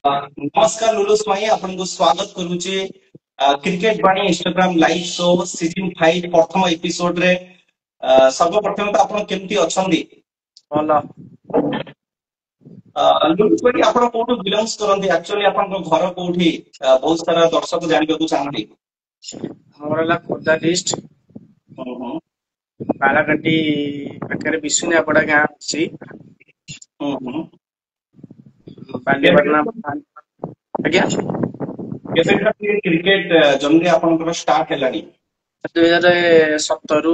नमस्कार लुलु स्वाई आपनको स्वागत करूचे क्रिकेट बाणी इंस्टाग्राम लाइव शो सीजन 5 प्रथम एपिसोड रे सर्वप्रथम तो आपण केमती अछंदी ଭଲ लुलु स्वाई आपण कोठु बिलोंग्स करंती एक्चुअली आपण घर कोठी बहुत सारा दर्शक जानिबा को चाहंती ଆମର ହେଲା ଖୋର୍ଦ୍ଧା ଡିଷ୍ଟ हम्म ବାଳାକାଟି ପାଖରେ ବିଶୁନିଆପଡା ଗାଁ ଅଛି हम्म ବାଲିପାଟଣା ଆଜ୍ଞା केबे क्रिकेट जमरे आपनकर स्टार्ट हेलानी 2017 ରୁ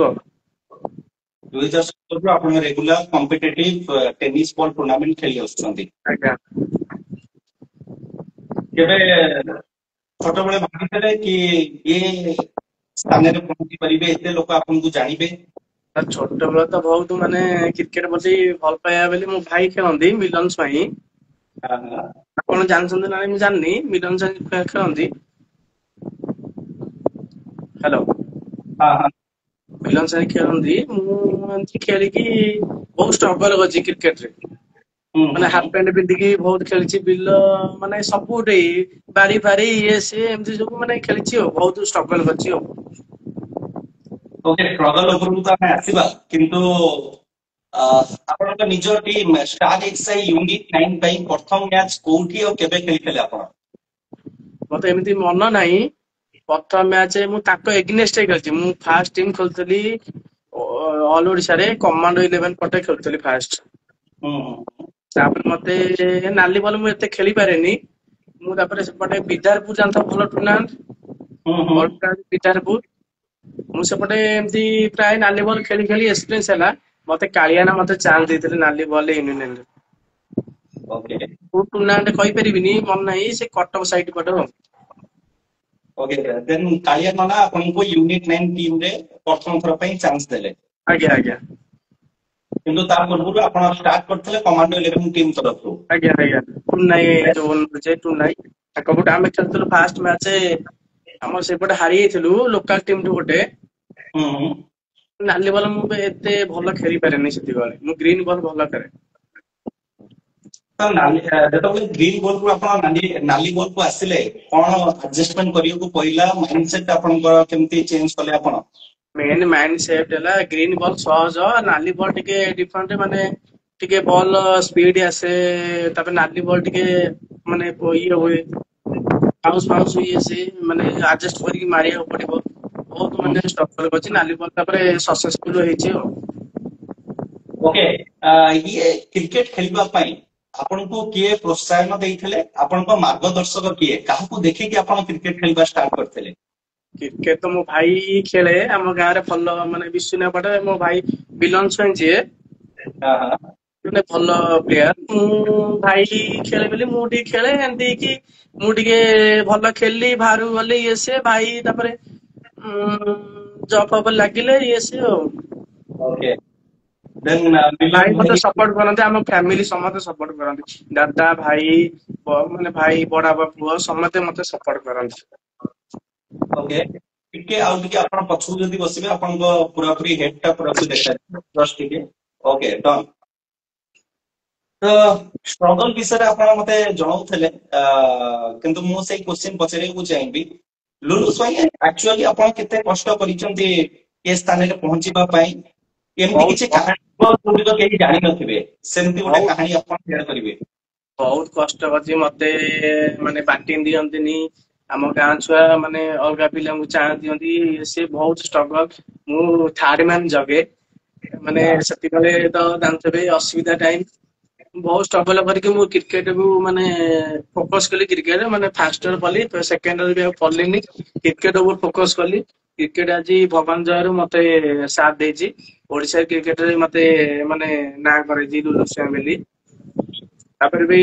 2017 आपण regular competitive tennis ball tournament खेली आछंती ଆଜ୍ଞା केबे छोट बड़े भागिଥିଲେ कि ये स्थान रे पहुंची परिबे एते लोक आपनको जानिबे ଛୋଟ ବେଳ ତ ବହୁତ ମାନେ କ୍ରିକେଟ ପ୍ରତି ଭଲ ପାଇବା ବୋଲି ମୋ ଭାଇ ଖେଳନ୍ତି ମିଲନ ସ୍ୱାଇଁ हाँ ଆପଣ ଜାଣିଛନ୍ତି ନା ନାଇଁ ମୁଁ ଜାଣିନି ମିଲନ ସ୍ୱାଇଁ ଖେଳନ୍ତି ହ୍ୟାଲୋ हाँ ମିଲନ ସ୍ୱାଇଁ ଖେଳନ୍ତି ମୁଁ ଏମିତି ଖେଳିକି ବହୁତ ଷ୍ଟ୍ରଗଲ କରିଛି କ୍ରିକେଟରେ ମାନେ ହାଫ ପ୍ୟାଣ୍ଟ ପିନ୍ଧିକି ବହୁତ ଖେଳିଛି ବିଲ ମାନେ ସବୁଠି ବାରି ଫାରି ଇଏ ସିଏ ଏମିତି ସବୁ ମାନେ ଖେଳିଛି ଆଉ ବହୁତ ଷ୍ଟ୍ରଗଲ କରିଛି ଆଉ ओके स्ट्रगल उपरକୁ ତ ଆମେ ଆସିବା କିନ୍ତୁ ଆପଣଙ୍କ ନିଜ ଟିମ୍ ଷ୍ଟାର ଏକ୍ସଆଇ ୟୁନିଟ୍ 9 ପାଇଁ ପ୍ରଥମ ମ୍ୟାଚ୍ କୋଉଠି ଆଉ କେବେ ଖେଳିଥିଲେ ଆପଣ ମତେ ଏମିତି ମନ ନାହିଁ ପ୍ରଥମ ମ୍ୟାଚ୍ ମୁଁ ତାଙ୍କ ଏଗନେଷ୍ଟ ଖେଳିଛି ମୁଁ ଫାଷ୍ଟ ଟିମ୍ ଖେଳୁଥିଲି ଅଲ ଓଡିଶାରେ କମାଣ୍ଡୋ 11 ପଟେ ଖେଳୁଥିଲି ଫାଷ୍ଟ ହୁଁ ତାପରେ ମତେ ନାଲି ବଲ ମୁଁ ଏତେ ଖେଳି ପାରେନି ମୁଁ ତାପରେ ସେପଟେ ବିଦାରପୁର ଜାଣିଥିବ ଭଲ ଟୁର୍ଣ୍ଣାମେଣ୍ଟ ହୁଁ ହୁଁ ବିଦାରପୁର ମୁଁ ସେପଟେ ଏମିତି ପ୍ରାୟ ନାଲି ବଲ ଖେଳି ଖେଳି ଏକ୍ସପିରିଏନ୍ସ ହେଲା ମତେ କାଳିଆନା ମତେ ଚାନ୍ସ ଦେଇଥିଲେ ନାଲି ବଲ ୟୁନିୟନରେ ओके କୋଉ ଟୁର୍ଣ୍ଣାମେଣ୍ଟ କହିପାରିବିନି ମନେ ନାହିଁ ସେ କଟକ ସାଇଡ ପଟେ ଆଉ ओके देन କାଳିଆ ନନା ଆପଣଙ୍କୁ ୟୁନିଟ୍ 9 ଟିମ୍ ରେ ପ୍ରଥମ ଥର ପାଇଁ ଚାନ୍ସ ଦେଲେ ଆଜ୍ଞା ଆଜ୍ଞା କିନ୍ତୁ ତା ପୂର୍ବରୁ ଆପଣ ଷ୍ଟାର୍ଟ କରିଥିଲେ କମାଣ୍ଡୋ 11 ଟିମ୍ ତରଫରୁ ଆଜ୍ଞା ଆଜ୍ଞା ଟୁର୍ଣ୍ଣାଇ ଯୋଉ ଟୁର୍ଣ୍ଣାଇ ତାଙ୍କ ପଟେ ଆମେ ଖେଳୁଥିଲୁ ଫାଷ୍ଟ ମ୍ୟାଚ୍ ଆମର ସେପଟେ ହାରି ଯାଇଥିଲୁ ଲୋକାଲ ଟିମ୍ ଠୁ ଗୋଟେ ହୁଁ ନାଲି ବଲ ମୁଁ ଏତେ ଭଲ ଖେଳି ପାରେନି ସେତିକିବେଳେ ମୁଁ ଗ୍ରୀନ ବଲ ଭଲ ଖେଳେ ତ ନାଲି ଯେତେବେଳେ ଗ୍ରୀନ ବଲ୍ କୁ ଆପଣ ନାଲି ବଲ୍ କୁ ଆସିଲେ କଣ ଆଡଜଷ୍ଟମେଣ୍ଟ କରିବାକୁ ପଇଲା ମାଇଣ୍ଡ ସେଟ୍ ଆପଣଙ୍କର କେମିତି ଚେଞ୍ଜ କଲେ ଆପଣ ମେନ୍ ମାଇଣ୍ଡ ସେଟ୍ ହେଲା ଗ୍ରୀନ ବଲ ସହଜ ନାଲି ବଲ ଟିକେ ଡିଫରେଣ୍ଟ ମାନେ ଟିକେ ବଲ ସ୍ପିଡ ଆସେ ତାପରେ ନାଲି ବଲ ଟିକେ ମାନେ ଇଏ ହୁଏ ପାଉସ ପାଉସ ଇଏ ସେ ମାନେ ଆଡଜଷ୍ଟ କରିକି ମାରିବାକୁ ପଡିବ ବହୁତ ମାନେ ଷ୍ଟ୍ରଗଲ କରିଛି ନାଲି ବଲ ତାପରେ ସକ୍ସେସଫୁଲ ହେଇଛି ଆଉ ओके ये क्रिकेट खेलिबा ପାଇଁ ଆପଣଙ୍କୁ କିଏ ପ୍ରୋତ୍ସାହନ ଦେଇଥିଲେ ଆପଣଙ୍କ ମାର୍ଗଦର୍ଶକ କିଏ କାହାକୁ ଦେଖିକି ଆପଣ କ୍ରିକେଟ ଖେଳିବା ଷ୍ଟାର୍ଟ କରିଥିଲେ କ୍ରିକେଟ ତ ମୋ ଭାଇ ଖେଳେ ଆମ ଗାଁରେ ଭଲ ମାନେ ବିଶ୍ୱନାପଟେ ମୋ ଭାଇ ବିଲନ ସ୍ୱାଇଁ ଯିଏ ମାନେ ଭଲ ପ୍ଲେୟାର ମୁଁ ଭାଇ ଖେଳେ ବୋଲି ମୁଁ ଟିକେ ଖେଳେ ଏମିତି କି ମୁଁ ଟିକେ ଭଲ ଖେଳିଲି ବାହାରକୁ ଗଲି ଇଏ ସିଏ ଭାଇ ତାପରେ ଜବ୍ ଫବ୍ ଲାଗିଲେ ଇଏ ସିଏ ଆଉ ओके देन ଭାଇ मिलन ମତେ भाई ସପୋର୍ଟ କରନ୍ତି ଆମ ଫ୍ୟାମିଲି ସମସ୍ତେ ସପୋର୍ଟ କରନ୍ତି ଦାଦା ଭାଇ ମାନେ ଭାଇ ବଡ ବାପା ପୁଅ ସମସ୍ତେ ମତେ ସପୋର୍ଟ କରନ୍ତି ओके ଟିକେ ଆଉ ଟିକେ ଆପଣ ପଛକୁ ଯଦି ବସିବେ ଆପଣଙ୍କ ପୁରାପୁରି ହେଡ୍ ଟା ପୁରାପୁରି ଦେଖାଯିବ ଜଷ୍ଟ ଟିକେ ଓକେ ଡନ୍ ତ ଷ୍ଟ୍ରଗଲ ବିଷୟରେ ଆପଣ ମତେ ଜଣାଉଥିଲେ କିନ୍ତୁ ମୁଁ ସେଇ କ୍ୱେଶ୍ଚିନ୍ ପଚାରିବାକୁ ଚାହିଁବି ଲୁଲୁ ସ୍ୱାଇଁ ଆକ୍ଚୁଆଲି ଆପଣ କେତେ କଷ୍ଟ କରିଛନ୍ତି ଏ ସ୍ଥାନରେ ପହଞ୍ଚିବା ପାଇଁ ଏମିତି ବହୁତ କିଛି କାହାଣୀ ଯୋଉଠି କେହି ଜାଣିନଥିବେ ସେମିତି ଗୋଟେ ବହୁତ କାହାଣୀ ଆପଣ ସେୟାର କରିବେ ବହୁତ କଷ୍ଟ କରିଛି ମତେ ମାନେ ବାଟିଂ ଦିଅନ୍ତିନି ଆମ ଗାଁ ଛୁଆ ମାନେ ଅଲଗା ପିଲାଙ୍କୁ ଚାନ୍ସ ଦିଅନ୍ତି ସେ ବହୁତ ଷ୍ଟ୍ରଗଲ ମୁଁ ଥାର୍ଡ ମ୍ୟାନ ଜଗେ ମାନେ ସେତିକିବେଳେ ତ ଜାଣିଥିବେ ଅସୁବିଧା ଟାଇମ ବହୁତ ଷ୍ଟ୍ରଗଲ କରିକି ମୁଁ କ୍ରିକେଟ କୁ ମାନେ ଫୋକସ କଲି କ୍ରିକେଟ ମାନେ ଫାଷ୍ଟ ଇୟର ପଢଲି ସେକେଣ୍ଡ ଇୟର ବି ଆଉ ପଢିଲିନି କ୍ରିକେଟ ଉପରେ ଫୋକସ କଲି କ୍ରିକେଟ ଆଜି ଭଗବାନ ଦୟାରୁ ମତେ ସାଥ ଦେଇଛି ଓଡିଶା କ୍ରିକେଟରେ ମତେ ମାନେ ନାଁ କରେଇଛି ଲୁଲୁ ସ୍ୱାଇଁ ବୋଲି ତାପରେ ବି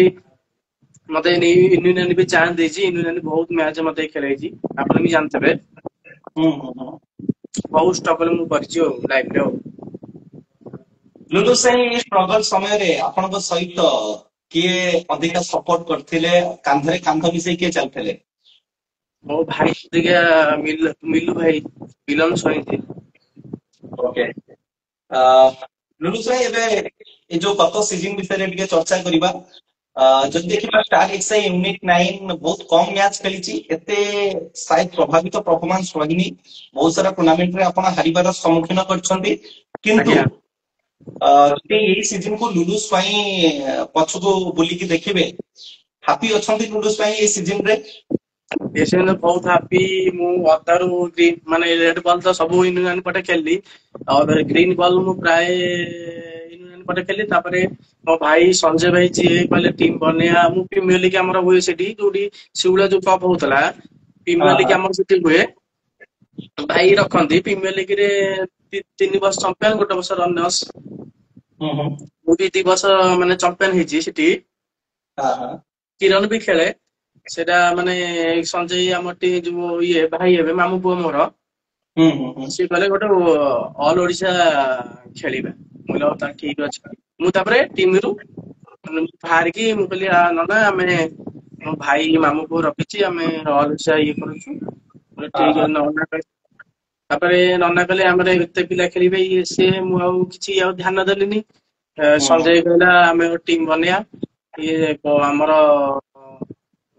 ମତେ ୟୁନିୟନ ବି ଚାନ୍ସ ଦେଇଛି ୟୁନିୟନ ବହୁତ ମ୍ୟାଚ ମତେ ଖେଳେଇଛି ଆପଣ ବି ଜାଣିଥିବେ ହୁଁ ବହୁତ ଷ୍ଟ୍ରଗଲ ମୁଁ କରିଛି ଆଉ ଲାଇଫରେ ଆଉ ଲୁଲୁ ସ୍ୱାଇଁ ଷ୍ଟ୍ରଗଲ ସମୟରେ ଆପଣଙ୍କ ସହିତ କିଏ ଅଧିକା ସପୋର୍ଟ କରିଥିଲେ କାନ୍ଧରେ କାନ୍ଧ ମିଶେଇ କିଏ ଚାଲିଥିଲେ ମୋ ଭାଇ ଟିକେ ମିଲୁ ଭାଇ ମିଲନ ସ୍ୱାଇଁ ଓକେ ଲୁଲୁ ସ୍ୱାଇଁ ଏବେ ଏ ଯୋଉ ଗତ ସିଜିନ ବିଷୟରେ ଟିକେ ଚର୍ଚ୍ଚା କରିବା ଯଦି ଦେଖିବା ଷ୍ଟାର ଏକ୍ସଆଇ ୟୁନିଟ 9 ବହୁତ କମ ମ୍ୟାଚ୍ ଖେଳିଛି, ଏତେ ସାୟଦ ପ୍ରଭାବିତ ପରଫର୍ମାନ୍ସ ରହିନି। ବହୁତ ସାରା ଟୁର୍ଣ୍ଣାମେଣ୍ଟରେ ଆପଣ ହାରିବାର ସମ୍ମୁଖୀନ କରିଛନ୍ତି, କିନ୍ତୁ ଆଜ୍ଞା ଯଦି ଏଇ ସିଜନ କୁ ଲୁଲୁସ ପାଇଁ ପଛକୁ ବୁଲିକି ଦେଖିବେ, ହାପି ଅଛନ୍ତି ଲୁଲୁସ ପାଇଁ ଏଇ ସିଜନ ରେ? ଏସେନ ବହୁତ ହାପି। ମୁଁ ଅଧାରୁ ଗ୍ରୀନ ମାନେ ରେଡ ବଲ୍ ତ ସବୁ ୟୁନିୟନ ପଟେ ଖେଳିଲି, ଆଉ ଗ୍ରୀନ ବଲ୍ ମୁଁ ପ୍ରାୟ ୟୁନିୟନ ପଟେ ଖେଳିଲି। ତାପରେ ମୋ ଭାଇ ସଞ୍ଜୟ ଭାଇ ଯିଏ କହିଲେ ଟିମ୍ ବନେଇବା, ମୁଁ ପ୍ରିମିୟର ଲିଗ ଆମର ହୁଏ ସେଠି ଯୋଉଠି ଶିଉଳା ଯୋଉ କପ୍ ହଉଥିଲା, ପ୍ରିମିୟର ଲିଗ ଆମର ସେଠି ହୁଏ। ଭାଇ ରଖନ୍ତି ପ୍ରିମିୟର ଲିଗ ରେ 3 ବର୍ଷ ଚମ୍ପିୟନ, 1 ବର୍ଷ ରନର୍ସ। ମୁଁ ବି 2 ବର୍ଷ ମାନେ ଚମ୍ପିୟନ ହେଇଛି ସେଠି। କିରଣ ବି ଖେଳେ ସେଟା ମାନେ ସଞ୍ଜୟ ଆମର ଟିକେ ଯୋଉ ଇଏ ଭାଇ ହେବେ ମାମୁ ପୁଅ ମୋର, ସିଏ କହିଲେ ଗୋଟେ ଅଲ ଓଡିଶା ଖେଳିବା। ମୁଁ କହିଲି ହଉ ତାହେଲେ ଠିକ ଅଛି। ମୁଁ ତାପରେ ଟିମ ରୁ ବାହାରିକି ମୁଁ କହିଲି ନନା ଆମେ ମୋ ଭାଇ ମାମୁ ପୁଅ ରଖିଛି, ଆମେ ଅଲ ଓଡିଶା ଇଏ କରୁଛୁ। ଠିକ ଅଛି ନନା କହିଲେ। ତାପରେ ନନା କହିଲେ ଆମର ଏତେ ପିଲା ଖେଳିବେ ଇଏ ସିଏ, ମୁଁ ଆଉ କିଛି ଆଉ ଧ୍ୟାନ ଦେଲିନି। ସଞ୍ଜୟ କହିଲା ଆମେ ଗୋଟେ ଟିମ୍ ବନେଇବା, ଇଏ ଆମର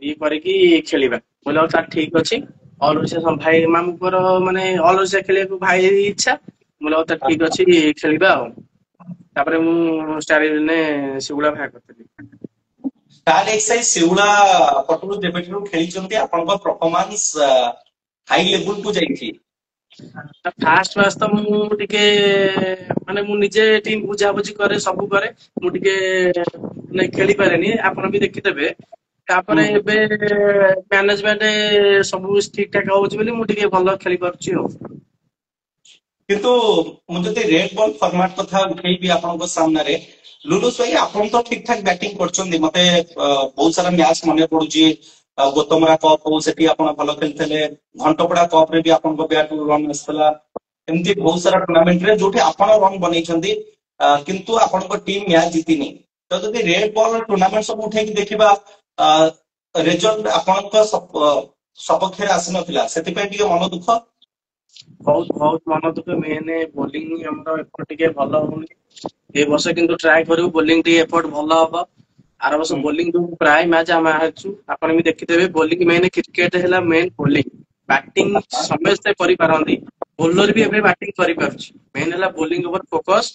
ଇଏ କରିକି ଖେଳିବା। କହିଲେ ହଉ ତାହେଲେ ଠିକ ଅଛି। ଅଲ ଓଡିଶା ଭାଇ ମାମୁ ପୁଅର ମାନେ ଅଲ ଓଡିଶା ଖେଳିବାକୁ ଭାଇ ଇଚ୍ଛା। ମୁଁ କହିଲି ହଉ ତାହେଲେ ଠିକ ଅଛି ଖେଳିବା ଆଉ। ତାପରେ ମୁଁ ଶିଉଳା ବାହାର କରିଥିଲି। ଷ୍ଟାର ଏକ୍ସଆଇ ଶିଉଳା ପଟରୁ ଯେବେଠାରୁ ଖେଳିଛନ୍ତି ଆପଣଙ୍କ ପରଫର୍ମାନ୍ସ ହାଇ ଲେଭୁଲ କୁ ଯାଇଛି। ଫାଷ୍ଟ ଫାଷ୍ଟ ତ ମୁଁ ଟିକେ ମାନେ ମୁଁ ନିଜେ ଟିମ୍ ବୁଝାବୁଝି କରେ, ସବୁ କରେ। ମୁଁ ଟିକେ ଖେଳି ପାରେନି, ଆପଣ ବି ଦେଖିଦେବେ। ତାପରେ ଏବେ ମ୍ୟାନେଜମେଣ୍ଟ ସବୁ ଠିକ ଠାକ ହଉଛି ବୋଲି ମୁଁ ଟିକେ ଭଲ ଖେଳି ପାରୁଛି ଆଉ। କିନ୍ତୁ ମୁଁ ଯଦି ରେଡ ବଲ୍ ଫର୍ମାଟ କଥା ଉଠେଇବି ଆପଣଙ୍କ ସାମ୍ନାରେ, ଲୁଲୁସ ଭାଇ ଆପଣ ତ ଠିକ ଠାକ ବ୍ୟାଟିଂ କରୁଛନ୍ତି। ମତେ ବହୁତ ସାରା ମ୍ୟାଚ୍ ମନେ ପଡୁଛି, ଗୌତମରା କପ୍ ହଉ ସେଠି ଆପଣ ଭଲ ଖେଳିଥିଲେ, ଘଣ୍ଟପଡା କପ୍ ରେ ବି ଆପଣଙ୍କ ବ୍ୟାଟ ରନ୍ ଆସିଥିଲା। ଏମିତି ବହୁତ ସାରା ଟୁର୍ଣ୍ଣାମେଣ୍ଟରେ ଯୋଉଠି ଆପଣ ରନ୍ ବନେଇଛନ୍ତି, କିନ୍ତୁ ଆପଣଙ୍କ ଟିମ୍ ମ୍ୟାଚ୍ ଜିତିନି। ତ ଯଦି ରେଡ ବଲ୍ ଟୁର୍ଣ୍ଣାମେଣ୍ଟ ସବୁ ଉଠେଇକି ଦେଖିବା, ରେଜଲ୍ଟ ଆପଣଙ୍କ ସପକ୍ଷରେ ଆସିନଥିଲା, ସେଥିପାଇଁ ଟିକେ ମନ ଦୁଃଖ। ବହୁତ ବହୁତ ମନ ଦୁଃଖ। ମେନ୍ ବୋଲିଂ ଆମର ଏପଟ ଟିକେ ଭଲ ହଉନି। ଏ ବର୍ଷ କିନ୍ତୁ ଟ୍ରାଏ କରିବୁ ବୋଲିଂ ଟିକେ ଏପଟ ଭଲ ହବ। ଆର ବର୍ଷ ବୋଲିଂ ପ୍ରାୟ ମ୍ୟାଚ୍ ଆମେ ହାରିଛୁ। ଆପଣ ବି ଦେଖିଦେବେ ବୋଲିଂ ମେନ୍ କ୍ରିକେଟ ହେଲା ମେନ୍ ବୋଲିଂ। ବ୍ୟାଟିଂ ସମସ୍ତେ କରିପାରନ୍ତି, ବୋଲର ବି ଏବେ ବ୍ୟାଟିଂ କରିପାରୁଛି। ମେନ୍ ହେଲା ବୋଲିଂ ଉପରେ ଫୋକସ।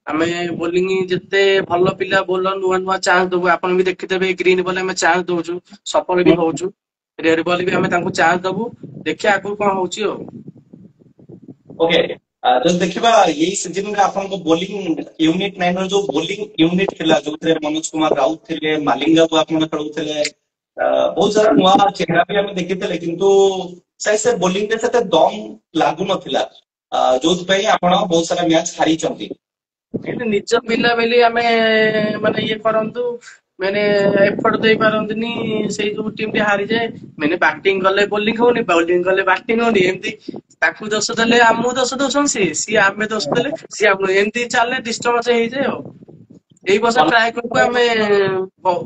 ଆମେ ବୋଲିଂ ଯେତେ ଭଲ ପିଲା ବୋଲର ନୂଆ ନୂଆ ଚାନ୍ସ ଦବୁ। ଆପଣ ବି ଦେଖିଦେବେ ଗ୍ରୀନ ବଲ୍ ଆମେ ଚାନ୍ସ ଦଉଛୁ, ସଫଳ ବି ହଉଛୁ। ରେଡ ବଲ୍ ବି ଆମେ ତାଙ୍କୁ ଚାନ୍ସ ଦବୁ, ଦେଖିବା ଆଗକୁ କଣ ହଉଛି ଆଉ। ଓକେ, ଯଦି ଦେଖିବା ଏଇ ସିଜନରେ ଆପଣଙ୍କ ବୋଲିଂ ୟୁନିଟ 9 ର ଯୋଉ ବୋଲିଂ ୟୁନିଟ ଥିଲା, ଯୋଉଥିରେ ମନୋଜ କୁମାର ରାଉତ ଥିଲେ, ମାଲିଙ୍ଗାକୁ ଆପଣ ଖେଳୁଥିଲେ, ବହୁତ ସାରା ନୂଆ ଚେହେରା ବି ଆମେ ଦେଖିଥିଲେ, କିନ୍ତୁ ସେ ବୋଲିଂରେ ସେତେ ଦମ ଲାଗୁନଥିଲା, ଯୋଉଥିପାଇଁ ଆପଣ ବହୁତ ସାରା ମ୍ୟାଚ୍ ହାରିଛନ୍ତି। ଏଠି ନିଜ ପିଲା ବୋଲି ଆମେ ମାନେ ଇଏ କରନ୍ତୁ, ମାନେ ଏଫର୍ଟ ଦେଇପାରନ୍ତିନି, ସେଇ ଯୋଉ ଟିମ୍ ଟି ହାରିଯାଏ। ମାନେ ବ୍ୟାଟିଂ କଲେ ବୋଲିଂ ହଉନି, ବୋଲିଂ କଲେ ବ୍ୟାଟିଂ ହଉନି, ଏମିତି ତାକୁ ଦୋଷ ଦେଲେ ଆମକୁ ଦୋଷ ଦଉଛନ୍ତି, ସିଏ ଆମେ ଦୋଷ ଦେଲେ ସିଏ ଆମକୁ, ଏମିତି ଚାଲେ ଡିଷ୍ଟର୍ବାନ୍ସ ହେଇଯାଏ ଆଉ। ଏଇ ବର୍ଷ ଟ୍ରାଏ କରିବୁ ଆମେ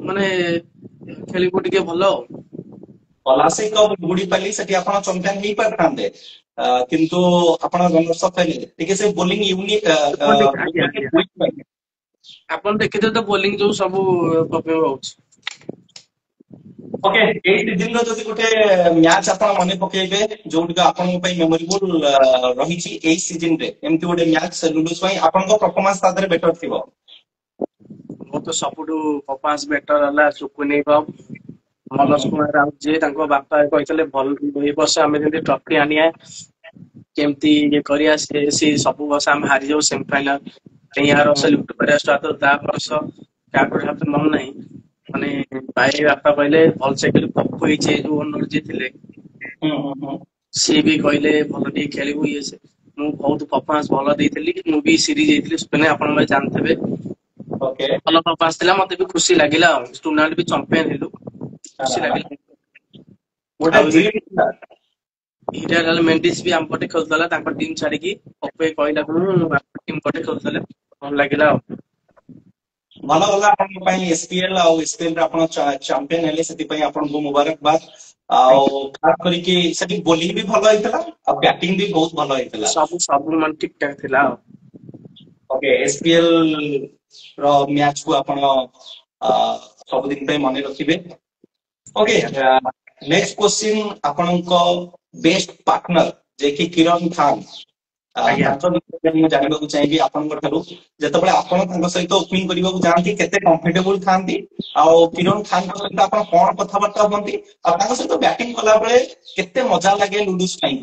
ମାନେ ଖେଳିବୁ ଟିକେ ଭଲ ଆଉ। ପଲାସି କପ୍ ବୁଡିପାଲି ସେଠି ଆପଣ ଚମ୍ପିଆନ ହେଇପାରିଥାନ୍ତେ, କିନ୍ତୁ ଆପଣ ରନର୍ସ ଅପ୍ ହେଲେ ଟିକେ ସେ ବୋଲିଂ ୟୁନିଟ। ଆଜ୍ଞା ଆଜ୍ଞା, ଆପଣ ଦେଖିଥିବେ ତ ବୋଲିଂ ଯୋଉ ସବୁ ପ୍ରୋବ୍ଲେମ ହଉଛି। ଓକେ, ଏଇ ସିଜନର ଯଦି ଗୋଟେ ମ୍ୟାଚ୍ ଆପଣ ମନେ ପକେଇବେ ଯୋଉଟିକ ଆପଣଙ୍କ ପାଇଁ ମେମୋରେବୁଲ ରହିଛି ଏଇ ସିଜନରେ, ଏମିତି ଗୋଟେ ମ୍ୟାଚ୍ ଲୁଲୁସ ପାଇଁ ଆପଣଙ୍କ ପରଫର୍ମାନ୍ସ ତା ଦେହରେ ବେଟର ଥିବ। ମୋର ତ ସବୁଠୁ ପରଫର୍ମାନ୍ସ ବେଟର ହେଲା ସୁକୁନି କପ୍। ମନୋଜ କୁମାର ରାଉତ ଯିଏ ତାଙ୍କ ବାପା କହିଥିଲେ ଭଲ ଏ ବର୍ଷ ଆମେ ଯେମିତି ଟ୍ରଫି ଆଣିବା, କେମିତି ଇଏ କରିବା, ସେ ସବୁ ବର୍ଷ ଆମେ ହାରିଯାଉ ସେମିଫାଇନାଲ। ଆର ବର୍ଷ ଲିଫ୍ଟ କରିବା ଷ୍ଟାର୍ଟ, ତା ବର୍ଷ କାହାକୁ ହାତ ମନ ନାହିଁ। ମାନେ ଭାଇ ବାପା କହିଲେ ଭଲସେ ଖେଳିବୁ, ପପୁ ଭାଇ ଯୋଉ ଓନର ଯିଏ ଥିଲେ, ସିଏ ବି କହିଲେ ଭଲ ଟିକେ ଖେଳିବୁ ଇଏ ସେ। ମୁଁ ବହୁତ ପରଫର୍ମାନ୍ସ ଭଲ ଦେଇଥିଲି, ମୁଁ ବି ସିରିଜ ଯାଇଥିଲି ଆପଣ ଭାଇ ଜାଣିଥିବେ। ଓକେ, ଭଲ ପରଫର୍ମାନ୍ସ ଥିଲା, ମତେ ବି ଖୁସି ଲାଗିଲା ଆଉ। ଟୁର୍ଣ୍ଣାମେଣ୍ଟ ବି ଚମ୍ପିଆନ ହେଲୁ, ଖୁସି ଲାଗିଲା। ଗୋଟେ ଆଉ ଡ୍ରିମ୍ ଥିଲା। ହିରାଲାଲ ମେଣ୍ଡିସ୍ ବି ଆମ ପଟେ ଖେଳୁଥିଲା ତାଙ୍କ ଟିମ୍ ଛାଡିକି, ପପୁ ଭାଇ କହିଲା ଆମ ଟିମ୍ ପଟେ ଖେଳୁଥିଲେ, ଭଲ ଲାଗିଲା ଆଉ। ଭଲ ଗଲା ଆପଣଙ୍କ ପାଇଁ ଏସପିଏଲ, ଆଉ ଏସପିଏଲ ରେ ଆପଣ ଚାମ୍ପିୟନ ହେଲେ, ସେଥିପାଇଁ ଆପଣଙ୍କୁ ମୁବାରକବାଦ। ଆଉ ଖାସ କରିକି ସେଠି ବୋଲିଂ ବି ଭଲ ହେଇଥିଲା, ଆଉ ବ୍ୟାଟିଂ ବି ବହୁତ ଭଲ ହେଇଥିଲା। ସବୁ ସବୁ ମାନେ ଠିକ ଠାକ ଥିଲା ଆଉ। ଓକେ, ଏସପିଏଲ ର ମ୍ୟାଚ୍ କୁ ଆପଣ सबुदिन पे मन रखिबे। ओके नेक्स्ट क्वेश्चन आपनक बेस्ट पार्टनर जे कि किरण खान ଆଜ୍ଞା। ତାଙ୍କ ବିଷୟରେ ମୁଁ ଜାଣିବାକୁ ଚାହିଁବି ଆପଣଙ୍କ ଠାରୁ ଯେତେବେଳେ ଆପଣ ତାଙ୍କ ସହିତ ଓପନିଂ କରିବାକୁ ଯାଆନ୍ତି କେତେ କମ୍ଫର୍ଟେବୁଲ ଥାନ୍ତି ଆଉ କିରଣ ଖାନଙ୍କ ସହିତ ଆପଣ କଣ କଥାବାର୍ତ୍ତା ହୁଅନ୍ତି ଆଉ ତାଙ୍କ ସହିତ ବ୍ୟାଟିଂ କଲା ବେଳେ କେତେ ମଜା ଲାଗେ ଲୁଡୁସ ପାଇଁ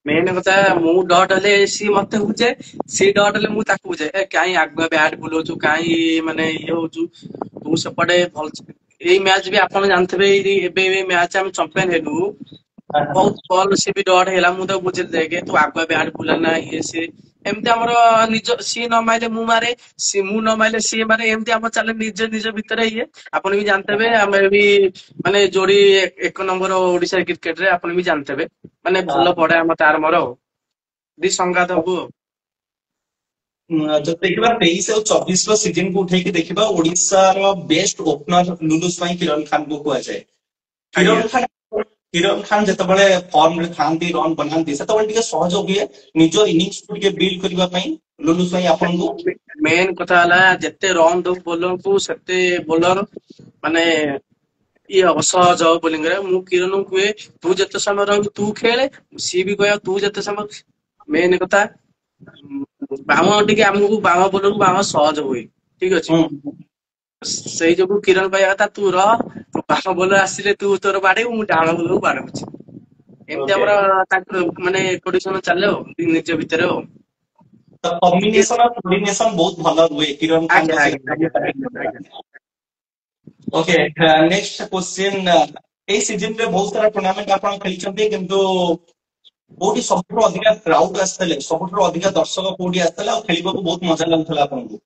ମେନ୍ କଥା ମୁଁ ଡଟ୍ ହେଲେ ସିଏ ମତେ ବୁଝେ, ସିଏ ଡଟ୍ ହେଲେ ମୁଁ ତାକୁ ବୁଝେ। କାହିଁ ଆଗୁଆ ବ୍ୟାଟ୍ ବୁଲଉଛୁ, କାହିଁ ମାନେ ଇଏ ହଉଛୁ, ତୁ ସେପଟେ ଭଲ। ଏଇ ମ୍ୟାଚ୍ ବି ଆପଣ ଜାଣିଥିବେ, ଏବେ ମ୍ୟାଚ୍ ଆମେ ଚମ୍ପିୟନ ହେଲୁ, ବହୁତ ବଲ ସିଏ ବି ଡଟ୍ ହେଲା। ମୁଁ ତାକୁ ବୁଝେଇ ଦେଖେ ତୁ ଆଗୁଆ ବ୍ୟାଟ୍ ବୁଲାନା, ଇଏ ସିଏ ଏମିତି ଆମର ନିଜ ସିଏ ନ ମାଇଲେ ମୁଁ ମାରେ, ମୁଁ ନ ମାଇଲେ ସିଏ ମାରେ, ଏମିତି ଆମର ଚାଲେ ନିଜ ନିଜ ଭିତରେ ଇଏ। ଆପଣ ବି ଜାଣିଥିବେ ଆମେ ବି ମାନେ ଯୋଡି 1 ନମ୍ବର ଓଡିଶା କ୍ରିକେଟ ରେ ଆପଣ ବି ଜାଣିଥିବେ, ମାନେ ଭଲ ପଡେ ଆମ ତାର ମୋର ଆଉ ଦି ସଂଘାତ ହବୁ ଆଉ। ଯଦି ଦେଖିବା 23 ଆଉ 24 ର ସିଜନ କୁ ଉଠେଇକି ଦେଖିବା ଓଡିଶାର ବେଷ୍ଟ ଓପନର ଲୁଲୁସ ପାଇଁ କିରଣ ଖାନ କୁ କୁହାଯାଏ। ଆଜ୍ଞା। କିରଣ ଖାନ ଯେତେବେଳେ ଫର୍ମ ରେ ଥାନ୍ତି ରନ୍ ବନାନ୍ତି ସେତେବେଳେ ଟିକେ ସହଜ ହୁଏ ନିଜ ଇନିଂସ କୁ ଟିକେ ବିଲ୍ଡ କରିବା ପାଇଁ ଲୁଲୁସ ପାଇଁ ଆପଣଙ୍କୁ ମେନ୍ କଥା ହେଲା ଯେତେ ରନ୍ ଦଉ ବୋଲରକୁ ସେତେ ବୋଲର ମାନେ ଇଏ ହବ ସହଜ ହବ ବୋଲିଂ କରିବା। ମୁଁ କିରଣକୁ କୁହେ ତୁ ଯେତେ ସମୟ ରହିବୁ ତୁ ଖେଳେ, ସିଏ ବି କହିବ ତୁ ଯେତେ ସମୟ। ମେନ୍ କଥା ବାମ ଟିକେ ଆମକୁ ବାମ ବୋଲରକୁ ବାମ ସହଜ ହୁଏ, ଠିକ ଅଛି। ସେଇ ଯୋଗୁ କିରଣ କହିବା କଥା ତୁ ରହ, ବାମ ବୋଲର ଆସିଲେ ତୁ ତୋର ବାଡେଇବୁ, ମୁଁ ଡାହାଣ ବୋଲରକୁ ବାଡଉଛି। ଏମିତି ଓକେ ଆମର ତାଙ୍କର ମାନେ କୋଡିସନ ଚାଲେ ଆଉ ନିଜ ଭିତରେ ଆଉ। ତ କମ୍ବିନେସନ ଆଉ କୋର୍ଡିନେସନ ବହୁତ ଭଲ ହୁଏ କିରଣ ଖାନଙ୍କ ଆଜ୍ଞା ଆଜ୍ଞା ଆଜ୍ଞା ସହିତ। ଆଜ୍ଞା। ଓକେ ନେକ୍ସଟ କ୍वेश्चन ଏଇ ସିଜନ ରେ ବହୁତ ସାରା ଟୁର୍ଣ୍ଣାମେଣ୍ଟ ଆପଣ ଖେଳିଛନ୍ତି କିନ୍ତୁ କୋଉଠି ସବୁଠୁ ଅଧିକା କ୍ରାଉଡ ଆସିଥିଲେ, ସବୁଠୁ ଅଧିକା ଦର୍ଶକ କୋଉଠି ଆସିଥିଲେ ଆଉ ଖେଳିବାକୁ ବହୁତ ମଜା ଲାଗୁଥିଲା ଆପଣଙ୍କୁ?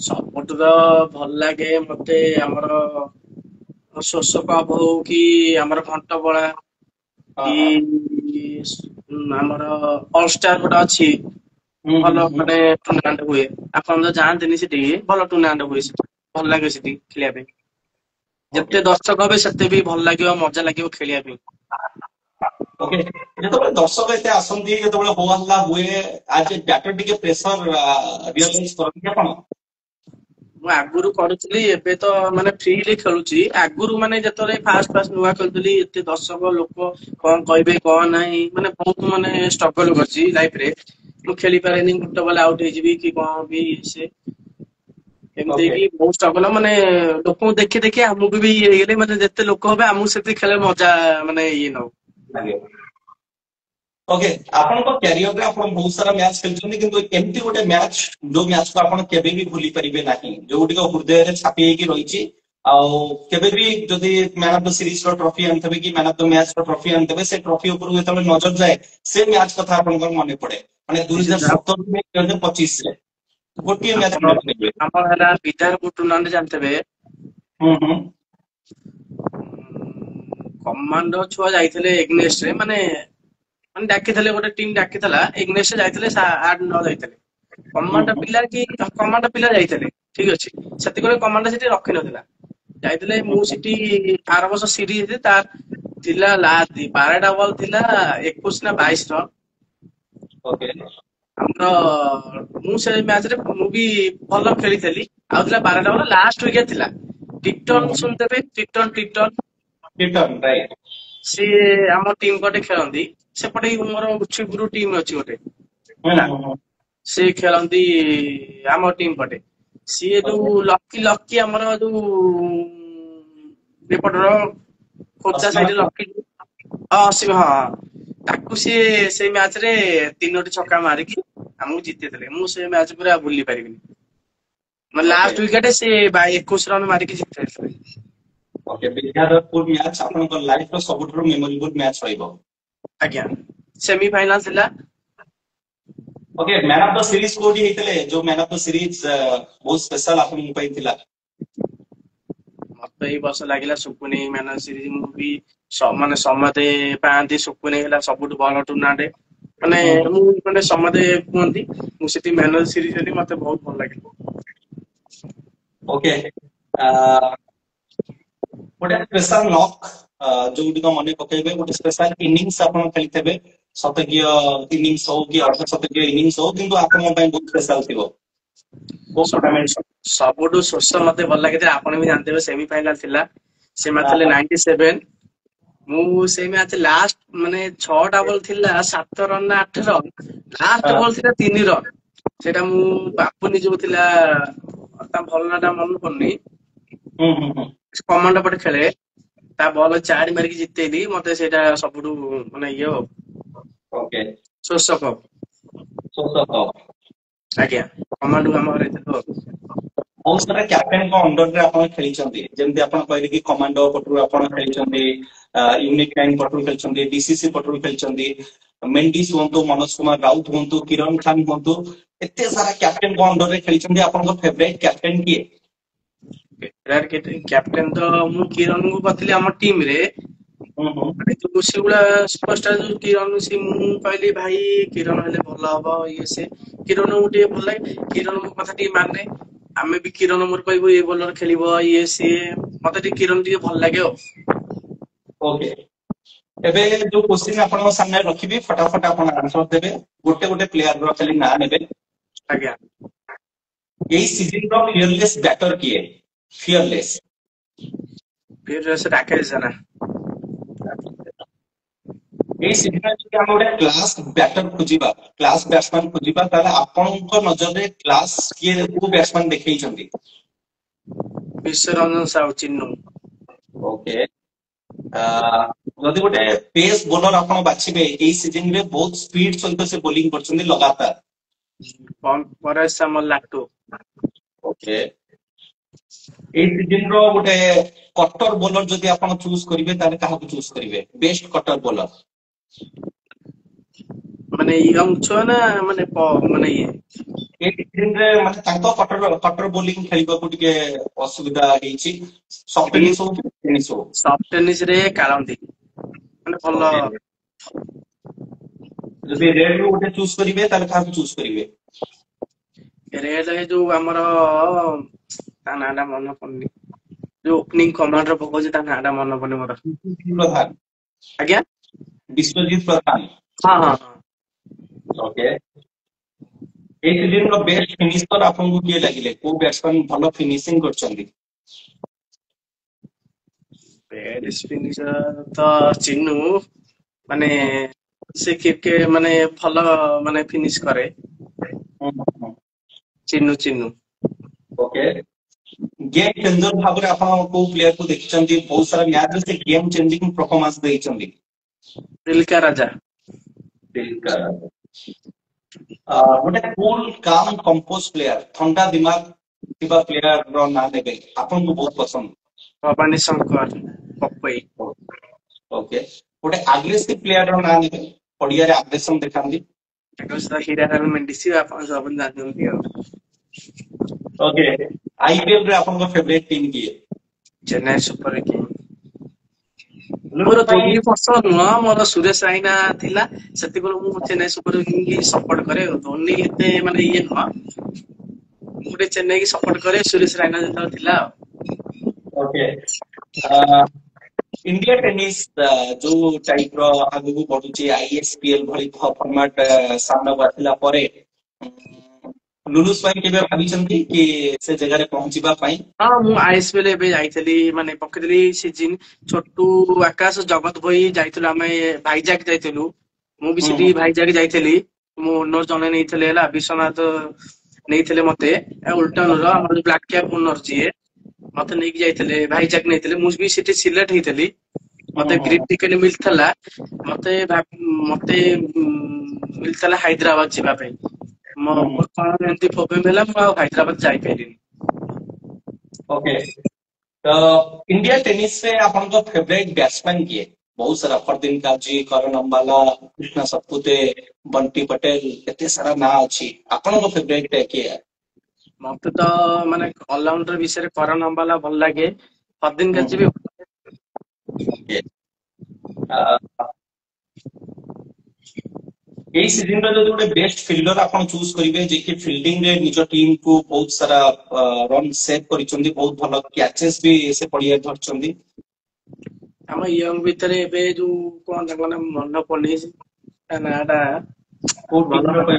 ସବୁଠୁ ତ ଭଲ ଲାଗେ ମତେ ଆମର ଶୋଷକ ହଉ କି ଆମର ଘଣ୍ଟପଳା ହଁ କି ହଁ ଆମର ଅଲଷ୍ଟାର ଗୋଟେ ଅଛି, ଭଲ ହୁଁ ମାନେ ଟୁର୍ଣ୍ଣାମେଣ୍ଟ ହୁଏ। ଆପଣ ତ ଯାଆନ୍ତିନି ସେଠିକି, ଭଲ ଟୁର୍ଣ୍ଣାମେଣ୍ଟ ହୁଏ ସେଠି, ଭଲ ଲାଗେ ସେଠି ଖେଳିବା ପାଇଁ। ଓକେ ଯେତେ ଦର୍ଶକ ହେବେ ସେତେ ବି ଭଲ ଲାଗିବ, ମଜା ଲାଗିବ ଖେଳିବା ପାଇଁ। ଓକେ ଯେତେବେଳେ ଦର୍ଶକ ଏତେ ଆସନ୍ତି, ଯେତେବେଳେ ହୋ ହଲ୍ଲା ହୁଏ ଆଜ ଏ ବ୍ୟାଟର ଟିକେ ପ୍ରେସର ରିୟଲାଇଜ କରନ୍ତି ଆପଣ? ମୁଁ ଆଗରୁ କରୁଥିଲି, ଏବେ ତ ମାନେ ଫ୍ରିରେ ଖେଳୁଛି। ଆଗରୁ ମାନେ ଯେତେବେଳେ ଫାଷ୍ଟ ଫାଷ୍ଟ ନୂଆ ଖେଳୁଥିଲି, ଏତେ ଦର୍ଶକ ଲୋକ କଣ କହିବେ କଣ ନାହିଁ, ମାନେ ବହୁତ ମାନେ ଷ୍ଟ୍ରଗଲ କରିଛି ଲାଇଫ ରେ। ମୁଁ ଖେଳି ପାରେନି, ଗୋଟେ ବଲ ଆଉଟ ହେଇଯିବି କି କଣ ବି ସେ ଏମିତି ଓକେ କି ବହୁତ ଷ୍ଟ୍ରଗଲ, ମାନେ ଲୋକଙ୍କୁ ଦେଖି ଦେଖି ଆମକୁ ବି ଇଏ ହେଇଗଲେ, ମାନେ ଯେତେ ଲୋକ ହେବେ ଆମକୁ ସେତେ ଖେଳ ମଜା ମାନେ ଇଏ ନଉ। ଓକେ ଆପଣଙ୍କ କ୍ୟାରିୟରରେ ଆପଣ ବହୁତ ସାରା ମ୍ୟାଚ୍ ଖେଳିଛନ୍ତି କିନ୍ତୁ ଏମିତି ଗୋଟେ ମ୍ୟାଚ୍ ଯୋଉ ମ୍ୟାଚ୍ କୁ ଆପଣ କେବେ ବି ଭୁଲି ପାରିବେ ନାହିଁ, ଯୋଉଟିକ ହୃଦୟରେ ଛାପି ହେଇକି ରହିଛି ଆଉ କେବେ ବି ଯଦି ମ୍ୟାନ ଅଫ ଦ ସିରିଜ ର ଟ୍ରଫି ଆଣିଥିବେ କି ମ୍ୟାନ ଅଫ ଦ ମ୍ୟାଚ୍ ର ଟ୍ରଫି ଆଣିଥିବେ, ସେ ଟ୍ରଫି ଉପରକୁ ଯେତେବେଳେ ନଜର ଯାଏ ସେ ମ୍ୟାଚ୍ କଥା ଆପଣଙ୍କର ମନେ ପଡେ, ମାନେ 2017 2025 ରେ ଗୋଟିଏ ମ୍ୟାଚ୍ ଆମର ମନେ ପଡିବେ। ଆମର ହେଲା ବିଧାରପୁର ଟୁର୍ଣ୍ଣାମେଣ୍ଟ ଜାଣିଥିବେ? ହୁଁ କମାଣ୍ଡୋ ଛୁଆ ଯାଇଥିଲେ ଏଗନେଷ୍ଟ ରେ, ମାନେ ମାନେ ଡାକିଥିଲେ, ଗୋଟେ ଟିମ୍ ଡାକିଥିଲା ଏଗନେଷ୍ଟ ଯାଇଥିଲେ 8-9 ଯାଇଥିଲେ। ହୁଁ କମାଣ୍ଡ ପିଲା କି କମାଣ୍ଡ ପିଲା ଯାଇଥିଲେ, ଠିକ ଅଛି। ସେତିକିବେଳେ କମାଣ୍ଡ ସେଠି ରଖିନଥିଲା, ଯାଇଥିଲେ। ମୁଁ ସେଠି ଆର ବର୍ଷ ସିରିଜ ତାର ଥିଲା 12ଟା ବଲ ଥିଲା 21 ନା 22 ରନ। ଓକେ ଆମର ମୁଁ ସେ ମ୍ୟାଚରେ ମୁଁ ବି ଭଲ ଖେଳିଥିଲି। ଆଉ ଥିଲା 12ଟା ବଲ, ଲାଷ୍ଟ ୱିକେଟ ଥିଲା। ଟିଟନ ଶୁଣିଥିବେ, ଟିଟନ ରିଟର୍ନ ରାଇଟ ସିଏ ଆମ ଟିମ୍ ପଟେ ଖେଳନ୍ତି। ସେପଟେ ମୋର ଉଛିପୁର ଟିମ୍ ଅଛି ଗୋଟେ ହେଲା, ସେ ଖେଳନ୍ତି ଆମ ଟିମ୍ ପଟେ। ସିଏ ଓକେ ଯୋଉ ଲକି ଆମର ଯୋଉ ଏପଟର ଖୋର୍ଦ୍ଧା ଅସୀମ ସାଇଡ ଲକି ଅସୀମ, ହଁ ତାକୁ ସିଏ ସେଇ ମ୍ୟାଚ ରେ 3ଟି ଛକା ମାରିକି ଆମକୁ ଜିତେଇଥିଲେ। ମୁଁ ସେ ମ୍ୟାଚ୍ ପୁରା ଭୁଲି ପାରିବିନି। ମାନେ ଓକେ ଲାଷ୍ଟ ୱିକେଟ ସେ 21 ରନ ମାରିକି ଜିତେଇଥିଲେ। ଓକେ ବିଦ୍ୟାଧରପୁର ମ୍ୟାଚ୍ ଆପଣଙ୍କ ଲାଇଫ ର ସବୁଠାରୁ ମେମୋରେବଲ ମ୍ୟାଚ୍ ରହିବ। ଆଜ୍ଞା ସେମି ଫାଇନାଲ ଥିଲା। Okay man of the series କୋଉଠି ହେଇଥିଲେ? ଯୋଉ ମ୍ୟାନ ଅଫ ଦ ସିରିଜ ବହୁତ ସ୍ପେଶାଲ ଆପଣଙ୍କ ପାଇଁ ଥିଲା। ମତେ ଏଇ ବର୍ଷ ଲାଗିଲା ସୁକୁନି ମ୍ୟାନ ସିରିଜ। ମୁଁ ବି ମାନେ ସମସ୍ତେ ପାଆନ୍ତି, ସୁକୁନି ହେଲା ସବୁଠୁ ଭଲ ଟୁର୍ଣ୍ଣାମେଣ୍ଟ। ମାନେ ମୁଁ ମାନେ ସମସ୍ତେ କୁହନ୍ତି, ମୁଁ ସେଠି ମ୍ୟାନ ଅଫ ଦ ସିରିଜ ହେଲି, ମତେ ବହୁତ ଭଲ ଲାଗିଲା। ଓକେ ଗୋଟେ ସ୍ପେଶାଲ ନକ୍ ଯୋଉଟିକ ମନେ ପକେଇବେ, ଗୋଟେ ସ୍ପେଶାଲ ଇନିଂସ ଆପଣ ଖେଳିଥିବେ, ଶତକୀୟ ଇନିଂସ ହଉ କି ଅର୍ଦ୍ଧଶତକୀୟ ଇନିଂସ ହଉ, କିନ୍ତୁ ଆପଣଙ୍କ ପାଇଁ ବହୁତ ସ୍ପେଶାଲ ଥିବ କୋଉ ଟୁର୍ଣ୍ଣାମେଣ୍ଟ? ସବୁଠୁ ଶୋଷ ମତେ ଭଲ ଲାଗିଥିଲା, ଆପଣ ବି ଜାଣିଥିବେ ସେମିଫାଇନାଲ ଥିଲା, ସେ ମ୍ୟାଚ୍ ଥିଲେ 97। ମୁଁ ସେଇ ମ୍ୟାଚ୍ ଲାଷ୍ଟ ମାନେ 6ଟା ବଲ୍ ଥିଲା 7 ରନ୍ ନା 8 ରନ୍, ଲାଷ୍ଟ ବଲ୍ ଥିଲା 3 ରନ୍। ସେଇଟା ମୁଁ ବାପୁନି ଯୋଉ ଥିଲା ତା ଭଲ ନା ଟା ମନେ ପଡୁନି, କମାଣ୍ଡ ପଟେ ଖେଳେ, ତା ବଲ୍ 4 ମାରିକି ଜିତେଇଲି। ମତେ ସେଇଟା ସବୁଠୁ ମାନେ ଇଏ ଆଉ ଓକେ ଶୋଷକ। ଆଜ୍ଞା, କମାଣ୍ଡକୁ ଆମ ହରେଇଥିଲୁ ଆଉ। ବହୁତ ସାରା କ୍ୟାପ୍ଟେନଙ୍କ ଅଣ୍ଡରରେ ଆପଣ ଖେଳିଛନ୍ତି, ଯେମିତି ଆପଣ କହିଲେ କି କମାଣ୍ଡୋ ପଟରୁ ଆପଣ ଖେଳିଛନ୍ତି, ୟୁନିଟ୍ 9 ପଟରୁ ଖେଳିଛନ୍ତି, ଡିସିସି ପଟରୁ ଖେଳିଛନ୍ତି, ମେଣ୍ଡିସ୍ ହୁଅନ୍ତୁ, ମନୋଜ କୁମାର ରାଉତ ହୁଅନ୍ତୁ, କିରଣ ଖାନ୍ ହୁଅନ୍ତୁ, ଏତେ ସାରା କ୍ୟାପ୍ଟେନଙ୍କ ଅଣ୍ଡରରେ ଖେଳିଛନ୍ତି। ଆପଣଙ୍କ ଫେଭରାଇଟ କ୍ୟାପ୍ଟେନ କିଏ? କ୍ୟାପ୍ଟେନ ତ ମୁଁ କିରଣଙ୍କୁ କରିଥିଲି ଆମ ଟିମ ରେ। ସେଗୁଡା ସୁପରଷ୍ଟାର ଯୋଉ କିରଣ, ସେ ମୁଁ କହିଲି ଭାଇ କିରଣ ହେଲେ ଭଲ ହବ ଇଏ ସେ, କିରଣକୁ ଟିକେ ଭଲ ଲାଗେ, କିରଣ ମୋ କଥା ଟିକେ ମାନେ। ଆମେ ବି କିରଣ ମୋର କହିବୁ ଏ ବୋଲର ଖେଳିବ ଇଏ ସିଏ, ମତେ ଟିକେ କିରଣ ଟିକେ ଭଲ ଲାଗେ ଆଉ। ଓକେ, ଏବେ ଯୋଉ କୋଶ୍ଚିନ୍ ଆପଣଙ୍କ ସାମ୍ନାରେ ରଖିବି, ଫଟାଫଟ ଆପଣ ଆନ୍ସର ଦେବେ। ଗୋଟେ ଗୋଟେ ପ୍ଲେୟାର ର ଖାଲି ନାଁ ନେବେ। ଆଜ୍ଞା, ଏଇ ସିଜିନ ର ଫିୟରଲେସ୍ ବ୍ୟାଟର କିଏ? ଫିୟରଲେସ୍ ଫିର ରାକେଶ ଜେନା। ଏଇ ସିଜିନରେ ଯଦି ଆମେ ଗୋଟେ କ୍ଲାସ ବ୍ୟାଟର ଖୋଜିବା, କ୍ଲାସ ବ୍ୟାଟ୍ସମ୍ୟାନ ଖୋଜିବା, ତାହେଲେ ଆପଣଙ୍କ ନଜରରେ କ୍ଲାସ କିଏ, କୋଉ ବ୍ୟାଟ୍ସମ୍ୟାନ ଦେଖେଇଛନ୍ତି? ବିଶ୍ୱରଞ୍ଜନ ସାହୁ, ଚିନୁ। ଓକେ, ଯଦି ଗୋଟେ ପେସ୍ ବୋଲର ଆପଣ ବାଛିବେ, ଏଇ ସିଜିନରେ ବହୁତ ସ୍ପିଡ ସହିତ ସେ ବୋଲିଂ କରୁଛନ୍ତି ଲଗାତାର। ପରେଶ ସାମଲ, ଲାଟୁ। ଓକେ, ଏଇ ସିଜିନ ର ଗୋଟେ କଟର ବୋଲର ଯଦି ଆପଣ ଚୁଜ କରିବେ, ତାହେଲେ କାହାକୁ ଚୁଜ କରିବେ? ବେଷ୍ଟ କଟର ବୋଲର ମାନେ ୟଙ୍ଗ ଛୁଆ ନା ମାନେ ମାନେ ଇଏ? ଏଇ ସିଜିନରେ ମାନେ ତାଙ୍କ କଟର ବୋଲିଂ ଖେଳିବାକୁ ଟିକେ ଅସୁବିଧା ହେଇଛି। ସଫ୍ଟ ଟେନିସ୍ ହଉ କି ଟେନିସ୍ ହଉ। ସଫ୍ଟ ଟେନିସ ରେ କାଳନ୍ଦୀ ମାନେ ଭଲ। ଓକେ, ଯଦି ରେଡ୍ ରୁ ଗୋଟେ ଚୁଜ କରିବେ, ତାହେଲେ କାହାକୁ ଚୁଜ କରିବେ? ରେଡ୍ ଯୋଉ ଆମର ତା ନାଁ ଟା ମନେ ପଡୁନି, ଯୋଉ ଓପନିଂ କମାଣ୍ଡର ପକଉଛି ତା ନାଁ ଟା ମନେ ପଡୁନି ମୋର। ବିଶ୍ୱଜିତ୍ ପ୍ରଧାନ। ଆଜ୍ଞା, ବିଶ୍ୱଜିତ୍ ପ୍ରଧାନ। ହଁ ହଁ ହଁ। ଓକେ, ଏଇ ସିଜିନ ର ବେଷ୍ଟ ଫିନିଶର ଆପଣଙ୍କୁ କିଏ ଲାଗିଲେ? କୋଉ ବ୍ୟାଟ୍ସମ୍ୟାନ ଭଲ ଫିନିସିଂ କରିଛନ୍ତି? ବେଷ୍ଟ ଫିନିଶର ତ ଚିନୁ, ମାନେ ସେ ମାନେ ଭଲ ମାନେ ଫିନିଶ କରେ। Chinu Chinu. Okay, game changer ଭାବରେ ଆପଣ କୋଉ ପ୍ଲେୟାରକୁ ଦେଖିଛନ୍ତି? ବହୁତ ସାରା ମ୍ୟାଚରେ ସେ ଗେମ୍ ଚେଞ୍ଜିଂ ପରଫର୍ମାନ୍ସ ଦେଇଛନ୍ତି। ଦିଲକା ରାଜା। ଦିଲକା ରାଜା। ଗୋଟେ କୁଲ କାମ କମ୍ପୋଜ ପ୍ଲେୟାର, ଥଣ୍ଡା ଦିମାଗ ଥିବା ପ୍ଲେୟାର ର ନାଁ ଦେବେ ଆପଣଙ୍କୁ ବହୁତ ପସନ୍ଦ? ଭବାନୀ ଶଙ୍କର, ପପେଇ। ଓକେ, ଗୋଟେ ଆଗ୍ରେସିଭ ପ୍ଲେୟାର ର ନାଁ ନେବେ, ପଡିଆରେ ଆଗ୍ରେସନ ଦେଖାନ୍ତି? ହୀରା ମେଣ୍ଡିସି, ଆପଣ ସବୁ ଜାଣିଛନ୍ତି ଆଉ। ଓକେ, ଆଇପିଏଲ ରେ ଆପଣଙ୍କ ଫେଭରାଇଟ ଟିମ୍ କିଏ? Chennai super king. ଲୁଲୁ ମୋର ପାଇଁ ଧୋନି ପସନ୍ଦ ନୁହଁ, ମୋର ସୁରେଶ ରାଇନା ଥିଲା। ସେତିକି ମୁଁ ଚେନ୍ନାଇ ସୁପର କିଙ୍ଗ ସପୋର୍ଟ କରେ। ଧୋନି ଏତେ ମାନେ ଇଏ ନୁହଁ, ମୁଁ ଗୋଟେ ଚେନ୍ନାଇ କି ସପୋର୍ଟ କରେ, ସୁରେଶ ରାଇନା ଯେତେବେଳେ ଥିଲା ଆଉ। ଓକେ, ଇଣ୍ଡିଆ ଟେନିସ୍ ଯୋଉ ଟାଇପ ର ଆଗକୁ ବଢୁଛି, ଆଇଏସପିଏଲ ଭଳି ଫର୍ମାଟ ସାମ୍ନାକୁ ଆସିଲା ପରେ, ଲୁଲୁସ ପାଇଁ କେବେ ଭାବିଛନ୍ତି କି ସେ ଜାଗାରେ ପହଞ୍ଚିବା ପାଇଁ? ହଁ, ମୁଁ ଆଇଏସପିଏଲ ଏବେ ଯାଇଥିଲି, ମାନେ ପକେଇଥିଲି ସିଜିନ୍। ଛୋଟୁ, ଆକାଶ, ଜଗତ ଭାଇ ଯାଇଥିଲୁ, ଆମେ ଭାଇଜାକ ଯାଇଥିଲୁ। ମୁଁ ବି ସେଠି ଭାଇଜାକ ଯାଇଥିଲି। ମୁଁ ଓନର ଜଣେ ନେଇଥିଲେ ହେଲା, ବିଶ୍ଵନାଥ ନେଇଥିଲେ ମତେ, ଉଲଟନ ର ଆମର ବ୍ଲାକ କ୍ୟାପ ଓନର ଯିଏ, ମତେ ନେଇକି ଯାଇଥିଲେ ଭାଇଜାକ ନେଇଥିଲେ। ମୁଁ ବି ସେଠି ସିଲେକ୍ଟ ହେଇଥିଲି। ମତେ ଗ୍ରୀନ ଟିକେଟ ମିଳିଥିଲା। ମତେ ମିଳିଥିଲା ହାଇଦ୍ରାବାଦ ଯିବା ପାଇଁ। ମୋର କଣ ଏମିତି ପ୍ରୋବ୍ଲେମ ହେଲା, ମୁଁ ଆଉ ହାଇଦ୍ରାବାଦ ଯାଇପାରିଲିନି। ଓକେ, ତ ଇଣ୍ଡିଆ ଟେନିସ ରେ ଆପଣଙ୍କ ଫେଭରାଇଟ ବ୍ୟାଟ୍ସମ୍ୟାନ କିଏ? ବହୁତ ସାରା, ଫରଦିନ କାଜି, କରଣ ଅମ୍ବାଲା, କୃଷ୍ଣା ସତପୁତେ, ବଣ୍ଟି ପଟେଲ, ଏତେ ସାରା ନାଁ ଅଛି। ଆପଣଙ୍କ ଫେଭରାଇଟ କିଏ? ମତେ ତ ମାନେ ଅଲରାଉଣ୍ଡର ବିଷୟରେ କରଣ ଅମ୍ବାଲା ଭଲ ଲାଗେ। ଫରଦିନ କାଜି ବି ଓକେ, ଏଇ ସିଜିନ ର ଯଦି ଗୋଟେ ବେଷ୍ଟ ଫିଲ୍ଡର ଆପଣ ଚୁଜ କରିବେ, ଯିଏକି ଫିଲ୍ଡିଂ ରେ ନିଜ ଟିମ୍ କୁ ବହୁତ ସାରା ରନ୍ ସେଭ୍ କରିଛନ୍ତି, ବହୁତ ଭଲ କ୍ୟାଚେସ୍ ବି ସେ ପଡିଆରେ ଧରିଛନ୍ତି? ଆମ ୟଙ୍ଗ ଭିତରେ ଏବେ ଯୋଉ କଣ ତାଙ୍କ ନା ମନେ ପଡୁନି ତା ନାଁ ଟା, କୋଉ ଭଲ ଟିମ୍ ର?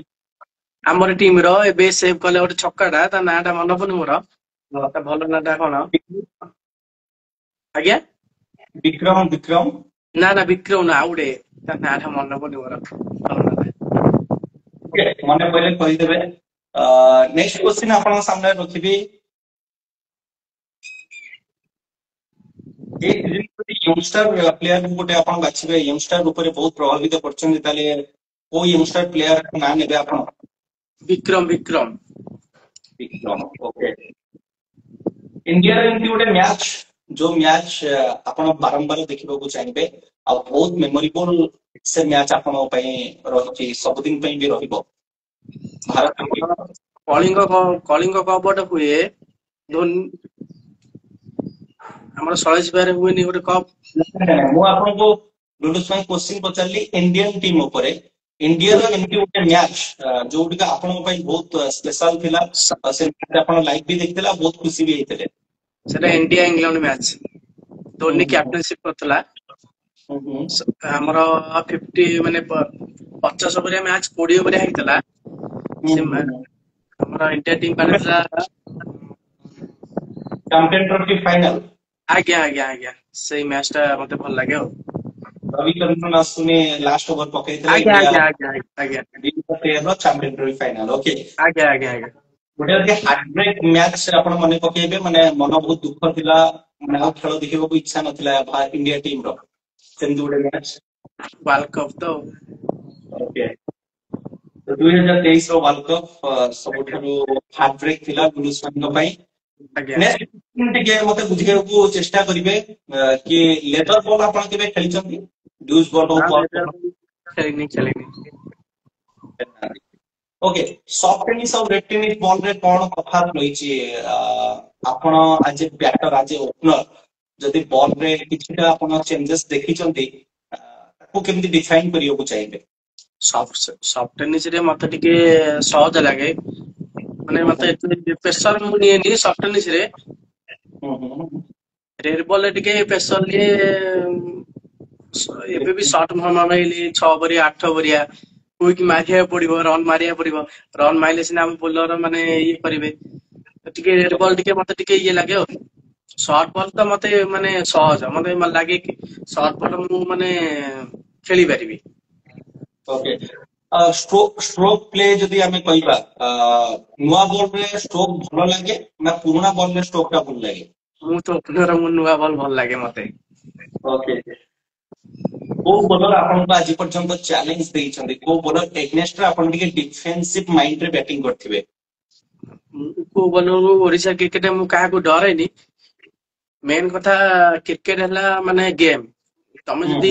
ଆମର ଟିମ ର ଏବେ ସେଭ୍ କଲେ ଗୋଟେ ଛକାଟା, ତା ନାଁଟା ମନେ ପଡୁନି ମୋର, ତା ଭଲ ନାଁଟା କଣ? ଆଜ୍ଞା ବିକ୍ରମ ବିକ୍ରମ ନା ନା ବିକ୍ରମ ନା, ଆଉ ଗୋଟେ ତା ନାଁଟା ମନେ ପଡୁନି ମୋର ଭଲ ନାଁଟା। ମନେ ପଇଲେ କହିଦେବେ। ନେକ୍ସଟ କ୍ୱେଶ୍ଚିନ୍ ଆପଣଙ୍କ ସାମ୍ନାରେ ରଖିବି। ଏ ୟଙ୍ଗଷ୍ଟର ପ୍ଲେୟାର ଗୋଟେ ଆପଣ ବାଛିବେ, ୟଙ୍ଗଷ୍ଟର ଉପରେ ବହୁତ ପ୍ରଭାବିତ କରିଛନ୍ତି, ତାହେଲେ କୋଉ ୟଙ୍ଗଷ୍ଟର ପ୍ଲେୟାର ନାଁ ନେବେ ଆପଣ? ବିକ୍ରମ ବିକ୍ରମ ବିକ୍ରମ, ଓକେ। ଇଣ୍ଡିଆର ଏମିତି ଗୋଟେ ମ୍ୟାଚ, ଯୋଉ ମ୍ୟାଚ ଆପଣ ବାରମ୍ବାର ଦେଖିବାକୁ ଚାହିଁବେ ଆଉ ବହୁତ ମେମୋରେବଲ ସେ ମ୍ୟାଚ ଆପଣଙ୍କ ପାଇଁ ରହିଛି, ସବୁଦିନ ପାଇଁ ବି ରହିବ। ଭାରତ ଆମର କଳିଙ୍ଗ କପ୍ ହୁଏ, ଧୋନି ଆମର ସଳେଶ ବିହାରରେ ହୁଏନି ଗୋଟେ କପ୍? ମୁଁ ଆପଣଙ୍କୁ ଲୁଲୁସ ପାଇଁ କ୍ୱେଶ୍ଚିନ୍ ପଚାରିଲି ଇଣ୍ଡିଆନ ଟିମ୍ ଉପରେ। ଇଣ୍ଡିଆର ଏମିତି ଗୋଟେ ମ୍ୟାଚ ଯୋଉଟା ଆପଣଙ୍କ ପାଇଁ ବହୁତ ସ୍ପେଶାଲ ଥିଲା, ସେ ମ୍ୟାଚ ଆପଣ ଲାଇଭ ବି ଦେଖିଥିଲେ ଆଉ ବହୁତ ଖୁସି ବି ହେଇଥିଲେ। ସେଟା India England match, Dhoni captainship କରିଥିଲା। ଆମର 50 ମାନେ 50 ଓଭରିଆ ମ୍ୟାଚ 20 ଓଭରିଆ ହେଇଥିଲା। ସେ ଆମର ଇଣ୍ଡିଆ ଟିମ୍ ବାହାରିଥିଲା ଚାମ୍ପିୟନ ଟ୍ରଫି ଫାଇନାଲ। ଆଜ୍ଞା ଆଜ୍ଞା ଆଜ୍ଞା, ସେଇ ମ୍ୟାଚ ଟା ମତେ ଭଲ ଲାଗେ ଆଉ। ରବିଚନ୍ଦ୍ରନ ଅଶ୍ୱିନ ଲାଷ୍ଟ ଓଭର ପକେଇଥିଲେ ଆଜ୍ଞା ଇଣ୍ଡିଆ ଆଜ୍ଞା ଆଜ୍ଞା ଆଜ୍ଞା 2013 ଚାମ୍ପିୟନ ଟ୍ରଫି ଫାଇନାଲ। ଓକେ, ଆଜ୍ଞା ଆଜ୍ଞା ଆଜ୍ଞା ଗୋଟେ ଯଦି ହାର୍ଟବ୍ରେକ୍ ମ୍ୟାଚ ଆପଣ ମନେ ପକେଇବେ, ମାନେ ମନ ବହୁତ ଦୁଃଖ ଥିଲା, ମାନେ ଆଉ ଖେଳ ଦେଖିବାକୁ ଇଚ୍ଛା ନଥିଲା ଇଣ୍ଡିଆ ଟିମ ର, ସେମିତି ଗୋଟେ ମ୍ୟାଚ? ୱାର୍ଲଡ କପ୍ ତ। ଓକେ, 2023 ର ୱାର୍ଲଡ କପ୍ ସବୁଠାରୁ ହାର୍ଟବ୍ରେକ୍ ଥିଲା ଲୁଲୁସ ମାନଙ୍କ ପାଇଁ। ଆଜ୍ଞା ନେକ୍ସଟ ଟିକେ ମତେ ବୁଝେଇବାକୁ ଚେଷ୍ଟା କରିବେ କି ଲେଦର ବଲ୍ ଆପଣ କେବେ ଖେଳିଛନ୍ତି? ଡ୍ୟୁଜ ବଲ୍ ହଉ, କର୍କ ବଲ୍? ଖେଳିନି ଖେଳିନି। ଓକେ, ସଫ୍ଟ ଟେନିସ୍ ଆଉ ରେଡ୍ ଟେନିସ୍ ବଲ୍ ରେ କଣ ତଫାତ ରହିଛି? ଆପଣ ଆଜ ଏ ବ୍ୟାଟର, ଆଜ ଏ ଓପନର, ଯଦି ବଲ୍ ରେ କିଛିଟା ଆପଣ ଚେଞ୍ଜେସ୍ ଦେଖିଛନ୍ତି, ତାକୁ କେମିତି ଡିଫାଇନ୍ କରିବାକୁ ଚାହିଁବେ? ସଫ୍ଟ ଟେନିସ ରେ ମତେ ଟିକେ ସହଜ ଲାଗେ, ମାନେ ମତେ ଏତେ ପ୍ରେସର ମୁଁ ନିଏନି ସଫ୍ଟ ଟେନିସ ରେ। ରେଡ୍ ବଲ୍ ରେ ଟିକେ ପ୍ରେସର ନିଏ। ଏବେ ବି ସର୍ଟ ମାଇଲି 6 ଓଭରିଆ 8 ଓଭରିଆ କୁଇକ୍ ମାରିବାକୁ ପଡିବ, ରନ୍ ମାରିବାକୁ ପଡିବ। ରନ୍ ମାଇଲେ ସିନା ଆମ ବୋଲର ମାନେ ଇଏ କରିବେ। ଟିକେ ରେଡ୍ ବଲ୍ ଟିକେ ମତେ ଟିକେ ଇଏ ଲାଗେ ଆଉ। ସର୍ଟ ବଲ୍ ତ ମତେ ମାନେ ସହଜ, ମତେ ଲାଗେ କି ସର୍ଟ ବଲ୍ ମୁଁ ମାନେ ଖେଳି ପାରିବି। ଓକେ, ଷ୍ଟ୍ରୋକ ପ୍ଲେ ଯଦି ଆମେ କହିବା, ନୂଆ ବଲ୍ ରେ ଷ୍ଟ୍ରୋକ ଭଲ ଲାଗେ ନା ପୁରୁଣା ବଲ୍ ରେ ଷ୍ଟ୍ରୋକ ଟା ଭଲ ଲାଗେ? ମୁଁ ତ ଓପନର, ମୁଁ ନୂଆ ବଲ୍ ଭଲ ଲାଗେ ମତେ। ଓକେ, କୋଉ ବୋଲର ଆପଣଙ୍କୁ ଆଜି ପର୍ଯ୍ୟନ୍ତ ଚ୍ୟାଲେଞ୍ଜ ଦେଇଛନ୍ତି? କୋଉ ବୋଲର ଏଗନେଷ୍ଟରେ ଆପଣ ଟିକେ ଡିଫେନ୍ସିଭ ମାଇଣ୍ଡରେ ବ୍ୟାଟିଂ କରିଥିବେ? କୋଉ ବୋଲରକୁ ଓଡିଶା କ୍ରିକେଟ ମୁଁ କାହାକୁ ଡରେନି। ମେନ୍ କଥା କ୍ରିକେଟ ହେଲା ମାନେ ଗେମ୍। ତମେ ଯଦି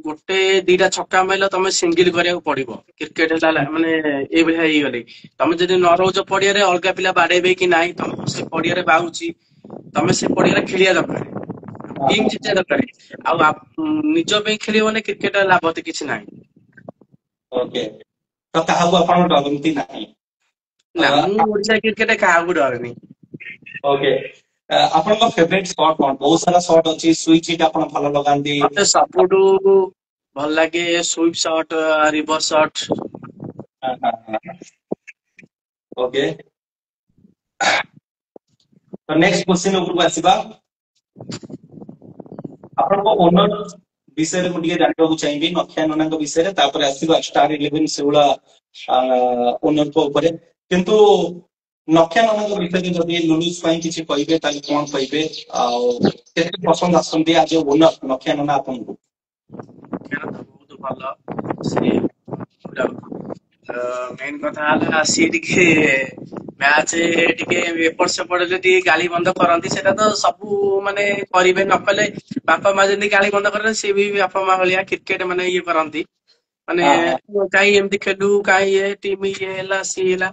ଗୋଟେ ଦିଟା ଛକା ମାଇଲ ତମେ ସିଙ୍ଗିଲ କରିବାକୁ ପଡିବ। କ୍ରିକେଟ ହେଲା ମାନେ ଏଇଭଳିଆ ହେଇଗଲେ, ତମେ ଯଦି ନ ରହୁଛ ପଡିଆରେ, ଅଲଗା ପିଲା ବାଡେଇବେ କି ନାହିଁ, ତମେ ସେ ପଡିଆରେ ବାହୁଛି, ତମେ ସେ ପଡିଆରେ ଖେଳିବା ଦରକାର, ଟିମ୍ ଜିତିବା ଦରକାର। ଆଉ ନିଜ ପାଇଁ ଖେଳିବନି କ୍ରିକେଟ, ଲାଭ ତ କିଛି ନାହିଁ। ଓକେ, ତ କାହାକୁ ଆପଣ ଡରନ୍ତି ନାହିଁ? ନା, ମୁଁ ଓଡିଶା କ୍ରିକେଟ କାହାକୁ ଡରେନି। ଓକେ, ଆପଣଙ୍କ ଫେଭରେଟ ସ୍ପଟ କଣ? ବହୁତ ସାରା ସଟ୍ ଅଛି, ସୁଇଚ ହିଟ୍ ଆପଣ ଭଲ ଲଗାନ୍ତି। ମତେ ସବୁଠୁ ଭଲ ଲାଗେ sweep shot, reverse shot. Okay, ତ ନେକ୍ସଟ କ୍ୱେଶ୍ଚିନ୍ ଉପରକୁ ଆସିବା। ଆପଣଙ୍କ ଓନର ବିଷୟରେ ମୁଁ ଟିକେ ଜାଣିବାକୁ ଚାହିଁବି, ନକ୍ଷା ନନାଙ୍କ ବିଷୟରେ, ତାପରେ ଆସିବା ଷ୍ଟାର11 ସେଇଭଳିଆ ଓନରଙ୍କ ଉପରେ। କିନ୍ତୁ ନକ୍ଷା ନନାଙ୍କ ବିଷୟରେ ଯଦି ଲୁଲୁସ ପାଇଁ କିଛି କହିବେ, ତାହେଲେ କଣ କହିବେ? ଆଉ କେତେ ପସନ୍ଦ ଆସନ୍ତି ଆଜ ଏ ଓନର ନକ୍ଷା ନନା ଆପଣଙ୍କୁ? ବହୁତ ଭଲ। ସେ ମେନ୍ କଥା ହେଲା ସିଏ ଟିକେ ମ୍ୟାଚ ଟିକେ ଏପଟ ସେପଟ ଯଦି ଗାଳି ବନ୍ଦ କରନ୍ତି, ସେଟା ତ ସବୁ ମାନେ କରିବେ, ନ କଲେ ବାପା ମା ଯେମିତି ଗାଳି ବନ୍ଦ କରନ୍ତି, ସିଏ ବି ବାପା ମା ଭଳିଆ କ୍ରିକେଟ ମାନେ ଇଏ କରନ୍ତି। ମାନେ କାହିଁ ଏମିତି ଖେଳୁ, କାହିଁ ଇଏ ଟିମ୍ ଇଏ ହେଲା ସିଏ ହେଲା।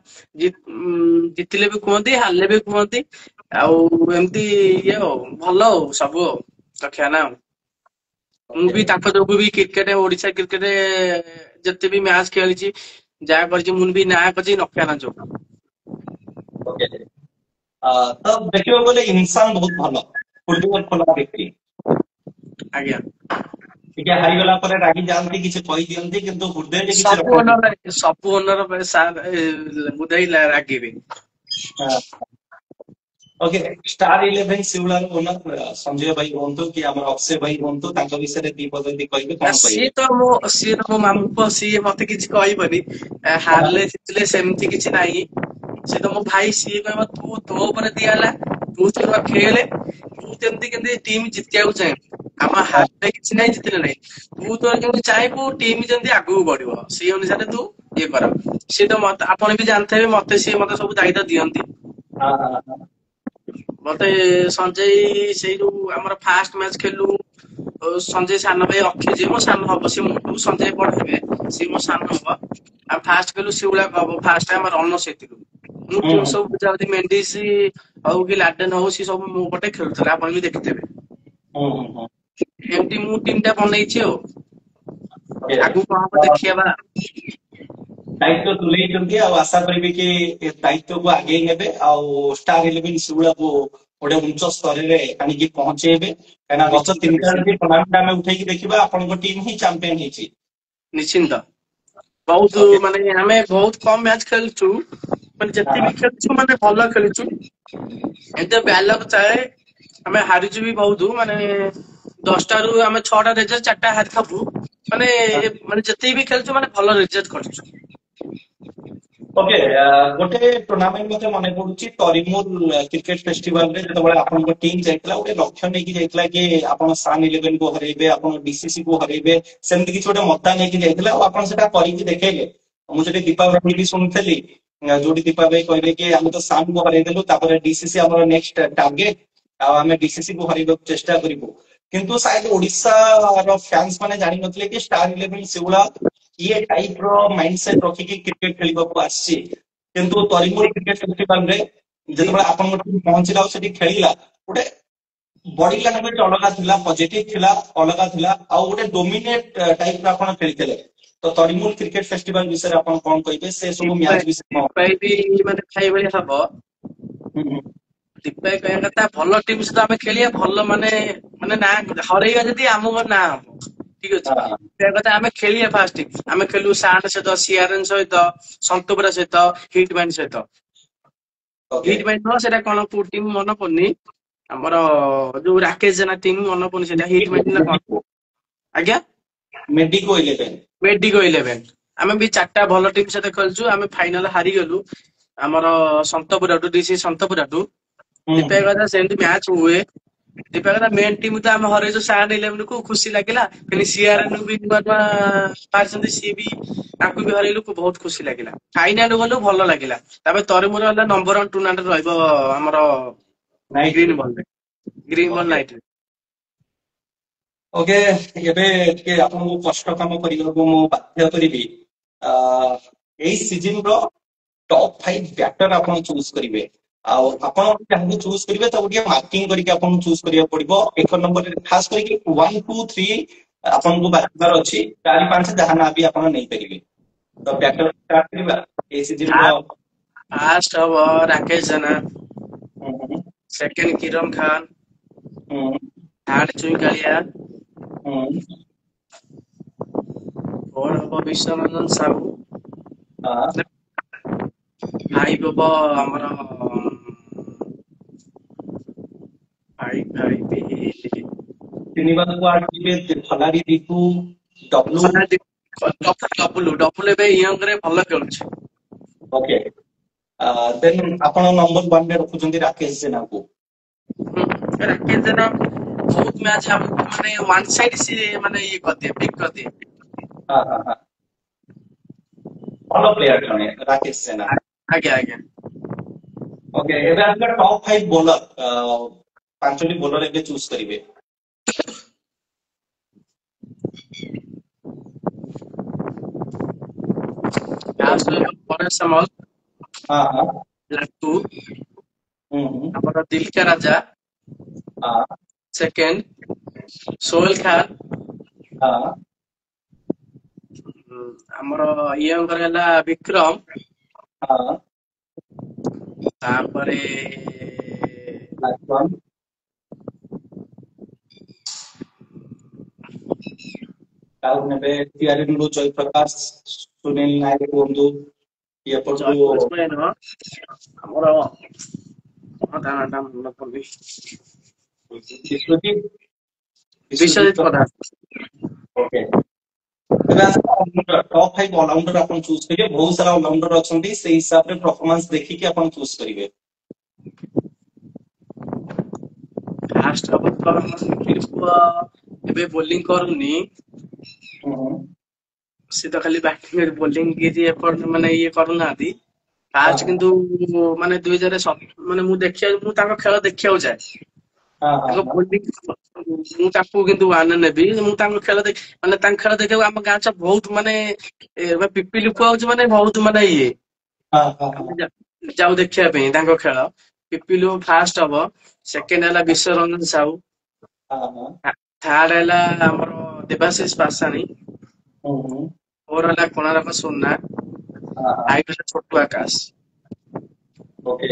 ଜିତିଲେ ବି କୁହନ୍ତି, ହାରିଲେ ବି କୁହନ୍ତି। ଆଉ ଏମିତି ଇଏ ଆଉ ଭଲ ଆଉ ସବୁ ଆଉ ଲକ୍ଷ୍ୟ ନା ଆଉ। ମୁଁ ବି ତାଙ୍କ ଯୋଗୁ ବି କ୍ରିକେଟ, ଓଡିଶା କ୍ରିକେଟ ଯେତେ ବି ମ୍ୟାଚ ଖେଳିଛି, ଯାହା କରିଛି, ମୁଁ ବି ନାଁ କରିଛି ଲକ୍ଷ୍ୟ ନା ଯୋଗୁ। ଓକେ, ତ ଦେଖିବାକୁ ଗଲେ ଇନସାନ ବହୁତ ଭଲ, ବ୍ୟକ୍ତି। ଆଜ୍ଞା, ଟିକେ ହାରିଗଲା ପରେ ରାଗି ଯାଆନ୍ତି, କିଛି କହିଦିଅନ୍ତି, କିନ୍ତୁ ହୃଦୟରେ କିଛି ସବୁ ରଖନ୍ତି। ଓନର ସବୁ ଓନର ସାର୍ ବୁଧେଇ ରାଗିବେ। ଓକେ, ଷ୍ଟାର ଇଲେଭେନ ଶିଉଳାର ଓନର ସଞ୍ଜୟ ଭାଇ ହୁଅନ୍ତୁ କି ଆମର ଅକ୍ଷୟ ଭାଇ ହୁଅନ୍ତୁ, ତାଙ୍କ ବିଷୟରେ ଦି ପଦ ଯଦି କହିବେ ନା କଣ କହିବେ? ସିଏ ତ ମୋ ମାମୁଁ ପୁଅ, ସିଏ ମତେ କିଛି କହିବନି। ହାରିଲେ ଜିତିଲେ ସେମିତି କିଛି ନାହିଁ। ସିଏ ତ ମୋ ଭାଇ, ସିଏ କହିବ ତୁ ତୋ ଉପରେ ଦିଆହେଲା, ତୁ ତୋର ଖେଳେ, ତୁ ଯେମିତି କେମିତି ଟିମ୍ ଜିତିବାକୁ ଚାହିଁବୁ। ଆମ ହାରିଲେ କିଛି ନାହିଁ, ଜିତିଲେ ନାହିଁ, ତୁ ତୋର କେମିତି ଚାହିଁବୁ ଟିମ୍ ଯେମିତି ଆଗକୁ ବଢିବ, ସେଇ ଅନୁସାରେ ତୁ ଇଏ କର। ସିଏ ତ ମତେ, ଆପଣ ବି ଜାଣିଥିବେ, ସିଏ ମତେ ସବୁ ଦାୟିତ୍ୱ ଦିଅନ୍ତି। ମତେ ସଞ୍ଜୟ, ସେଇ ଯୋଉ ଆମର ଫାଷ୍ଟ ମ୍ୟାଚ ଖେଳିଲୁ, ସଞ୍ଜୟ ସାନ ଭାଇ ଅକ୍ଷୟ ଯିଏ ମୋ ସାନ ହବ, ସେ ମୋଠୁ ସଞ୍ଜୟ ବଡ ହେବେ, ସିଏ ମୋ ସାନ ହବ। ଆଉ ଫାଷ୍ଟ ଖେଳିଲୁ ଶିଉଳା ହବ, ଫାଷ୍ଟ ଆମେ ରନର୍ସ ହେଇଥିଲୁ। ମୁଁ ଟିମ୍ ସବୁ ବୁଝାବୁଝି, ମେଣ୍ଡିସ୍ ହଉ କି ଲାଡେନ ହଉ, ସିଏ ସବୁ ମୋ ପଟେ ଖେଳୁଥିଲେ, ଆପଣ ବି ଦେଖିଥିବେ। ଏମିତି ମୁଁ ଟିମ୍ ଟା ବନେଇଛି ଆଉ। ଆଗକୁ କଣ ହବ ଦେଖିବା। ଦାୟିତ୍ୱ ତୁଲେଇଛନ୍ତି, ଆଉ ଆଶା କରିବି କି ଏ ଦାୟିତ୍ୱକୁ ଆଗେଇ ନେବେ, ଆଉ ଷ୍ଟାର ଇଲେଭେନ ଶିଉଳାକୁ ଗୋଟେ ଉଚ୍ଚ ସ୍ତରରେ ଆଣିକି ପହଞ୍ଚେଇବେ। କାହିଁକିନା ଗତ ନିଶ୍ଚିନ୍ତ ତିନିଟା ନିଶ୍ଚିନ୍ତ ଟୁର୍ଣ୍ଣାମେଣ୍ଟ ଆମେ ଉଠେଇକି ଦେଖିବା, ଆପଣଙ୍କ ଟିମ୍ ହିଁ ଚାମ୍ପିୟନ ହେଇଛି। ନିଶ୍ଚିନ୍ତ। ବହୁତ ଓକେ। ମାନେ ଆମେ ବହୁତ କମ ମ୍ୟାଚ ଖେଳୁଛୁ, ମାନେ ଯେତିକି ଖେଳୁଛୁ ମାନେ ଭଲ ଖେଳୁଛୁ। ଏତେ ବ୍ୟାଲକ ଥାଏ, ଆମେ ହାରିଛୁ ବି ବହୁତ, ମାନେ 10ଟାରୁ ଆମେ 6ଟା ରେଜଲ୍ଟ 4ଟା ହାରିଥିବୁ। ମାନେ ଯେତିକି ବି ଖେଳୁଛୁ, ମାନେ ଭଲ ରେଜଲ୍ଟ କରିଛୁ। ଓକେ, ଗୋଟେ ଟୁର୍ଣ୍ଣାମେଣ୍ଟ ମତେ ମନେ ପଡୁଛି, ତରିମୁଲ କ୍ରିକେଟ ଫେଷ୍ଟିଭାଲରେ ଯେତେବେଳେ ଆପଣଙ୍କ ଟିମ୍ ଯାଇଥିଲା, ଗୋଟେ ଲକ୍ଷ୍ୟ ନେଇକି ଯାଇଥିଲା କି ଆପଣ ସାନ୍ ଇଲେଭେନ କୁ ହରେଇବେ, ଆପଣ ଡିସିସି କୁ ହରେଇବେ, ସେମିତି କିଛି ଗୋଟେ ମତା ନେଇକି ଯାଇଥିଲା, ଆଉ ଆପଣ ସେଟା କରିକି ଦେଖେଇଲେ। ମୁଁ ସେଠି ଦୀପା ଭାଇ ବି ଶୁଣିଥିଲି, ଯୋଉଠି ଦୀପା ଭାଇ କହିଲେ କି ଆମେ ତ ସାନ୍ କୁ ହରେଇଦେଲୁ, ତାପରେ ଡିସିସି ଆମର ନେକ୍ସଟ ଟାର୍ଗେଟ, ଆଉ ଆମେ ଡିସିସି କୁ ହରେଇବାକୁ ଚେଷ୍ଟା କରିବୁ। କିନ୍ତୁ ସାୟଦ ଓଡିଶାର ଫ୍ୟାନ୍ସ ମାନେ ଜାଣିନଥିଲେ କି ଷ୍ଟାର ଇଲେଭେନ ଶିଉଳା ଇଏ ଟାଇପ ର ମାଇଣ୍ଡ ସେଟ ରଖିକି କ୍ରିକେଟ ଖେଳିବାକୁ ଆସିଛି। କିନ୍ତୁ ତରିମୁଲ କ୍ରିକେଟ ଫେଷ୍ଟିଭାଲରେ ଯେତେବେଳେ ଆପଣଙ୍କ ଟିମ୍ ପହଞ୍ଚିଲା ଆଉ ସେଠି ଖେଳିଲା, ଗୋଟେ ବଡି ଲାଙ୍ଗୁଏଜ ଅଲଗା ଥିଲା, ପଜିଟିଭ ଥିଲା, ଅଲଗା ଥିଲା, ଆଉ ଗୋଟେ ଡୋମିନେଟ ଟାଇପ ର ଆପଣ ଖେଳିଥିଲେ। ତ ତରିମୁଲ କ୍ରିକେଟ ଫେଷ୍ଟିଭାଲ ବିଷୟରେ ଆପଣ କଣ କହିବେ, ସେ ସବୁ ମ୍ୟାଚ ବିଷୟରେ କଣ? ଦୀପାଇ ବି ମାନେ ଖାଇଭଳି ହବ। ଦୀପାଇ କହିବା କଥା, ଭଲ ଟିମ୍ ସହିତ ଆମେ ଖେଳିବା, ଭଲ ମାନେ ନା ହରେଇବା ଯଦି ଆମ ନାଁ ହବ। ଠିକ ଅଛି, କହିବା କଥା ଆମେ ଖେଳିବା ଫାଷ୍ଟ, ଆମେ ଖେଳୁ ସାଣ୍ଡ ସହିତ, ସିଆରଏନ ସହିତ, ସନ୍ତପୁରା ସହିତ, ହିଟ ମାଇଣ୍ଡ ସହିତ। ଓକେ। ହିଟ ମାଇଣ୍ଡ ନୁହଁ, ସେଇଟା କଣ କୋଉ ଟିମ୍ ମନେ ପଡୁନି, ଆମର ଯୋଉ ରାକେଶ ଜେନା ଟିମ୍ ମନେ ପଡୁନି, ସେଇଟା ହିଟ ମାଇଣ୍ଡ ନା କଣ? ଆଜ୍ଞା, ମେଡିକୋ ଇଲେଭେନ। Medico eleven. ଆମେ ବି 4ଟା ଭଲ ଟିମ୍ ସହିତ ଖେଳୁଛୁ, ଆମେ ଫାଇନାଲ ହାରିଗଲୁ ଆମର ସନ୍ତପୁରାଠୁ, ଡିସି ସନ୍ତପୁରାଠୁ। ଦୀପା କଥା ସେମିତି ମ୍ୟାଚ ହୁଏ। ଦୀପା କଥା ମେନ୍ ଟିମ୍ ତ ଆମେ ହରେଇଛୁ ସାଣ୍ଡ ଇଲେଭେନ କୁ, ଖୁସି ଲାଗିଲା। ସିଆରଏନ ବି ନୂଆ ନୂଆ ବାହାରିଛନ୍ତି, ସିଏ ବି ତାଙ୍କୁ ବି ହରେଇଲୁ, ବହୁତ ଖୁସି ଲାଗିଲା। ଫାଇନାଲ ଗଲୁ, ଭଲ ଲାଗିଲା। ତାପରେ ତରିମୁର ହେଲା ନମ୍ବର 1 ଟୁର୍ଣ୍ଣାମେଣ୍ଟ ରହିବ ଆମର night. Green ball, green ball night ରେ। ଓକେ, ଏବେ ଟିକେ ଆପଣଙ୍କୁ କଷ୍ଟ କାମ କରିବାକୁ ମୁଁ ବାଧ୍ୟ କରିବି। ଆ, ଏଇ ସିଜନ ର ଟପ୍ 5 ବ୍ୟାଟର ଆପଣ ଚୁଜ୍ କରିବେ। ଆଉ ଆପଣ ଯାହାକୁ ଚୁଜ୍ କରିବେ ତାକୁ ଟିକେ ମାର୍କିଂ କରିକି ଆପଣଙ୍କୁ ଚୁଜ୍ କରିବାକୁ ପଡିବ। 1 ନମ୍ବରରେ ଖାସ କରିକି 1, 2, 3 ଆପଣଙ୍କୁ ବାଛିବାର ଅଛି, 4, 5 ଯାହା ନା ବି ଆପଣ ନେଇପାରିବେ। ତ ବ୍ୟାଟର ଷ୍ଟାର୍ଟ କରିବା ଏଇ ସିଜନ ର। ଫାଷ୍ଟ ହବ ରାକେଶ ଜେନା, ହୁଁ, ସେକେଣ୍ଡ କିରଣ ଖାନ୍, ହୁଁ, ଥାର୍ଡ ଚୁଇଁ କାଳିଆ, ହୁଁ, ଫୋର୍ଥ ହବ ବିଶ୍ଵରଞ୍ଜନ ସାହୁ, ହଁ, ଫାଇଭ ହବ ଆମର ତିନିବାକୁ ଆଡ ଯିବେ ଫଲାରି ଦିପୁ, ଡବ୍ଲୁ। ଡବୁଲ ଏବେ ୟଙ୍ଗ ରେ ଭଲ ଖେଳୁଛି। ଓକେ, ଦେନ୍ ଆପଣ ନମ୍ବର 1 ରେ ରଖୁଛନ୍ତି ରାକେଶ ଜେନାକୁ। ରାକେଶ ଜେନା ବହୁତ ମ୍ୟାଚ ଆମକୁ ମାନେ ୱାନ ସାଇଡ ସିଏ ମାନେ ଇଏ କରିଦିଏ, ପିକ୍ କରିଦିଏ। ହଁ, ହଁ, ହଁ, ଭଲ ପ୍ଲେୟାର ଜଣେ ରାକେଶ ଜେନା। ଆଜ୍ଞା ଆଜ୍ଞା। ଓକେ, ଏବେ ଆସିଲା ଟପ୍ 5 ବୋଲର। 5ଟି ବୋଲର ଏବେ ଚୁଜ୍ କରିବେ। ଫାର୍ଷ୍ଟ ରହିବ ପରେଶ ସାମଲ, ହଁ, ହଁ, ଲାଟୁ, ହୁଁ, ହୁଁ, ଆମର ଦିଲକା ରାଜା, ହଁ, ସେକେଣ୍ଡ ସୋହେଲ ଖାନ, ହଁ, ଆମର ଇଏଙ୍କର ହେଲା ବିକ୍ରମ, ହଁ, ତାପରେ ଲାଷ୍ଟ ୱାନ୍। କାହାକୁ ନେବେ? ତିଆରିରୁ ଜୟପ୍ରକାଶ, ସୁନୀଲ ନାୟକ କୁହନ୍ତୁ, ଏପଟକୁ ଜୟପ୍ରକାଶ ପାଇଁ ନୁହଁ, ଆମର କଣ ତା ନାଁଟା ମନେ ପଡୁନି, ବିଶ୍ୱଜିତ ବିଶ୍ୱଜିତ ବିଶ୍ୱଜିତ ପ୍ରଧାନ। ଓକେ। ଏବେ ଟପ୍ 5 ଅଲରାଉଣ୍ଡର ଆପଣ ଚୁଜ କରିବେ। ବହୁତ ସାରା ଅଲରାଉଣ୍ଡର ଅଛନ୍ତି, ସେଇ ହିସାବରେ ପରଫର୍ମାନ୍ସ ଦେଖିକି ଆପଣ ଚୁଜ କରିବେ। ଫାଷ୍ଟ ହବ ତ ନିଖିଲ ପୁଅ ଏବେ ବୋଲିଂ କରୁନି, ସେ ତ ଖାଲି ବ୍ୟାଟିଂ ବୋଲିଂ କିଛି ଏପଟ ମାନେ ଇଏ କରୁନାହାନ୍ତି। ଫାଷ୍ଟ କିନ୍ତୁ ମାନେ 2007 ମାନେ ମୁଁ ତାଙ୍କ ଖେଳ ଦେଖିବାକୁ ଯାଏ। ତାଙ୍କ ବୋଲିଂ ମୁଁ ତାକୁ କିନ୍ତୁ ୱାନ ନେବି। ମୁଁ ତାଙ୍କ ଖେଳ ମାନେ ତାଙ୍କ ଖେଳ ଦେଖିବାକୁ ଆମ ଗାଁ ଛୁଆ ବହୁତ ମାନେ ପିପିଲି ପୁଅ ହଉଛି ମାନେ ବହୁତ ମାନେ ଇଏ ଆମେ ଯାଉ ଦେଖିବା ପାଇଁ ତାଙ୍କ ଖେଳ। ପିପିଲୁ ଫାଷ୍ଟ ହବ, ସେକେଣ୍ଡ ହେଲା ବିଶ୍ୱରଞ୍ଜନ ସାହୁ, ଥାର୍ଡ ହେଲା ଆମର ଦେବାଶିଷ ପାସାଣୀ, ଫୋର ହେଲା କୋଣାର୍କ ସୁନା, ଫାଇଭ ହେଲା ଛୋଟୁ ଆକାଶ। ଓକେ।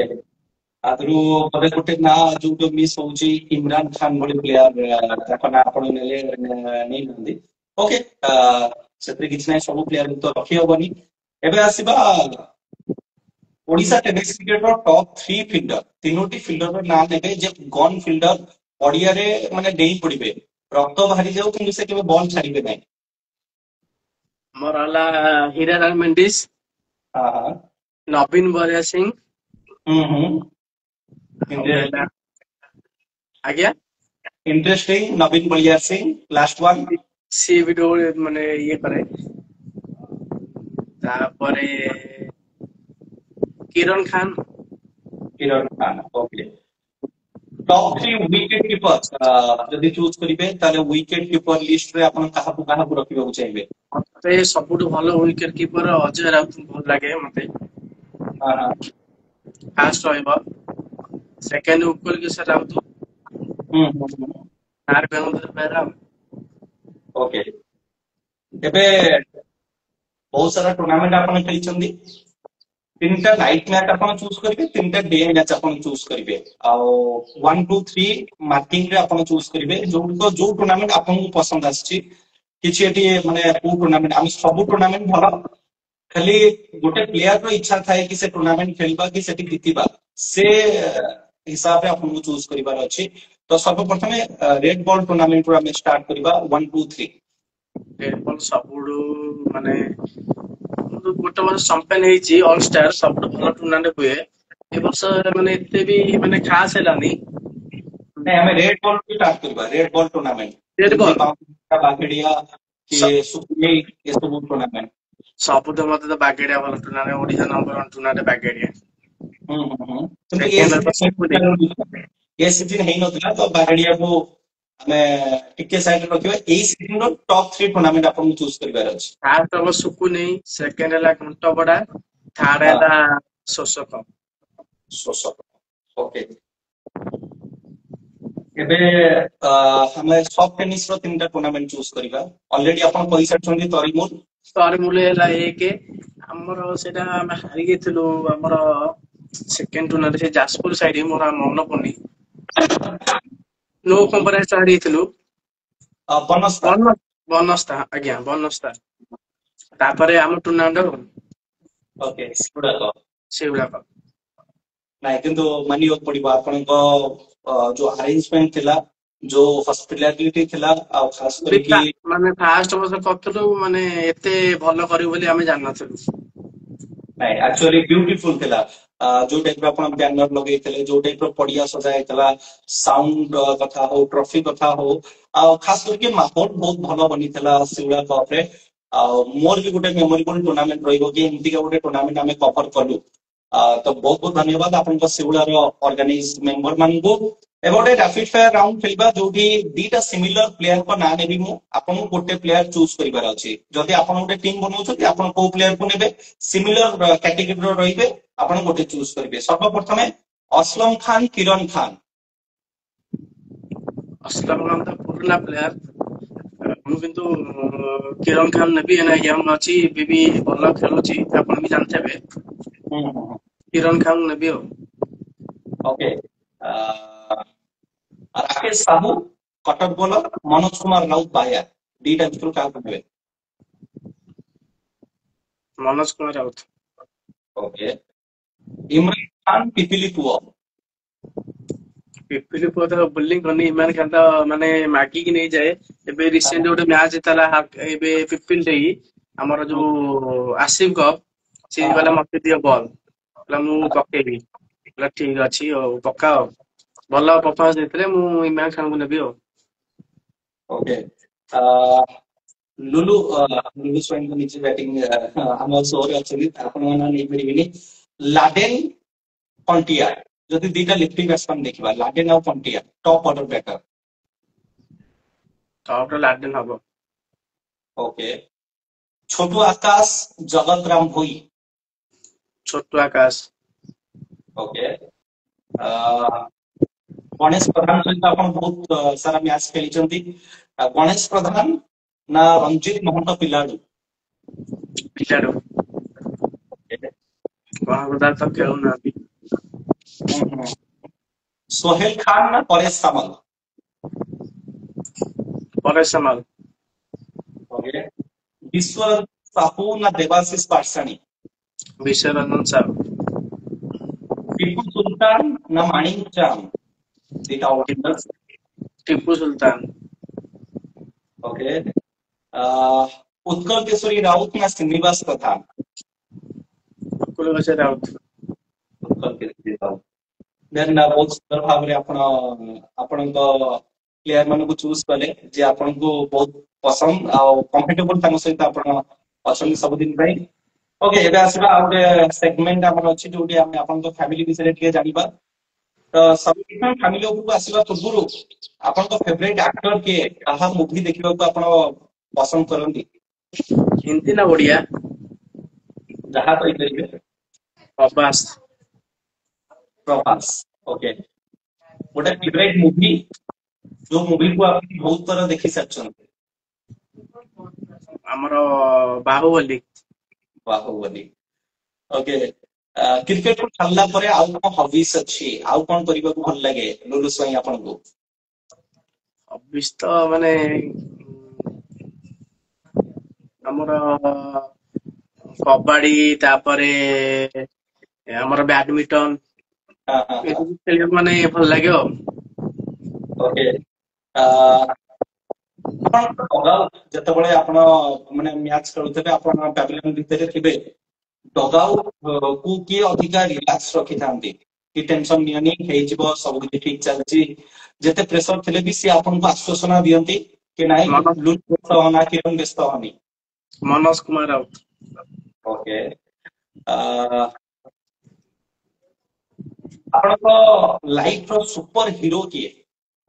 ଆଗରୁ ବୋଧେ ଗୋଟେ ନା ଯୋଉଟା ମିସ୍ ହଉଛି, ଇମରାନ ଖାନ ଭଳି ପ୍ଲେୟାର, ତାଙ୍କ ନାଁ ଆପଣ ନେଇନାହାନ୍ତି। ଓକେ, ସେଥିରେ କିଛି ନାହିଁ, ସବୁ ପ୍ଲେୟାର ତ ରଖି ହବନି। ଏବେ ଆସିବା Odisha tennis cricketer top 3 fielder. ତିନୋଟି ଫିଲ୍ଡରର ନାଁ ନେବେ ଯେ ଗନ୍ ଫିଲ୍ଡର, ପଡିଆରେ ମାନେ ଡେଇଁ ପଡିବେ, ରକ୍ତ ବାହାରି ଯାଉ କିନ୍ତୁ ସେ କେବେ ବଲ୍ ଛାଡିବେ ନାହିଁ। ଆମର ହେଲା ହୀରାଲାଲ ମେଣ୍ଡିସ, ନବୀନ ବଳିଆ ସିଂ, ଆଜ୍ଞା ଇଣ୍ଟରେଷ୍ଟିଂ, ନବୀନ ବଳିଆର ସିଂ ଲାଷ୍ଟ ୱାନ୍। ସିଏ ବି ଗୋଟେ ମାନେ ଇଏ କରେ। ତାପରେ Kiran Khan. Kiran Khan, okay. Top 3 wicket keeper ଯଦି ଚୁଜ କରିବେ, ତାହେଲେ ୱିକେଟ କିପର ଲିଷ୍ଟରେ ଆପଣ କାହାକୁ ରଖିବାକୁ ଚାହିଁବେ? ମତେ ସବୁଠୁ ଭଲ ୱିକେଟ କିପର ଅଜୟ ରାଉତ ଭଲ ଲାଗେ ମତେ। ଫାଷ୍ଟ ରହିବ, ସେକେଣ୍ଡ ଉତ୍ପଳ କିଶୋର ରାଉତ, ଥାର୍ଡ ବେହେରା ବେହେରା। ଓକେ। ଏବେ ବହୁତ ସାରା ଟୁର୍ଣ୍ଣାମେଣ୍ଟ ଆପଣ ଖେଳିଛନ୍ତି, 3ଟା ନାଇଟ୍ ମ୍ୟାଚ୍ ଆପଣ ଚୁଜ କରିବେ, 3ଟା ଡେ ମ୍ୟାଚ୍ ଆପଣ ଚୁଜ କରିବେ। ଆଉ 1, 2, 3 ମାର୍କିଂ ରେ ଆପଣ ଚୁଜ କରିବେ ଯୋଉ ଟୁର୍ଣ୍ଣାମେଣ୍ଟ ଆପଣଙ୍କୁ ପସନ୍ଦ ଆସିଛି। କିଛି ଏଠି ମାନେ କୋଉ ଟୁର୍ଣ୍ଣାମେଣ୍ଟ, ଆମେ ସବୁ ଟୁର୍ଣ୍ଣାମେଣ୍ଟ ଭଲ, ଖାଲି ଗୋଟେ ପ୍ଲେୟାରର ଇଚ୍ଛା ଥାଏ କି ସେ ଟୁର୍ଣ୍ଣାମେଣ୍ଟ ଖେଳିବା କି ସେଠି ଜିତିବା, ସେ ହିସାବରେ ଆପଣଙ୍କୁ ଚୁଜ କରିବାର ଅଛି। ତ ସର୍ବପ୍ରଥମେ ରେଡ୍ ବଲ୍ ଟୁର୍ଣ୍ଣାମେଣ୍ଟରୁ ଆମେ ଷ୍ଟାର୍ଟ କରିବା, 1, 2, 3। ରେଡ୍ ବଲ୍ ସବୁଠୁ ମାନେ ଗୋଟେ ବର୍ଷ ଚମ୍ପିୟନ ହେଇଛି ଅଲ ଷ୍ଟାର, ସବୁଠୁ ଭଲ ଟୁର୍ଣ୍ଣାମେଣ୍ଟ ହୁଏ। ଏ ବର୍ଷ ମାନେ ଏତେ ବି ମାନେ ଖାସ ହେଲାନି। ଆମେ ରେଡ୍ ବଲ୍ ଷ୍ଟାର୍ଟ କରିବା, ରେଡ୍ ବଲ୍ ଟୁର୍ଣ୍ଣାମେଣ୍ଟ, ରେଡ୍ ଯେମିତି ବଲ୍ ବାଗେଡିଆ କି ସୁକୁନେଇ ଏସବୁ ଟୁର୍ଣ୍ଣାମେଣ୍ଟ। ସବୁଠୁ ମତେ ତ ବାଗେଡିଆ ଭଲ tournament, Odisha number 1 tournament Bagedia. କିନ୍ତୁ ସେକେଣ୍ଡ ହେଲା ସୁକୁନି। ଏ ସିଜିନ ହେଇନଥିଲା, ତ ବାଗେଡିଆକୁ ଆମେ ଟିକେ ସାଇଡରେ ରଖିବା। ଏଇ ସିଜିନର ଟପ୍ 3 ଟୁର୍ଣ୍ଣାମେଣ୍ଟ ଆପଣଙ୍କୁ ଚୁଜ କରିବାର ଅଛି। ଫାଷ୍ଟ ହବ ସୁକୁନେଇ, ସେକେଣ୍ଡ ହେଲା ଘଣ୍ଟପଡା, ଥାର୍ଡ ହେଲା ଶୋଷକ। ଓକେ। ଏବେ ଆମେ ସଫ୍ଟ ଟେନିସ ର 3ଟା ଟୁର୍ଣ୍ଣାମେଣ୍ଟ ଚୁଜ କରିବା। ଅଲରେଡି ଆପଣ କହିସାରିଛନ୍ତି ତରିମୁଲ। ତରିମୁଲ ହେଲା 1, ଆମର ସେଇଟା ଆମେ ହାରି ଯାଇଥିଲୁ ଆମର ସେକେଣ୍ଡ ଟୁର୍ଣ୍ଣାମେଣ୍ଟ, ସେ ଯାଜପୁର ସାଇଡ, ମୋର ମନେ ପଡୁନି। ନୋ କମ୍ପାରେନ୍ସ ହାରିଯାଇଥିଲୁ। ବନସ୍ତା। ବନସ୍ତା, ଆଜ୍ଞା ବନସ୍ତା। ତାପରେ ଆମ ଟୁର୍ଣ୍ଣାମେଣ୍ଟ ଓକେ, ସେଗୁଡାକ ସେଇଗୁଡାକ। ନାଇଁ କିନ୍ତୁ ମାନିବାକୁ ପଡିବ, ଆପଣଙ୍କ ଯୋଉ ଆରେଞ୍ଜମେଣ୍ଟ ଥିଲା, ଯୋଉ ହସ୍ପିଟାଲିଟି ଥିଲା, ଆଉ ଖାସ କରିକି ମାନେ ଫାଷ୍ଟ ବର୍ଷ କରିଥିଲୁ, ମାନେ ଏତେ ଭଲ କରିବୁ ବୋଲି ଆମେ ଜାଣିନଥିଲୁ। ନାଇଁ ଆକ୍ଚୁଆଲି ବ୍ୟୁଟିଫୁଲ ଥିଲା। ଯୋଉ ଟାଇପ ର ଆପଣ ବ୍ୟାନର ଲଗେଇଥିଲେ, ଯୋଉ ଟାଇପ ର ପଡିଆ ସଜା ହେଇଥିଲା, ସାଉଣ୍ଡ କଥା ହଉ, ଟ୍ରଫି କଥା ହଉ, ଆଉ ଖାସ କରିକି ମାହୋଲ ବହୁତ ଭଲ ବନିଥିଲା ଶିଉଳା କପ ରେ। ଆଉ ମୋର ବି ଗୋଟେ ମେମୋରେବଲ ଟୁର୍ଣ୍ଣାମେଣ୍ଟ ରହିବ କି ଏମିତିକା ଗୋଟେ ଟୁର୍ଣ୍ଣାମେଣ୍ଟ ଆମେ କଭର କଲୁ। ତ ବହୁତ ବହୁତ ଧନ୍ୟବାଦ ଆପଣଙ୍କ ଶିଉଳାର ଅର୍ଗାନାଇଜ ମେମ୍ବର ମାନଙ୍କୁ। ଏବେ ଗୋଟେ ରାପିଡ ଫାୟାର ରାଉଣ୍ଡ ଖେଳିବା, ଯୋଉଠି 2ଟା ସିମିଲର ପ୍ଲେୟାରଙ୍କ ନାଁ ନେବି ମୁଁ, ଆପଣଙ୍କୁ ଗୋଟେ ପ୍ଲେୟାର ଚୁଜ କରିବାର ଅଛି। ଯଦି ଆପଣ ଗୋଟେ ଟିମ୍ ବନଉଛନ୍ତି, ଆପଣ କୋଉ ପ୍ଲେୟାରକୁ ନେବେ, ସିମିଲର କ୍ୟାଟେଗୋରୀର ରହିବେ, ଆପଣ ଗୋଟେ ଚୁଜ କରିବେ। ସର୍ବପ୍ରଥମେ ଅସଲମ ଖାନ, କିରଣ ଖାନ। ଅସଲମ ଖାନ ତ ପୁରୁଣା ପ୍ଲେୟାର, ମୁଁ କିନ୍ତୁ କିରଣ ଖାନ ନେବି, ୟଙ୍ଗ ଅଛି, ବି ଭଲ ଖେଳୁଛି, ଆପଣ ବି ଜାଣିଥିବେ। କିରଣ ଖାନ ନେବି ଆଉ। ଓକେ। ରାକେଶ ସାହୁ, କଟକ ବୋଲର, ମନୋଜ କୁମାର ରାଉତ ବାୟା, ଦିଟା ଭିତରୁ କାହାକୁ ନେବେ? मनोज कुमार राउत। ओके, इमरान खान पिपिली पुଅ। पिपिली पुଅ तो बोलिंग करनी, इमरान खान तो माने मागी की नहीं जाए। एबे रिसेंट गोटे मैच जिताला एबे पिपिल रे हमर जो आसिफ कप से वाला मते दियो बॉल कहला मु पकेबी, कहला ठीक अछि ओ पकाओ। भल परफॉर्मेंस देथिले मु इमरान खान को नेबी ओ। ओके, लुलु लुलु स्वाइन को नीचे बैटिंग हम शो रे अछि, आपण माने नै परिबिनी। लाडेन पंटिया, जदि दीटा लिफ्टिंग बैट्समैन देखिबा, लाडेन और पंटिया टॉप ऑर्डर बैटर। टॉप रे लाडेन हबो। ओके, छोटू आकाश जगत राम भोई। छोटू आकाश। ओके, गणेश प्रधान सहित आपण बहुत सारा मैच खेली। गणेश प्रधान ना रंजीत महंत पिलाडू? पिलाडू कोन तो खेलु ना। सोहेल खान ना परेश सामल? परेश सामल। ओके, विश्व साहू ना देवाशीष पाटसाणी? विश्व रंजन साहब। टीपू सुल्तान ना माणिक चांद? दीटा ऑप्शनस। टीपू सुल्तान। ओके, उत्कल केशरी राउत ना श्रीनिवास प्रधान? उत्कल केशरी राउत। उत्कल केशरी राउत। देन बहुत सुंदर भाव रे आपण प्लेयर मान को चूज कले जे आपण को बहुत पसंद आ कंफर्टेबल तांग सहित आपण अछन सब दिन भाई। ओके, एबे आसीबा आ सेगमेंट हमर अछि जोडी हम आपण को फैमिली विषय के जानिबा। तो सब फैमिली को आसीबा पूर्व आपण को फेवरेट एक्टर के कहा मूवी देखिबा को आपण पसंद करंती? हिंदी ना ओडिया? जहां तो इधर प्रभास। प्रभास। ओके, गोटे फेवरेट मूवी जो मूवी को आप बहुत तरह देखि सकछन? हमरो बाहुबली। बाहुबली। ओके, क्रिकेट को खेलला परे आउ कोन हॉबीज अछि, आउ कोन करिबा को भल लागे लुलु स्वयं आपण को? हॉबीज तो माने हमरो कबड्डी तापरे हमरो बैडमिंटन खेल माने भल लागे। ओके, ଯେତେବେଳେ ଆପଣ ମାନେ ମ୍ୟାଚ ଖେଳୁଥିବେ ଆପଣ ପ୍ୟାଭିଲିୟନ ଭିତରେ ଥିବେ, ଡଗଆଉଟ କୁ କିଏ ଅଧିକା ରିଲାକ୍ସ ରଖିଥାନ୍ତି କି ଟେନସନ ନିଅନି, ହେଇଯିବ ସବୁ କିଛି ଠିକ ଚାଲିଛି, ଯେତେ ପ୍ରେସର ଥିଲେ ବି ସିଏ ଆପଣଙ୍କୁ ଆଶ୍ୱାସନା ଦିଅନ୍ତି କି ନାଇଁ ଲୁଲୁ ବ୍ୟସ୍ତ ହନା, କିରଣ ବ୍ୟସ୍ତ ହନି? मनोज कुमार राउत। ओके, ଆପଣଙ୍କ ଲାଇଫ ର ସୁପର ହିରୋ କିଏ?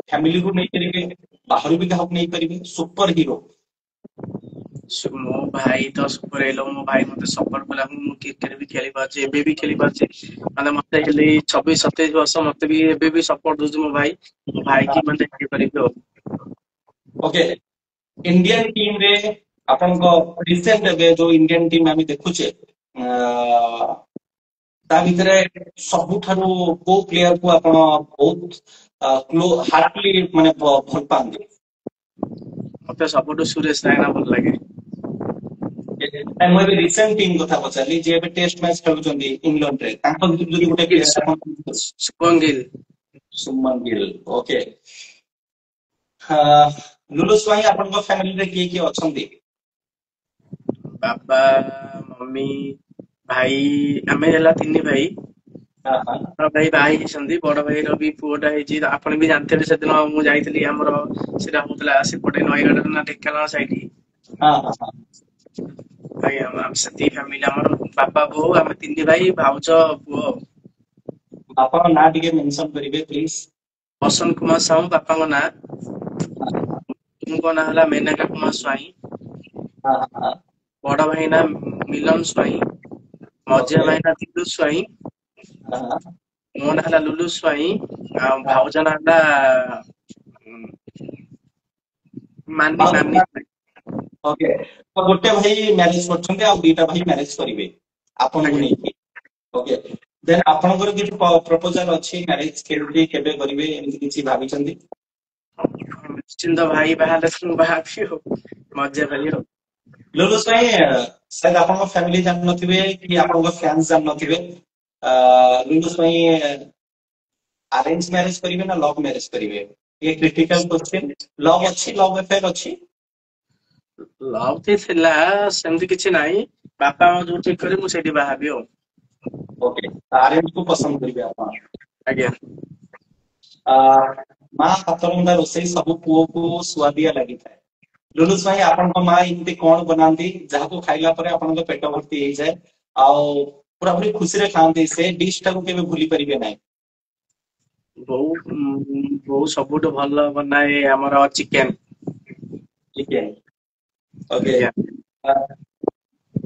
फैमिली को नहीं करेंगे, बाहर भी क्या नहीं करेंगे, सुपर हीरो? मो भाई तो सुपर हेलो, मो भाई मते सपोर्ट कला, मु क्रिकेट भी खेली पाछे, एबे भी खेली पाछे। माने मते खेली 26 27 वर्ष, मते भी एबे भी सपोर्ट दोछ मो भाई की मते खेली परिबो। ओके, इंडियन टीम रे आपन को रिसेंट एबे जो इंडियन टीम हम देखुचे ता भितरे सबुठारु को प्लेयर को आपण बहुत हार्टली माने भल पांदी? मते सबटु सुरेश रायना भल लागे। मैं रिसेंट टीम कथा पचारली जे एबे टेस्ट मैच खेलुचंदी इंग्लैंड रे, तांको भितर जदी गोटे प्लेयर आपण शुभमन गिल। शुभमन गिल। ओके, लुलु स्वाई आपण को फैमिली रे किए अछंती? बाबा मम्मी भाई, आमे हला तीन भाई। बड़ भाई बाही छंदी, बड़ भाई रो भी पुओटा हेची। आपण भी जानते से दिन मु जाईतली हमरो सेटा होतला सेपटे नयगढ़ ना ढेकाना साइड। हां हां हां, भाई हम सती फैमिली हमरो बापा बो हम तीन भाई भाउज पुओ। बापा ना टिके मेंशन करिवे प्लीज? बसंत कुमार साहू बापा को ना, तुमको ना हला मेनका कुमार स्वाई। हां हां, बड़ भाई ना मिलन स्वाई, मझिया भाई ना दिलु स्वाई, हां, मो ना हला लुलु स्वाई, आ भाउज ना हला मानी मानी। ओके, तो गोटे भाई मैरिज करछन्ते आ दुईटा भाई मैरिज करिवे आपन को नहीं? ओके, देन आपनकर किछ प्रपोजल अछि मैरिज केबे केबे करिवे एमि किछि भाबी चंदी? निश्चिंत भाई बाहर तुम बाहर हो मजा करी हो। लुलुस भाई शायद आपन फैमिली जान नथिबे कि आपन फैंस जान नथिबे लुलुस भाई अरेंज मैरिज करिवे ना लव मैरिज करिवे ये क्रिटिकल क्वेश्चन लव अच्छी लव अफेयर अच्छी लव थे थिला सेमती किछि नाही बापा म जो ठीक करे मु सेठी बाहाबी हो। ओके अरेंज को पसंद करिवे आपन आज्ञा ମା ହାତ ରନ୍ଧା ରୋଷେଇ ସବୁ ପୁଅକୁ ସୁଆଦିଆ ଲାଗିଥାଏ ଲୁଲୁସ ଭାଇ ଆପଣଙ୍କ ମା ଏମିତି କଣ ବନାନ୍ତି ଯାହାକୁ ଖାଇଲା ପରେ ଆପଣଙ୍କ ପେଟ ଭର୍ତ୍ତି ହେଇଯାଏ ଆଉ ପୁରାପୁରି ଖୁସିରେ ଖାଆନ୍ତି ସେ ଡିଶ ଟାକୁ କେବେ ଭୁଲି ପାରିବେ ନାହିଁ ବୋଉ ବୋଉ ସବୁଠୁ ଭଲ ବନାଏ ଆମର ଚିକେନ। ଚିକେନ ଓକେ ଆଜ୍ଞା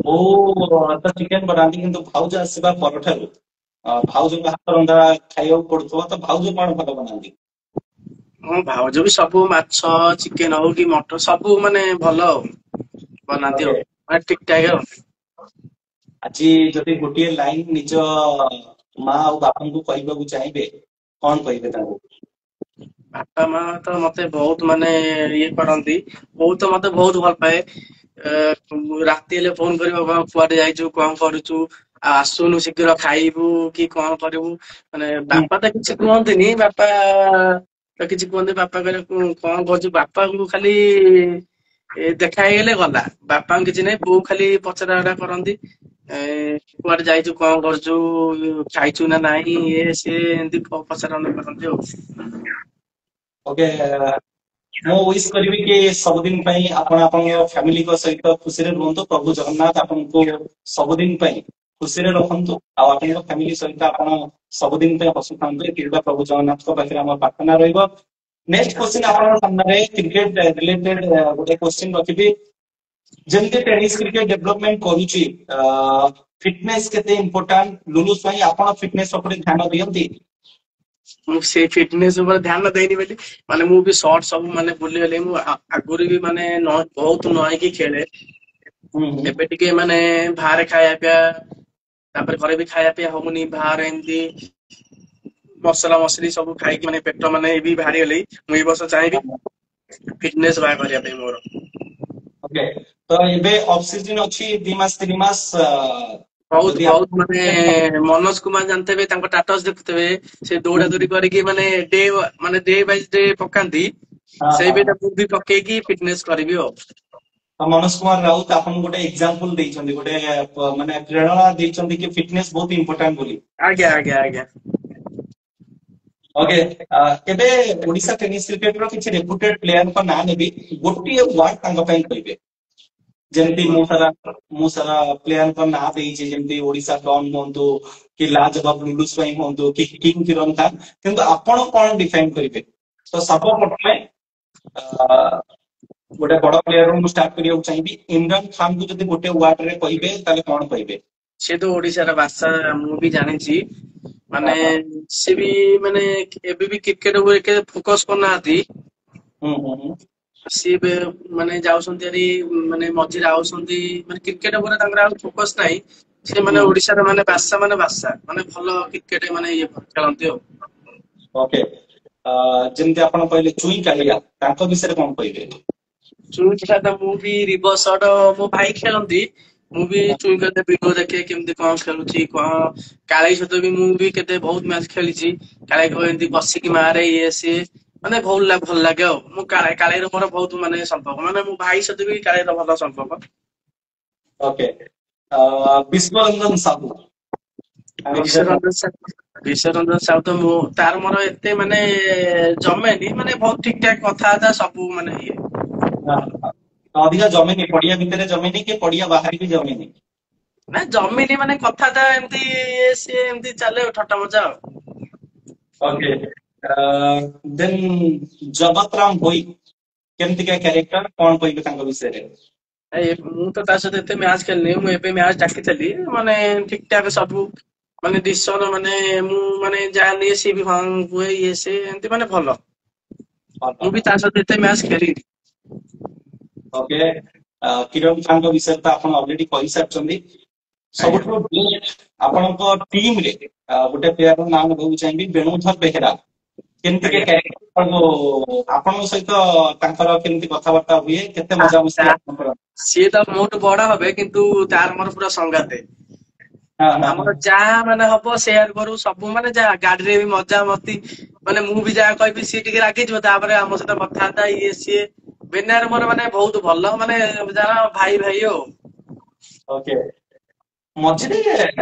ବୋଉ ତ ଚିକେନ ବନାନ୍ତି କିନ୍ତୁ ଭାଉଜ ଆସିବା ପରଠାରୁ ଭାଉଜଙ୍କ ହାତ ରନ୍ଧା ଖାଇବାକୁ ପଡୁଥିବ ତ ଭାଉଜ କଣ ଭଲ ବନାନ୍ତି ମୋ ଭାଉଜ ବି ସବୁ ମାଛ ଚିକେନ ହଉ କି ମଟନ ସବୁ ମାନେ ଭଲ ଆଉ ବନାନ୍ତି ଓକେ ଆଉ ମାନେ ଠିକ ଠାକ ଆଉ। ଆଜି ଯଦି ଗୋଟିଏ ଲାଇନ ନିଜ ମା ଆଉ ବାପାଙ୍କୁ କହିବାକୁ ଚାହିଁବେ କଣ କହିବେ ତାଙ୍କୁ ବାପା ମା ତ ମତେ ବହୁତ ମାନେ ଇଏ କରନ୍ତି ବୋଉ ତ ମତେ ବହୁତ ଭଲ ପାଏ ରାତି ହେଲେ ଫୋନ କରିବ କଣ କୁଆଡେ ଯାଇଛୁ କଣ କରୁଛୁ ଆଉ ଆସୁନୁ ଶୀଘ୍ର ଖାଇବୁ କି କଣ କରିବୁ ମାନେ ହୁଁ ବାପା ତ କିଛି କୁହନ୍ତିନି ବାପା ତ କିଛି କୁହନ୍ତି ବାପା କହିଲେ କଣ କରୁଛୁ ବାପାଙ୍କୁ ଖାଲି ଦେଖା ହେଇଗଲେ ଗଲା ବାପାଙ୍କୁ କିଛି ନାହିଁ ବୋଉ ଖାଲି ପଚରା ଉଚରା କରନ୍ତି କୁଆଡେ ଯାଇଛୁ କଣ କରୁଛୁ ଖାଇଛୁ ନା ନାଇଁ ଇଏ ସିଏ ଏମିତି ପଚରା ଉଚରା କରନ୍ତି ଆଉ। ଓକେ ମୁଁ ୱିଶ କରିବି କି ସବୁଦିନ ପାଇଁ ଆପଣ ଆପଣଙ୍କ ଫ୍ୟାମିଲିଙ୍କ ସହିତ ଖୁସିରେ ରୁହନ୍ତୁ ପ୍ରଭୁ ଜଗନ୍ନାଥ ଆପଣଙ୍କୁ ସବୁଦିନ ପାଇଁ ଖୁସିରେ ରଖନ୍ତୁ ଆଉ ଆପଣଙ୍କ ଫ୍ୟାମିଲି ସହିତ ଆପଣ ସବୁଦିନ ପାଇଁ ହସୁଥାନ୍ତୁ ଏତିକି ପ୍ରଭୁ ଜଗନ୍ନାଥଙ୍କ ପାଖରେ ଆମର ପ୍ରାର୍ଥନା ରହିବ ନେକ୍ସଟ କ୍ୱେଶ୍ଚିନ୍ ଆପଣଙ୍କ ସାମ୍ନାରେ କ୍ରିକେଟ ରିଲେଟେଡ ଗୋଟେ କ୍ୱେଶ୍ଚିନ୍ ରଖିବି ଯେମିତି ଟେନିସ କ୍ରିକେଟ ଡେଭଲପମେଣ୍ଟ କରୁଛି ଫିଟନେସ କେତେ ଇମ୍ପୋର୍ଟାଣ୍ଟ ଲୁଲୁସ ପାଇଁ ଆପଣ ଫିଟନେସ ଉପରେ ଧ୍ୟାନ ଦିଅନ୍ତି ମୁଁ ସେଇ ଫିଟନେସ ଉପରେ ଧ୍ୟାନ ଦେଇନି ବୋଲି ମାନେ ମୁଁ ବି ସର୍ଟ ସବୁ ମାନେ ଭୁଲିଗଲି ମୁଁ ଆଗରୁ ବି ମାନେ ବହୁତ ନଈକି ଖେଳେ ହୁଁ ହୁଁ ଏବେ ଟିକେ ମାନେ ବାହାରେ ଖାଇବା ପିଇବା ତାପରେ ଘରେ ବି ଖାଇବା ପିଇବା ହଉନି ବାହାରେ ଏମିତି ମସଲା ମସଲି ସବୁ ଖାଇକି ମାନେ ପେଟ ମାନେ ବି ବାହାରି ଗଲି ମୁଁ ଏଇ ବର୍ଷ ଚାହିଁବି ଫିଟନେସ ବାହାର କରିବା ପାଇଁ ମୋର ଓକେ ତ ଏବେ ଅଫ ସିଜନ ଅଛି 2 ମାସ 3 ମାସ ବହୁତ ଯଦି ବହୁତ ଆପଣ ମାନେ ମନୋଜ କୁମାର ଜାଣିଥିବେ ତାଙ୍କ ଟାଟସ ଦେଖୁଥିବେ ସେ ଦୌଡା ଦୌଡି କରିକି ମାନେ ଡେ ବାଇ ଡେ ପକାନ୍ତି ହଁ ସେଇ ହଁ ବି ମୁଁ ବି ପକେଇକି ଫିଟନେସ କରିବି ଆଉ। ମନୋଜ କୁମାର ରାଉତ ଆପଣଙ୍କୁ ଗୋଟେ ଏକ୍ସାମ୍ପଲ ଦେଇଛନ୍ତି ଗୋଟେ ମାନେ ପ୍ରେରଣା ଦେଇଛନ୍ତି କି ଫିଟନେସ ବହୁତ ଇମ୍ପୋର୍ଟାଣ୍ଟ ବୋଲି ଆଜ୍ଞା ଆଜ୍ଞା ଆଜ୍ଞା ଓକେ ଏବେ ଓଡିଶା ଟେନିସ କ୍ରିକେଟର କିଛି ରେପୁଟେଡ ପ୍ଲେୟାରଙ୍କ ନାଁ ନେବି ଗୋଟିଏ ୱାର୍ଡ ତାଙ୍କ ପାଇଁ କହିବେ ଯେମିତି ମୁଁ ସାରା ପ୍ଲେୟାରଙ୍କ ନାଁ ଦେଇଛି ଯେମିତି ଓଡିଶା ଡନ୍ ହୁଅନ୍ତୁ କି ଲାଜବାବ ଲୁଲୁସ ପାଇଁ ହୁଅନ୍ତୁ କି କିଙ୍ଗ କିରଣ ଖାନ କିନ୍ତୁ ଆପଣ କଣ ଡିଫାଇନ କରିବେ ତ ସର୍ବପ୍ରଥମେ ଗୋଟେ ବଡ ପ୍ଲେୟର ମୁଁ ଷ୍ଟାର୍ଟ କରିବାକୁ ଚାହିଁବି ଇମରାନ ଖାନକୁ ଯଦି ଗୋଟେ ୱାର୍ଡ ରେ କହିବେ ତାହେଲେ କଣ କହିବେ ସେ ତ ଓଡିଶାର ଭାଷା ମୁଁ ବି ଜାଣିଛି ହଁ ମାନେ ହଁ ସେ ବି ମାନେ ଏବେ ବି କ୍ରିକେଟ ଉପରେ ଫୋକସ କରୁନାହାନ୍ତି ହୁଁ ହୁଁ ହୁଁ ସିଏ ବି ମାନେ ଯାଉଛନ୍ତି ଆରି ମାନେ ମଝିରେ ଆଉଛନ୍ତି ମାନେ କ୍ରିକେଟ ଉପରେ ତାଙ୍କର ଆଉ ଫୋକସ ନାହିଁ ସେ ମାନେ ହୁଁ ଓଡିଶାର ମାନେ ଭାଷା ମାନେ ଭଲ କ୍ରିକେଟ ମାନେ ଇଏ ଖେଳନ୍ତି ଆଉ ଓକେ ଯେମିତି ଆପଣ କହିଲେ ଚୁଇଁ କାଳିଆ ତାଙ୍କ ବିଷୟରେ କଣ କହିବେ ଚୁଇଁ ତ ମୁଁ ବି ରିଭର୍ସ ମୋ ଭାଇ ଖେଳନ୍ତି ମୁଁ ବି ଚୁଇଁ ଭିଡିଓ ଦେଖେ କେମିତି କଣ ଖେଳୁଛି କଣ କାଳେଇ ସହିତ ବି ମୁଁ ବି କେତେ ବହୁତ ମ୍ୟାଚ ଖେଳିଛି କାଳେଇ ଏମିତି ବସିକି ମାରେ ଇଏ ସିଏ ମାନେ ଭଲ ଲାଗେ ଆଉ ମୁଁ କାଳେଇର ମୋର ବହୁତ ମାନେ ସମ୍ପର୍କ ମାନେ ମୋ ଭାଇ ସହିତ ବି କାଳେଇର ଭଲ ସମ୍ପର୍କ ଓକେ ବିଶ୍ୱରଞ୍ଜନ ସାହୁ ତାଙ୍କ ବିଷୟରେ କଣ ବିଶ୍ୱରଞ୍ଜନ ସାହୁ ତ ମୁଁ ତାର ମୋର ଏତେ ମାନେ ଜମେନି ମାନେ ବହୁତ ଠିକ ଠାକ କଥାବାର୍ତ୍ତା ସବୁ ମାନେ ଇଏ ଅଧିକା ଜମେନି ପଡିଆ ଭିତରେ ଜମେନି କି ପଡିଆ ବାହାରେ ବି ଜମେନି ନା ଜମିନି ମାନେ କଥାଟା ଏମିତି ସିଏ ଏମିତି ଚାଲେ ଆଉ ଥଟ୍ଟା ମଜା ଆଉ ଓକେ ଦେନ୍ ଜଗତ ରାମ ଭୋଇ କେମିତିକା କ୍ୟାରେକ୍ଟର କଣ କହିବେ ତାଙ୍କ ବିଷୟରେ ମୁଁ ତ ତା ସହିତ ଏତେ ମ୍ୟାଚ ଖେଳିନି ମୁଁ ଏବେ ମ୍ୟାଚ ଡାକିଥିଲି ମାନେ ଠିକ ଠାକ ସବୁ ମାନେ ଦିଶନ ମାନେ ମୁଁ ମାନେ ଯାହା ନିଏ ସିଏ ବି ହଁ କୁହେ ଇଏ ସିଏ ଏମତି ମାନେ ଭଲ ମୁଁ ବି ତା ସହିତ ଏତେ ମ୍ୟାଚ ଖେଳିନି ଓକେ କିରଣ ଖାନଙ୍କ ବିଷୟରେ ତ ଆପଣ ଅଲରେଡି କହିସାରିଛନ୍ତି ଆଜ୍ଞା ସବୁଠୁ ଆପଣଙ୍କ ଟିମ ରେ ଗୋଟେ ପ୍ଲେୟାର ନାଁ ନେବାକୁ ଚାହିଁବି ବେଣୁଧର ବେହେରା କେମିତି କେ ଆଜ୍ଞା। କ୍ୟାରେକ୍ଟର ଆପଣଙ୍କ ସହିତ ତାଙ୍କର କେମିତି କଥାବାର୍ତ୍ତା ହୁଏ, କେତେ ମଜାମସ୍ତି ଆପଣ କରନ୍ତି? ସିଏ ତ ମୋଠୁ ବଡ ହେବେ କିନ୍ତୁ ତାର ମୋର ପୁରା ସଂଗାତେ। ହଁ ହଁ ହଁ। ଆମର ଯାହା ମାନେ ହବ ସେୟାର କରୁ ସବୁ, ମାନେ ଯାହା ଗାଡିରେ ବି ମଜା ମସ୍ତି, ମାନେ ମୁଁ ବି ଯାହା କହିବି ସିଏ ଟିକେ ରାଗିଯିବ, ତାପରେ ଆମ ସହିତ କଥାବାର୍ତ୍ତା ଇଏ ସିଏ। ବେନାର ମୋର ମାନେ ବହୁତ ଭଲ, ମାନେ ଯାହା ଭାଇ ଭାଇ ଆଉ। ଓକେ। ମଝିରେ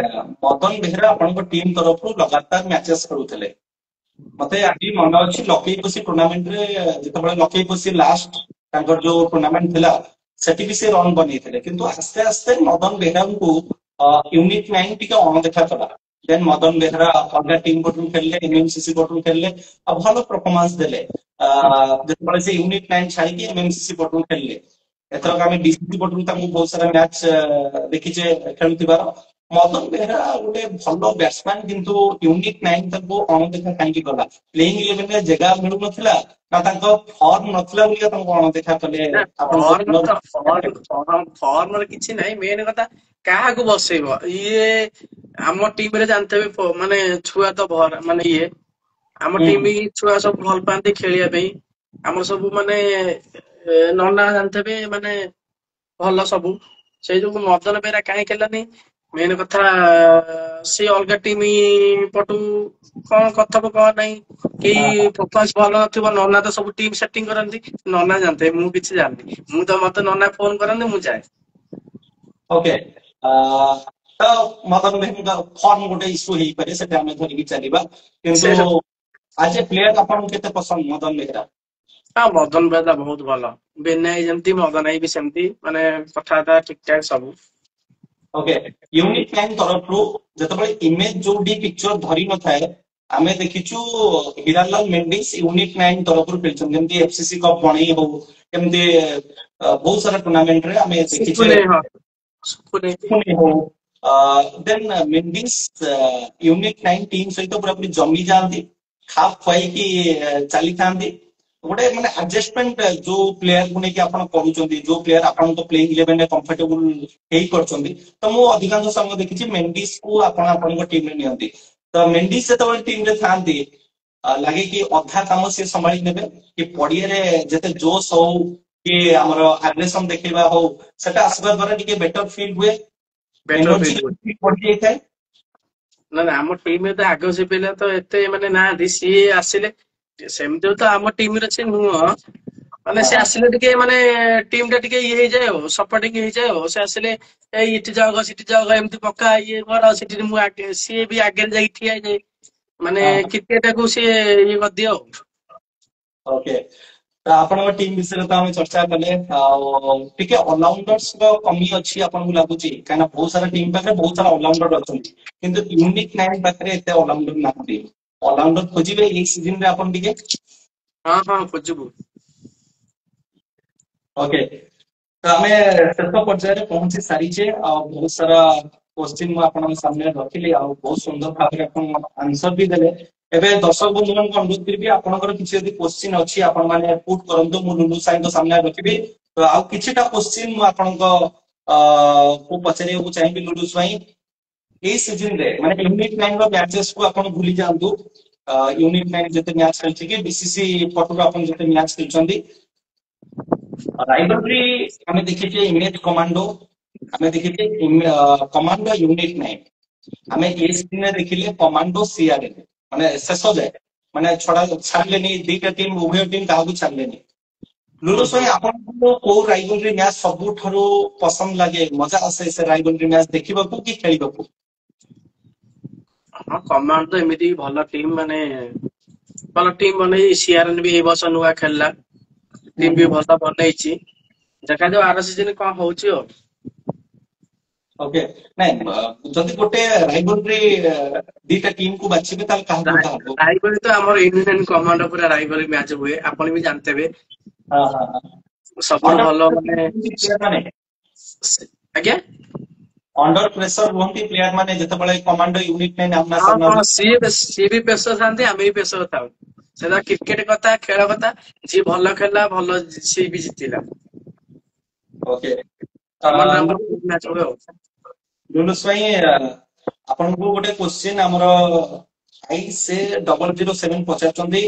ମଦନ ବେହେରା ଆପଣଙ୍କ ଟିମ୍ ତରଫରୁ ଲଗାତାର ମ୍ୟାଚେସ୍ ଖେଳୁଥିଲେ। ମତେ ଆଜି ମନେ ଅଛି ଲକେଇ ପୋଷି ଟୁର୍ଣ୍ଣାମେଣ୍ଟରେ, ଯେତେବେଳେ ଲକେଇ ପୋଷି ଲାଷ୍ଟ ତାଙ୍କର ଯୋଉ ଟୁର୍ଣ୍ଣାମେଣ୍ଟ ଥିଲା ସେଠି ବି ସେ ରନ୍ ବନେଇଥିଲେ, କିନ୍ତୁ ଆସ୍ତେ ଆସ୍ତେ ମଦନ ବେହେରାଙ୍କୁ ୟୁନିଟ୍ 9 ଟିକେ ଅଣଦେଖା କଲା। ଦେନ୍ ମଦନ ବେହେରା ଅଲଗା ଟିମ୍ ପଟରୁ ଖେଳିଲେ, ଏମଏମସିସି ପଟରୁ ଖେଳିଲେ, ଆଉ ଭଲ ପରଫର୍ମାନ୍ସ ଦେଲେ। ଯେତେବେଳେ ସେ ୟୁନିଟ୍ 9 ଛାଡିକି ଏମଏମସିସି ପଟରୁ ଖେଳିଲେ, ଏଥରକ ଆମେ ଡିସିସି ପଟରୁ ତାଙ୍କୁ ବହୁତ ସାରା ମ୍ୟାଚ ଦେଖିଛେ ଖେଳୁଥିବାର। ମଦନ ବେହେରା ଗୋଟେ ଭଲ ବ୍ୟାଟ୍ସମ୍ୟାନ, କିନ୍ତୁ ୟୁନିଟ୍ 9 ତାଙ୍କୁ ଅଣଦେଖା କାହିଁକି କଲା? ପ୍ଲେଇଂ ଇଲେଭେନରେ ଜାଗା ମିଳୁନଥିଲା ନା ତାଙ୍କ ଫର୍ମ ନଥିଲା ବୋଲି ତାଙ୍କୁ ଅଣଦେଖା କଲେ? ନା ଆପଣଙ୍କ ଫର୍ମରେ କିଛି ନାହିଁ, ମେନ କଥା କାହାକୁ ବସେଇବ। ଇଏ ଆମ ଟିମରେ ଜାଣିଥିବେ ମାନେ ଛୁଆ ତ ଭରା ମାନେ ଇଏ, ଆମ ହୁଁ ଟିମ ଛୁଆ ସବୁ ଭଲ ପାଆନ୍ତି ଖେଳିବା ପାଇଁ। ଆମର ସବୁ ମାନେ ନନା ଜାଣିଥିବେ ମାନେ ଭଲ ସବୁ। ସେଇ ଯୋଗୁ ମଦନ ବେହେରା କାହିଁ ଖେଳିଲାନି, ମେନ କଥା ସେ ଅଲଗା ଟିମ ପଟୁ କଣ କଥବ କଣ ନାହିଁ କି ହଁ ଫୋକସ ଭଲ ନଥିବ। ନନା ତ ସବୁ ଟିମ୍ ସେଟିଂ କରନ୍ତି, ନନା ଜାଣିଥିବେ, ମୁଁ କିଛି ଜାଣିନି। ମୁଁ ତ ମତେ ନନା ଫୋନ କରନ୍ତି ମୁଁ ଯାଏ। ଓକେ। ତ ମଦନ ବେହେରାଙ୍କ ଫର୍ମ ଗୋଟେ ଇସ୍ୟୁ ହେଇପାରେ, ସେଟା ଆମେ ଧରିକି ଚାଲିବା, କିନ୍ତୁ ସେ ଆଜ ଏ ପ୍ଲେୟାର ଆପଣଙ୍କୁ କେତେ ପସନ୍ଦ ମଦନ ବେହେରା? ହଁ ମଦନ ବେହେରା ବହୁତ ଭଲ। ବିନୟ ଯେମିତି ମଦନ ଭାଇ ବି ସେମିତି, ମାନେ କଥାବାର୍ତ୍ତା ଠିକ ଠାକ ସବୁ। ଓକେ। ୟୁନିଟ୍ 9 ତରଫରୁ ଯେତେବେଳେ ଇମେଜ ଯୋଉଠି ପିକ୍ଚର ଧରି ନଥାଏ, ଆମେ ଦେଖିଛୁ ହିରାଲାଲ ମେଣ୍ଡିସ ୟୁନିଟ୍ 9 ତରଫରୁ ଖେଳିଛନ୍ତି, ଯେମିତି ଏଫସିସି କପ୍ ବଣେଇ ହଉ, ଏମିତି ବହୁତ ସାରା ଟୁର୍ଣ୍ଣାମେଣ୍ଟରେ ଆମେ ଦେଖିଛେ। ଶୁକୁନି ହଁ ଶୁକୁନି ପୁଣି ହଉ, ଦେନ୍ ମେଣ୍ଡିସ ୟୁନିଟ୍ 9 ଟିମ୍ ସହିତ ପୁରାପୁରି ଜମି ଯାଆନ୍ତି, ଖାପ ଖୁଆଇକି ଚାଲିଥାନ୍ତି। ଗୋଟେ ମାନେ ଆଡଜଷ୍ଟମେଣ୍ଟ ଯୋଉ ପ୍ଲେୟାରକୁ ନେଇକି ଆପଣ କରୁଛନ୍ତି, ଯୋଉ ପ୍ଲେୟାର ଆପଣଙ୍କ ପ୍ଲେଇଂ ଇଲେଭେନରେ କମ୍ଫର୍ଟେବୁଲ ହେଇ କରୁଛନ୍ତି, ତ ମୁଁ ଅଧିକାଂଶ ସମୟ ଦେଖିଛି ମେଣ୍ଡିସକୁ ଆପଣ ଆପଣଙ୍କ ଟିମରେ ନିଅନ୍ତି। ତ ମେଣ୍ଡିସ ଯେତେବେଳେ ଟିମରେ ଥାନ୍ତି, ଲାଗେ କି ଅଧା କାମ ସିଏ ସମ୍ଭାଳି ନେବେ, କି ପଡିଆରେ ଯେତେ ଜୋସ୍ ହଉ କି ଆମର ଆଗ୍ରେସନ ଦେଖେଇବା ହଉ, ସେଟା ଆସିବା ଦ୍ୱାରା ଟିକେ ବେଟର ଫିଲ୍ ହୁଏ, ବେଟର ଏନର୍ଜି ଫିଲ୍ଡ। ବଢିଯାଇଥାଏ। ନା ନା ଆମ ଟିମରେ ତ ଆଗ ସେ ପିଲା ତ ଏତେ ମାନେ ନାହାନ୍ତି, ସିଏ ଆସିଲେ ସେମିତି ତ ଆମ ଟିମରେ ସେ ନୁହଁ, ମାନେ ସେ ଆସିଲେ ଟିକେ ମାନେ ଟିମ ଟା ଟିକେ ଇଏ ହେଇଯାଏ ଆଉ, ସପୋର୍ଟିଂ ହେଇଯାଏ ଆଉ। ସେ ଆସିଲେ ଏଇ ଇଠି ଜଗ ସେଠି ଜଗ, ଏମିତି ପକା ଇଏ କର, ସେଠି ମୁଁ ସିଏ ବି ଆଗରେ ଯାଇକି ଠିଆ ହେଇଯାଏ, ମାନେ କ୍ରିକେଟକୁ ସିଏ ଇଏ କରିଦିଏ ଆଉ। ଓକେ। ତ ଆପଣଙ୍କ ଟିମ୍ ବିଷୟରେ ତ ଆମେ ଚର୍ଚ୍ଚା କଲେ, ଆଉ ଟିକେ ଅଲରାଉଣ୍ଡର୍ସଙ୍କ କମି ଅଛି ଆପଣଙ୍କୁ ଲାଗୁଛି? କାହିଁକିନା ବହୁତ ସାରା ଟିମ୍ ପାଖରେ ବହୁତ ସାରା ଅଲରାଉଣ୍ଡର ଅଛନ୍ତି, କିନ୍ତୁ ୟୁନିକ୍ 9 ପାଖରେ ଏତେ ଅଲରାଉଣ୍ଡର ନାହାନ୍ତି। ଅଲରାଉଣ୍ଡର ଖୋଜିବେ ଏଇ ସିଜନରେ ଆପଣ ଟିକେ। ହଁ ହଁ ଖୋଜିବୁ। ଓକେ। ତ ଆମେ ଶେଷ ପର୍ଯ୍ୟାୟରେ ପହଞ୍ଚି ସାରିଛେ, ଆଉ ବହୁତ ସାରା କୋଶ୍ଚିନ୍ ମୁଁ ଆପଣଙ୍କ ସାମ୍ନାରେ ରଖିଲି, ଆଉ ବହୁତ ସୁନ୍ଦର ଭାବରେ ଆପଣ ଆନ୍ସର ବି ଦେଲେ। ଏବେ ଦର୍ଶକ ବନ୍ଧୁମାନଙ୍କୁ ଅନୁରୋଧ କରିବି, ଆପଣଙ୍କର କିଛି ଯଦି କୋଶ୍ଚିନ୍ ଅଛି ଆପଣ ମାନେ ପୁଟ୍ କରନ୍ତୁ, ମୁଁ ଲୁଲୁ ସାଇଙ୍କ ସାମ୍ନାରେ ରଖିବି। ତ ଆଉ କିଛିଟା କୋଶ୍ଚିନ୍ ମୁଁ ଆପଣଙ୍କ କୁ ପଚାରିବାକୁ ଚାହିଁବି ଲୁଲୁ ସାଇ। ଏଇ ସିଜନରେ ମାନେ ୟୁନିଟ୍ 9 ର ମ୍ୟାଚେସ୍ କୁ ଆପଣ ଭୁଲି ଯାଆନ୍ତୁ। ୟୁନିଟ୍ 9 ଯେତେ ମ୍ୟାଚ୍ ଖେଳିଛି କି ବିସିସି ପଟରୁ ଆପଣ ଯେତେ ମ୍ୟାଚ୍ ଖେଳିଛନ୍ତି, ରାଇଭଲରି ଆମେ ଦେଖିଛେ ଇମେଜ କମାଣ୍ଡୋ, ଆମେ ଦେଖିଛେ କମାଣ୍ଡୋ ୟୁନିଟ୍ 9, ଆମେ ଏ ସିଜନରେ ଦେଖିଲେ କମାଣ୍ଡୋ ସିଆରଏନ୍, ମାନେ ଶେଷ ଯାଏ, ମାନେ ଛାଡିଲେନି ଦିଟା ଟିମ୍, ଉଭୟ ଟିମ୍ କାହାକୁ ଛାଡିଲେନି। ଲୁଲୁ ହୁଁ ସ୍ୱାଇଁ ହୁଁ। ଆପଣଙ୍କୁ କୋଉ ରାଇଭଲରି ମ୍ୟାଚ୍ ସବୁଠାରୁ ପସନ୍ଦ ଲାଗେ, ମଜା ଆସେ ସେ ରାଇଭଲରି ମ୍ୟାଚ୍ ଦେଖିବାକୁ କି ଖେଳିବାକୁ? ହଁ କମାଣ୍ଡ ତ ଏମିତି ଭଲ ଟିମ୍, ମାନେ ଭଲ ଟିମ୍ ବନେଇ, ସିଆରଏନ୍ ବି ଏଇ ବର୍ଷ ନୂଆ ଖେଳିଲା, ହୁଁ ଟିମ୍ ବି ହୁଁ। ଭଲ ବନେଇଛି। ଦେଖାଯାଉ ଆର ସିଜନ କଣ ହଉଛି ଆଉ। ଓକେ। ନାଇଁ, ଯଦି ଗୋଟେ ରାଇଭଲରି ଦିଟା ଟିମ୍ କୁ ବାଛିବେ ତାହେଲେ କାହାକୁ କାହାକୁ? ରାଇଭଲରି ତ ଆମର ଇଣ୍ଡିଆନ କମାଣ୍ଡ ପୁରା ରାଇଭଲରି ମ୍ୟାଚ୍ ହୁଏ, ଆପଣ ବି ଜାଣିଥିବେ। ହଁ ହଁ ହଁ। ସବୁଠୁ ଅଣ୍ଡର ଭଲ ମାନେ ପ୍ଲେୟାର ମାନେ ଆଜ୍ଞା। ଅଣ୍ଡର ପ୍ରେସର ହୁଅନ୍ତି ପ୍ଲେୟାର ମାନେ, ଯେତେବେଳେ କମାଣ୍ଡୋ ୟୁନିଟ୍ 9 ଆମ୍ନା ହଁ ସାମ୍ନା ହଁ ହୁଏ। ସିଏ ବି ପ୍ରେସର ଥାନ୍ତି, ଆମେ ବି ପ୍ରେସର ଥାଉ। ସେଟା କ୍ରିକେଟ କଥା, ଖେଳ କଥା, ଯିଏ ଭଲ ଖେଳିଲା ଭଲ ସିଏ ବି ଜିତିଲା। ଓକେ। କମାଣ୍ଡର ଆମର ବହୁତ ମ୍ୟାଚ୍ ହୁଏ ଆଉ। ଲୁଲୁ ସ୍ୱାଇଁ, ଆପଣଙ୍କୁ ଗୋଟେ କୋଶ୍ଚିନ୍ ଆମର 5007 ପଚାରୁଛନ୍ତି,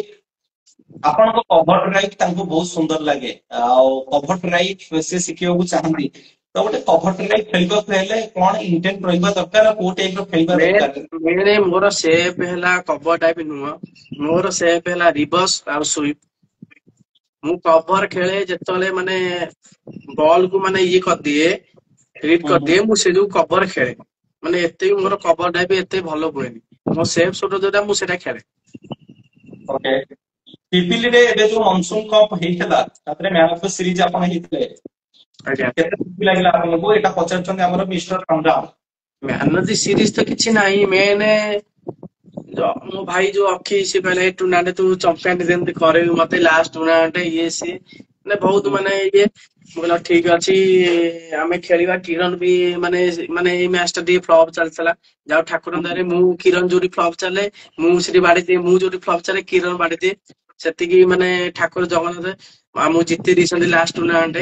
ଆପଣଙ୍କ କଭର ଡ୍ରାଇଭ୍ ତାଙ୍କୁ ବହୁତ ସୁନ୍ଦର ଲାଗେ ଆଉ କଭର ଡ୍ରାଇଭ୍ ସେ ଶିଖିବାକୁ ଚାହାନ୍ତି ତ ଗୋଟେ କଭର ଡ୍ରାଇଭ୍ ଖେଳିବାକୁ ହେଲେ କଣ ଇଣ୍ଟେଣ୍ଟ ରହିବା ଦରକାର ଆଉ କୋଉ ଟାଇପ ର ଖେଳିବା ମେନ୍ ଦରକାର? ମେନ୍ ମୋର ସେପ୍ ହେଲା କଭର ଟାଇପ ନୁହଁ, ମୋର ସେପ୍ ହେଲା ରିଭର୍ସ ଆଉ ସୁଇପ। ମୁଁ କଭର ଖେଳେ ଯେତେବେଳେ ମାନେ ବଲ୍ କୁ ମାନେ ଇଏ କରିଦିଏ, ହିଟ୍ ହୁଁ ହୁଁ କରିଦିଏ, ମୁଁ ସେ ଯୋଉ କଭର ଖେଳେ। ମାନେ ଏତେ ବି ମୋର କଭର ଟାଇପ ଏତେ ଭଲ ହୁଏନି, ମୋ ସେପ୍ ସୁଟ୍ ଯୋଉଟା ମୁଁ ସେଇଟା ଖେଳେ। ଓକେ। ପିପିଲିରେ ଏବେ ଯୋଉ ମନସୁନ କପ୍ ହେଇଥିଲା ତାପରେ ମ୍ୟାନ ଅଫ ଦ ସିରିଜ ଆପଣ ହେଇଥିଲେ, ଆଜ୍ଞା। କେତେ ଖୁସି ଲାଗିଲା ଆପଣଙ୍କୁ? ଏଇଟା ପଚାରୁଛନ୍ତି ଆମର mister Sangram. Man of the series ତ କିଛି ନାହିଁ, ମେନ୍ ମୋ ଭାଇ ଯୋଉ ଅକ୍ଷି ସିଏ କହିଲା ଏଇ ଟୁର୍ଣ୍ଣାମେଣ୍ଟ ତୁ ଚମ୍ପିଆନ ଯେମିତି କରେଇବୁ ମତେ ଲାଷ୍ଟ ଟୁର୍ଣ୍ଣାମେଣ୍ଟ ଇଏ ସିଏ ମାନେ ବହୁତ ହୁଁ ମାନେ ଇଏ। ମୁଁ କହିଲି ଠିକ ଅଛି ଆମେ ଖେଳିବା। କିରଣ ବି ମାନେ ମାନେ ଏଇ ମ୍ୟାଚ ଟା ଟିକେ ଫ୍ଲପ ଚାଲିଥିଲା, ଯାଉ ଠାକୁରଙ୍କ ଦୟାରେ ମୁଁ କିରଣ ଯୋଉଠି ଫ୍ଲପ ଚାଲେ ମୁଁ ସେଠି ବାଡେଇଦିଏ, ମୁଁ ଯୋଉଠି ଫ୍ଲପ ଚାଲେ କିରଣ ବାଡେଇଦିଏ। ସେତିକି ମାନେ ଠାକୁର ଜଗନ୍ନାଥ ଆମକୁ ଜିତେଇ ଦେଇଛନ୍ତି ଲାଷ୍ଟ ଟୁର୍ଣ୍ଣାମେଣ୍ଟ,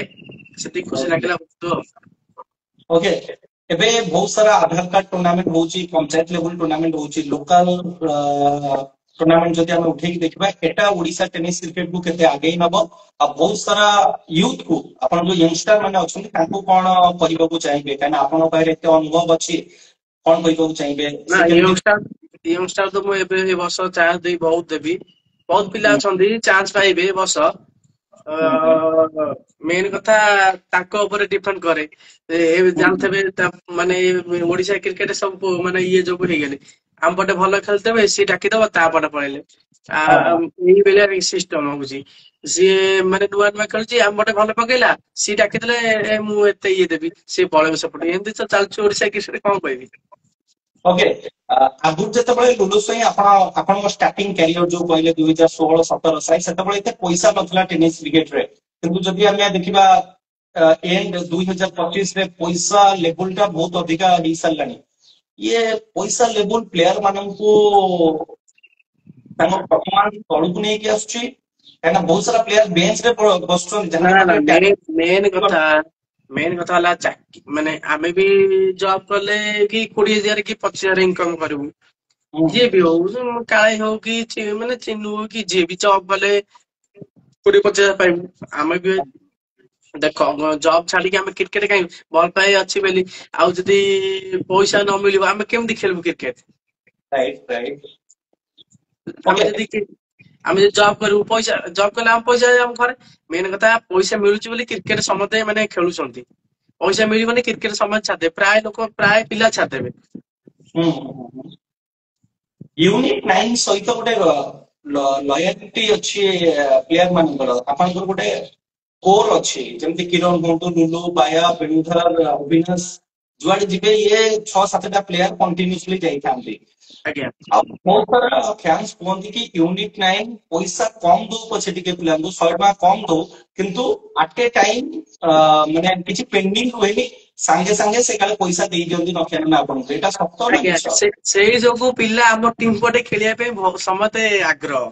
ସେତିକି ଖୁସି ଲାଗିଲା ବହୁତ ଆଉ। ଓକେ। ଏବେ ବହୁତ ସାରା ଆଧାର କାର୍ଡ ଟୁର୍ଣ୍ଣାମେଣ୍ଟ ହଉଛି, ପଞ୍ଚାୟତ ଲେଭୁଲ ଟୁର୍ଣ୍ଣାମେଣ୍ଟ ହଉଛି, ଲୋକାଲ ଟୁର୍ଣ୍ଣାମେଣ୍ଟ ଯଦି ଆମେ ଉଠେଇକି ଦେଖିବା ଏଟା ଓଡିଶା ଟେନିସ କ୍ରିକେଟ କୁ କେତେ ଆଗେଇ ନବ ଆଉ ବହୁତ ସାରା ୟୁଥ କୁ ଆପଣ ଯୋଉ ୟଙ୍ଗଷ୍ଟର ମାନେ ଅଛନ୍ତି ତାଙ୍କୁ କଣ କହିବାକୁ ଚାହିଁବେ, କାହିଁକିନା ଆପଣଙ୍କ ପାଖରେ ଏତେ ଅନୁଭବ ଅଛି, କଣ କହିବାକୁ ଚାହିଁବେ ନା ସେ କେମିତି? ୟଙ୍ଗଷ୍ଟାର ତ ମୁଁ ଏବେ ଏ ବର୍ଷ ଚାନ୍ସ ଦେଇ ବହୁତ ଦେବି। ବହୁତ ପିଲା ହୁଁ, ଅଛନ୍ତି ଚାନ୍ସ ପାଇବେ ଏ ବର୍ଷ। ହୁଁ, ହୁଁ, ମେନ୍ କଥା ତାଙ୍କ ଉପରେ ଡିପେଣ୍ଡ କରେ। ହୁଁ, ଜାଣିଥିବେ ମାନେ ଓଡିଶା କ୍ରିକେଟ ସବୁ ମାନେ ଇଏ ଯୋଗୁ ହେଇଗଲେ ଆମ ପଟେ ଭଲ ଖେଳିଥିବେ ସିଏ ଡାକିଦବ ତା ପଟେ ପଳେଇଲେ। ହଁ ହଁ ଏଇଭଳିଆ ସିଷ୍ଟମ ହଉଛି। ସିଏ ମାନେ ନୂଆ ନୂଆ ଖେଳୁଛି ଆମ ପଟେ ଭଲ ପକେଇଲା, ସିଏ ଡାକିଦେଲେ ମୁଁ ଏତେ ଇଏ ଦେବି, ସିଏ ପଳେଇବ ସେପଟେ। ଏମିତି ତ ଚାଲିଛି ଓଡିଶା କ୍ରିକେଟ, କଣ କହିବି। ଓକେ। ଆଗରୁ ଯେତେବେଳେ ଲୁଲୁ ସ୍ୱାଇଁ ଆପଣଙ୍କ ଷ୍ଟାର୍ଟିଂ କ୍ୟାରିୟର ଯୋଉ କହିଲେ 2016-17 ସେତେବେଳେ ଏତେ ପଇସା ନଥିଲା ଟେନିସ କ୍ରିକେଟରେ, କିନ୍ତୁ ଯଦି ଆମେ ଦେଖିବା ଏଣ୍ଡ 2025ରେ ପଇସା ଲେବୁଲ ଟା ବହୁତ ଅଧିକା ହେଇସାରିଲାଣି। ଇଏ ପଇସା ଲେବୁଲ ପ୍ଲେୟାର ମାନଙ୍କୁ ତାଙ୍କ ପରଫରମାନ୍ସ ତଳକୁ ନେଇକି ଆସୁଛି, କାହିଁକିନା ବହୁତ ସାରା ପ୍ଲେୟାର ବେଞ୍ଚ ରେ ବସୁଛନ୍ତି ନା ଯାହାଙ୍କ ନା ପାଖରେ ମେନ୍ କଥା ହେଲା ମାନେ ଆମେ ବି ଜବ କଲେ କି 20,000 କି 25,000 ଇନକମ କରିବୁ। ଯିଏ ବି ହଉ କାଳେ ହଉ କି ମାନେ ଚିନୁ ହଉ କି ଯିଏ ବି ଜବ୍ କଲେ 20-25,000 ପାଇବୁ। ଆମେ ବି ଦେଖ ଜବ୍ ଛାଡିକି ଆମେ କ୍ରିକେଟ କାହିଁ ଭଲ ପାଇ ଅଛି ବୋଲି ଆଉ ଯଦି ପଇସା ନ ମିଳିବ ଆମେ କେମିତି ଖେଳିବୁ କ୍ରିକେଟ। Right right. ଆମେ ଯଦି ଜବ୍ କରିବୁ ପଇସା ଜବ୍ କଲେ ଆମ ପଇସା ଆମ ଘରେ। ମେନ୍ କଥା ପଇସା ମିଳୁଛି ବୋଲି କ୍ରିକେଟ ସମସ୍ତେ ମାନେ ଖେଳୁଛନ୍ତି। ପଇସା ମିଳିବନି କ୍ରିକେଟ ସମସ୍ତେ ଛାଡିଦେବେ, ପ୍ରାୟ ଲୋକ ପ୍ରାୟ ପିଲା ଛାଡିଦେବେ। ହୁଁ ହୁଁ ହୁଁ। ୟୁନିଟ୍ 9 ସହିତ ଗୋଟେ ଲୟାଲିଟି ଅଛି ପ୍ଲେୟାର ମାନଙ୍କର। ଆପଣଙ୍କର ଗୋଟେ କୋର ଅଛି, ଯେମିତି କିରଣ ହୁଅନ୍ତୁ, ଲୁଲୁ, ବାୟା, ବେଣୁଧର, ଅବିନାଶ, ଯୁଆଡେ ଯିବେ ଇଏ 6-7ଟା ପ୍ଲେୟାର କଣ୍ଟିନ୍ୟୁସଲି ଯାଇଥାନ୍ତି। ଆଜ୍ଞା। ଆଉ ବହୁତ ସାରା ଫ୍ୟାନ୍ସ କୁହନ୍ତି କି ୟୁନିଟ୍ 9 ପଇସା କମ ଦଉ ପଛେ ଟିକେ ପିଲାଙ୍କୁ 100 ଟଙ୍କା କମ ଦଉ, କିନ୍ତୁ ଆଟ୍ ଏ ଟାଇମ ମାନେ କିଛି ପେଣ୍ଡିଙ୍ଗ ରୁହେନି, ସାଙ୍ଗେ ସାଙ୍ଗେ ସେ କାଳେ ପଇସା ଦେଇ ଦିଅନ୍ତି ନଖିଆ ଆପଣଙ୍କୁ। ଏଇଟା ସତ ନା ଆଜ୍ଞା ମିଛ? ସେଇ ଯୋଗୁ ପିଲା ଆମ ଟିମ୍ ପଟେ ଖେଳିବା ପାଇଁ ସମସ୍ତେ ଆଗ୍ରହ।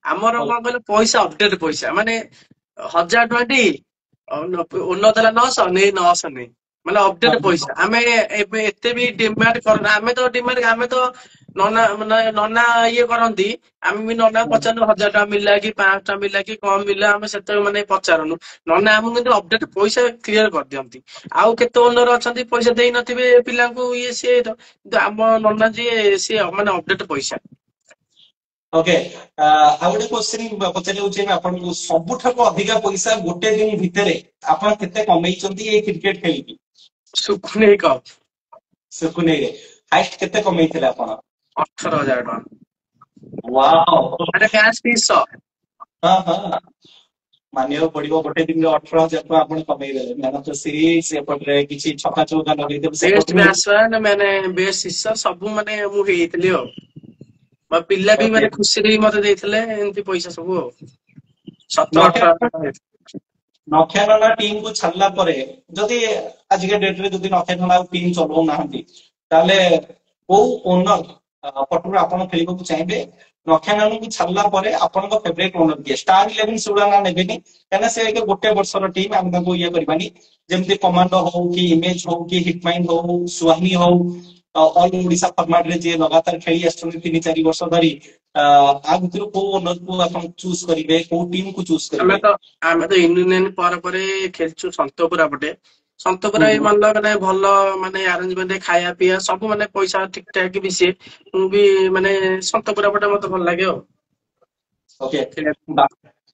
ଆମର କଣ କହିଲ ପଇସା ଅପଡେଟ ପଇସା ମାନେ 1,000 ଟଙ୍କା ଟି ଓନ ଦେଲା 900 ନେଇ 900 ନେ ମାନେ ଅପଡେଟ ପଇସା। ଆମେ ଏବେ ଏତେ ବି ଡିମାଣ୍ଡ କରୁନା, ଆମେ ତ ଡିମାଣ୍ଡ ଆମେ ତ ନନା ଇଏ କରନ୍ତି, ଆମେ ବି ନନା ପଚାରୁନୁ 1,000 ଟଙ୍କା ମିଳିଲା କି 500 ଟଙ୍କା ମିଳିଲା କି କମ ମିଳିଲା ଆମେ ସେତେବେଳେ ମାନେ ପଚାରୁନୁ। ନନା ଆମକୁ କିନ୍ତୁ ଅପଡେଟ ପଇସା କ୍ଲିୟର କରିଦିଅନ୍ତି। ଆଉ କେତେ ଓନର ଅଛନ୍ତି ପଇସା ଦେଇନଥିବେ ପିଲାଙ୍କୁ ଇଏ ସିଏ କିନ୍ତୁ ଆମ ନନା ଯିଏ ସିଏ ମାନେ ଅପଡେଟ ପଇସା। ଓକେ। ଆଉ ଗୋଟେ କ୍ୱେଶ୍ଚିନ୍ ପଚାରିବାକୁ ଚାହିଁବି ଆପଣଙ୍କୁ, ସବୁଠାରୁ ଅଧିକା ପଇସା ଗୋଟେ ଦିନ ଭିତରେ ଆପଣ କେତେ କମେଇଛନ୍ତି ଏଇ କ୍ରିକେଟ ଖେଳିକି? ସୁଖୁନେଇ କପ୍। ସୁକୁନେଇରେ ହାଇଷ୍ଟ କେତେ କମେଇଥିଲେ ଆପଣ? 18,000 ଟଙ୍କା। ୱାଓ। ଆରେ ମ୍ୟାଚ୍ ଫିସ୍ ସହ। ହଁ ହଁ। ମାନିବାକୁ ପଡିବ, ଗୋଟେ ଦିନରେ 18,000 ଟଙ୍କା ଆପଣ କମେଇ ଦେଲେ। ମ୍ୟାନ ଅଫ ଦ ସିରିଜ, ଏପଟରେ କିଛି ଛକା ଚୌକା ଲଗେଇଦେବେ ବେଷ୍ଟ ସେପଟରୁ। ବ୍ୟାଟ୍ସମ୍ୟାନ ମାନେ ବେଷ୍ଟ ସିକ୍ସର ସବୁ ମାନେ ମୁଁ ହେଇଯାଇଥିଲି ଆଉ। ମୋ ପିଲା ବି ଓକେ। ମାନେ ଖୁସିରେ ବି ମତେ ଦେଇଥିଲେ ଏମିତି ପଇସା ସବୁ ଆଉ। 17-18 ନଖିଆ ନଖିଆ ନନା ଟିମ୍ କୁ ଛାଡିଲା ପରେ ଯଦି ଆଜିକା ଡେଟ ରେ ଯଦି ନଖିଆ ନନା ଆଉ ଟିମ୍ ଚଲଉନାହାନ୍ତି, ତାହେଲେ କୋଉ ଓନର ପଟରୁ ଆପଣ ଖେଳିବାକୁ ଚାହିଁବେ? ନଖିଆ ନନାଙ୍କୁ ଛାଡିଲା ପରେ ଆପଣଙ୍କ ଫେଭରେଟ ଓନର କିଏ? ଷ୍ଟାର 11 ସେଗୁଡା ନା ନେବେନି, କାହିଁକିନା ସେ ଗୋଟେ ବର୍ଷର ଟିମ୍, ଆମେ ତାଙ୍କୁ ଇଏ କରିବାନି। ଯେମିତି କମାଣ୍ଡୋ ହଉ କି ଇମେଜ ହଉ କି ହିଟମାଇଣ୍ଡ ହଉ, ସୁହାନୀ ହଉ, ऑल ओडिशा फॉर्मेट रे जे लगातार खेली आछन 3-4 वर्ष धरी आ भितर को ओनर को आपण चूज करिवे को टीम को चूज ଆମେ करिवे? ତ ଆମେ ତ ୟୁନିୟନ ପରେ ଖେଳିଛୁ ସନ୍ତପୁରା ପଟେ। ସନ୍ତପୁରା ବି ଭଲ ମାନେ ଭଲ ମାନେ ଆରେଞ୍ଜମେଣ୍ଟ ଖାଇବା ପିଇବା ସବୁ ମାନେ ପଇସା ଠିକ ଠାକ ବି ସିଏ। ମୁଁ ବି ମାନେ ସନ୍ତପୁରା ପଟେ ମତେ ଭଲ ଲାଗେ ଆଉ ओके ଖେଳିବାକୁ।